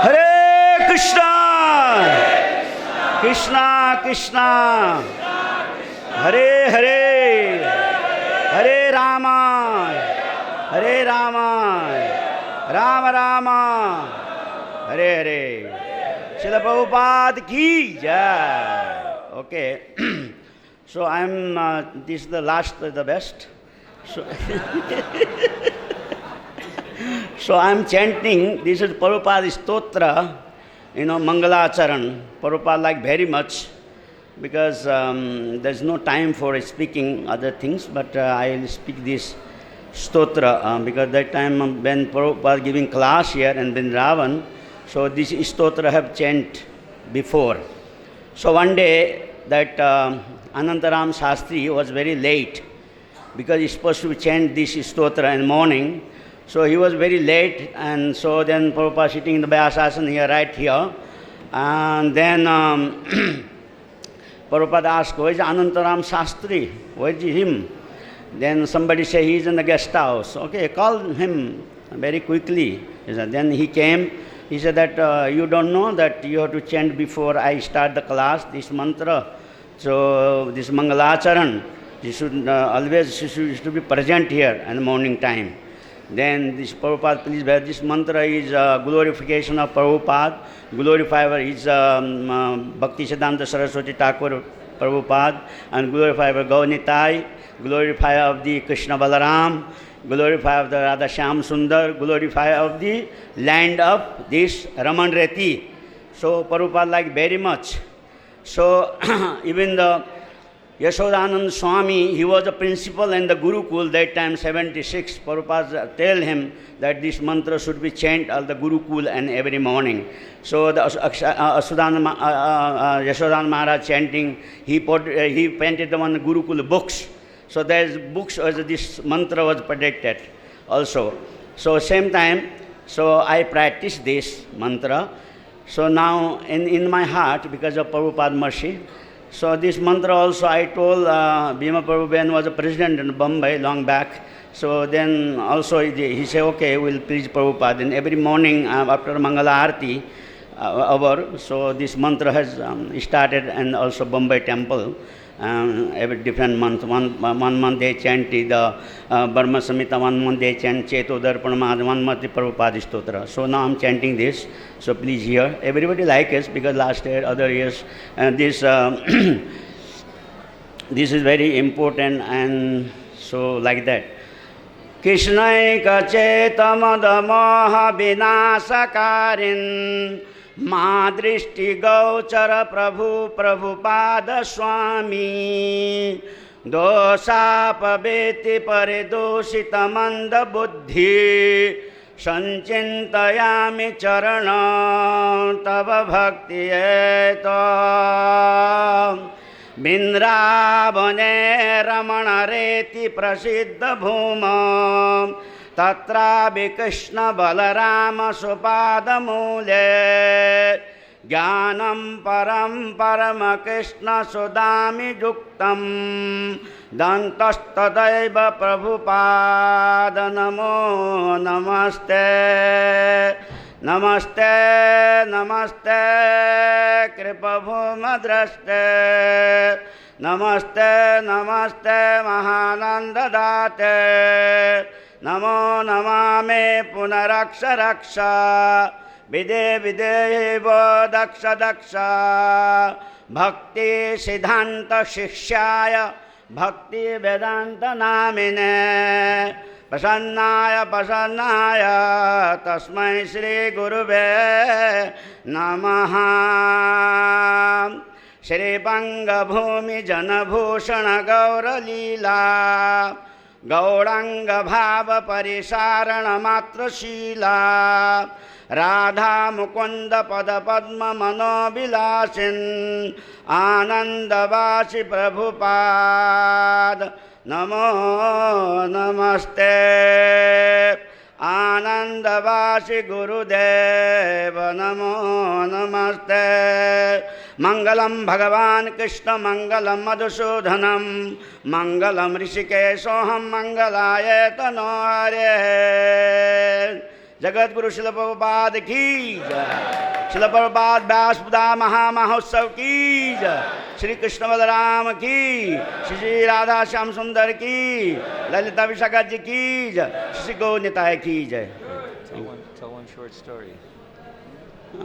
Hare Krishna. Krishna Krishna. Hare Hare. Hare Rama. Hare Rama. Rama Rama, Hare Hare. Srila Prabhupada ki jai. Okay. So this is the last, the best. So I'm chanting, this is Prabhupada Stotra, Mangalacharan. Prabhupada like very much because there's no time for speaking other things, but I'll speak this Stotra, because that time when Prabhupada giving class here in Vrindavan, so this Stotra have chant before. So one day that Anantaram Shastri was very late because he's supposed to chant this Stotra in the morning. So he was very late, and so then Prabhupada sitting in the Vyasa here, right here, and then Prabhupada asked, where is Anantaram Shastri? Where is him? Then somebody say he's in the guest house. Okay, call him very quickly. Then he came. He said that you don't know that you have to chant before I start the class, this mantra. So this Mangalacharan, you should always should be present here in the morning time. Then this Prabhupada, please bear, this mantra is glorification of Prabhupada, glorify his Bhakti-Siddhanta Saraswati Thakur Prabhupada, and glorify Gaunitai, glorify of the Krishna Balaram, glorify of the Radha Shyam Sundar, glorify of the land of this Raman Reti. So Prabhupada like very much. So even the Yashodanand Swami, he was a principal in the Gurukul that time, 76. Prabhupada tell him that this mantra should be chanted at the Gurukul and every morning. So the Yashodanand Maharaj chanting, he painted the one Gurukul books. So there's books as this mantra was predicted also. So same time, so I practice this mantra. So now in my heart, because of Prabhupada mercy, so this mantra also I told Bhima Prabhu was a president in Bombay long back. So then also he said, okay, we'll please Prabhupada. And every morning after Mangala Arati hour, so this mantra has started, and also Bombay temple. every different month. One month they chant the Brahma Samhita, one month they chant Cheto Darpanamad, one month the Prabhupada Stotra. So now I'm chanting this. So please hear. Everybody like us because last year, other years, this this is very important, and so like that. Krishnaika Chetamadamoha Vinasakarin Madrishti Gauchara Prabhu Prabhupada Swami Dosapabeti Paridoshita Manda Buddhi Sanchintayami Charana Tava Bhakti Eto Vrindavan Ramana Reti Prasiddha Bhuma Tatra Krishna Balarama Supada Mule Jnanam Param Parama Krishna Sudami Juktam Dantastadaiva Prabhupada Namo Namaste Namaste Namaste Kripa Bhumadraste Namaste Namaste Mahananda Date Namo Namame Punaraksha Raksha Vide Videvo Daksha Daksha Bhakti Siddhanta Shishyaya Bhakti Vedanta Namine Pasannaya Pasannaya Tasmai Shri Guruve Namaha Shri Panga Bhumi Janabhushana Gaura Leela Gauranga Bhava Parisarana Matra Shila Radha Mukunda Pada Padma Mano Vilasin Ananda Vasi Prabhupada Namo Namaste Ananda Vasi Gurudeva Namo Namaste Mangalam Bhagavan Krishna Mangalam Madhusudhanam Mangalam Rishikesoham Mangalayetano Hare Jagat Guru Srila Prabhupada ki Jai Srila Prabhupada Vyasa Maha Mahotsav ki Jai Shri Krishna Balaram ki Shri Radha Shyam Sundar ki Lalita Vishakha ji ki Jai Shri Gaunitai ki Jai. Tell one short story.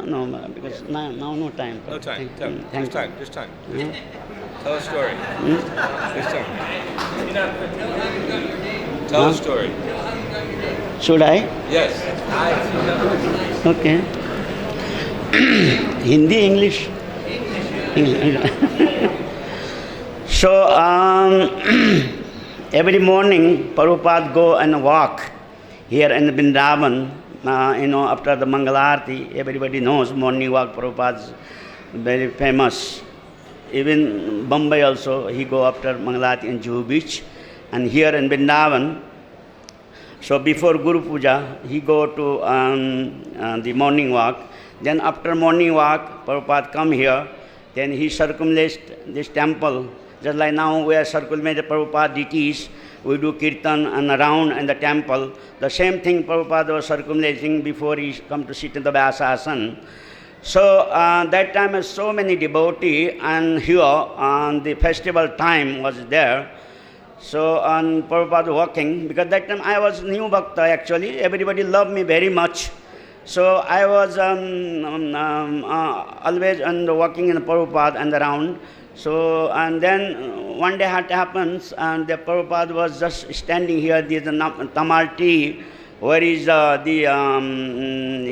No, because now no time. No time. Thank you. Just time. Tell a story. Just time. Tell a story. Should I? Yes. Okay. Hindi, English? English. So, every morning, Prabhupada go and walk here in Vrindavan. After the Mangalarti, everybody knows morning walk, Prabhupada is very famous. Even Bombay also, he go after Mangalarti in Juhu Beach. And here in Vrindavan, so before Guru Puja, he go to the morning walk. Then after morning walk, Prabhupada come here. Then he circumambulates this temple. Just like now we are circumambulating Prabhupada deities. We do kirtan and around in the temple. The same thing Prabhupada was circumambulating before he come to sit in the Vyasa. So that time so many devotees, and here the festival time was there. So Prabhupada walking, because that time I was new bhakta actually, everybody loved me very much. So I was always walking in Prabhupada and around. So and then one day it happens, and the Prabhupada was just standing here, the Tamal tea, where is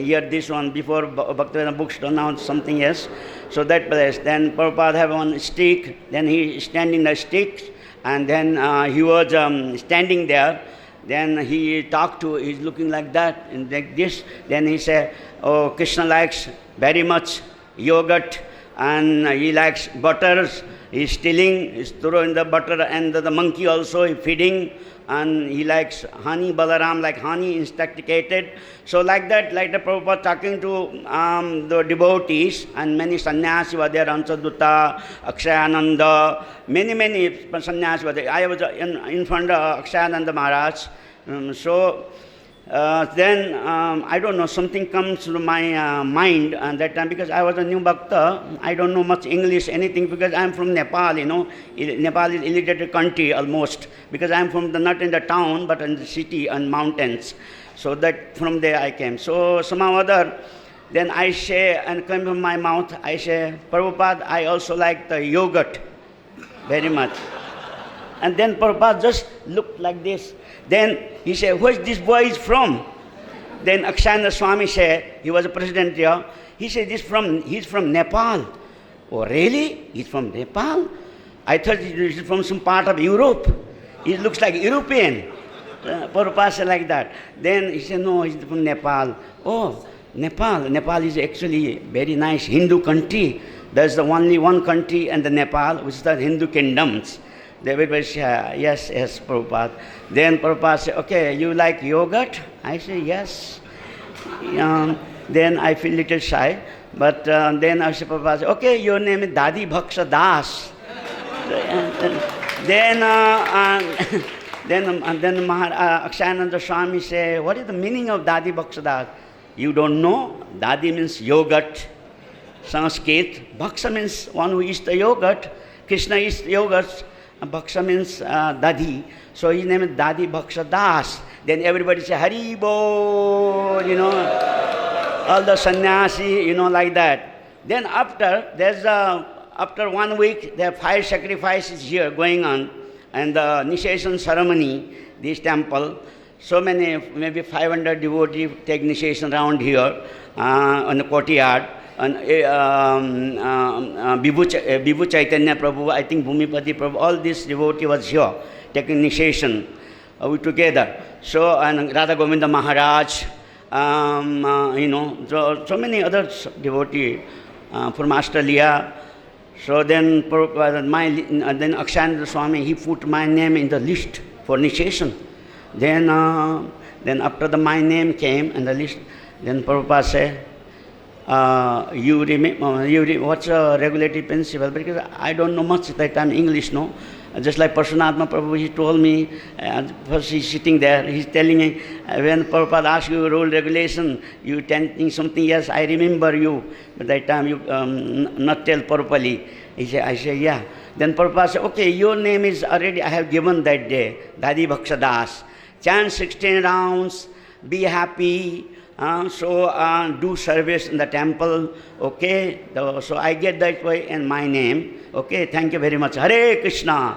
here this one, before Bhaktivinoda bookstore, now something else. So that place, then Prabhupada have one stick, then he standing the stick, and then he was standing there. Then he talked to, he's looking like that, and like this. Then he said, oh, Krishna likes very much yogurt, and he likes butters. He's stealing, he's throwing the butter, and the monkey also is feeding, and he likes honey, Balaram like honey, intoxicated. So like that, like the Prabhupada talking to the devotees, and many sannyasi were there, Ansadutta, Akshayananda, many sannyasi were there. I was in front of Akshayananda Maharaj. So Then I don't know, something comes to my mind at that time, because I was a new bhakta. I don't know much English, anything, because I am from Nepal, Nepal is illiterate country almost, because I am from not in the town, but in the city and mountains. So that from there I came. So somehow or other, then I say, and come from my mouth, I say, Prabhupada, I also like the yogurt very much. And then Prabhupada just looked like this. Then he said, where this boy is from? Then Akshayana Swami said, he was a president here. He said, he's from Nepal. Oh, really? He's from Nepal? I thought he's from some part of Europe. He looks like European. Prabhupada said like that. Then he said, no, he's from Nepal. Oh, Nepal. Nepal is actually very nice Hindu country. There's the only one country in the Nepal, which is the Hindu kingdoms. Everybody said, yes, Prabhupada. Then Prabhupada said, okay, you like yogurt? I said, yes. Then I feel a little shy. But then I said, Prabhupada said, okay, your name is Dadi Bhaksha Das. Then Akshayananda Swami said, what is the meaning of Dadi Bhaksha Das? You don't know? Dadi means yogurt, Sanskrit. Bhaksha means one who eats the yogurt. Krishna eats yogurt. Bhaksha means Dadi. So his name is Dadi Bhaksha Das. Then everybody say, Hari Bol, all the sannyasi, like that. Then after 1 week, there are 5 sacrifices here going on. And the initiation ceremony, this temple, so many, maybe 500 devotees take initiation around here on the courtyard. And Vibhu Chaitanya Prabhu, I think Bhumipati Prabhu, all this devotee was here taking initiation together. So, and Radha Govinda Maharaj, so many other devotees from Australia. So then then Akshayananda Swami, he put my name in the list for initiation. Then after my name came in the list, then Prabhupada said, what's a regulatory principle? Because I don't know much at that time English, no. Just like Parshunatma Prabhu, he told me, first he's sitting there, he's telling me, when Prabhupada asks you rule regulation, you think something, yes, I remember you. But that time you not tell properly. I say, yeah. Then Prabhupada said, okay, your name is already, I have given that day, Dadi Bhaksha Das. Chant 16 rounds, be happy. Do service in the temple, okay? So I get that way in my name, okay? Thank you very much. Hare Krishna.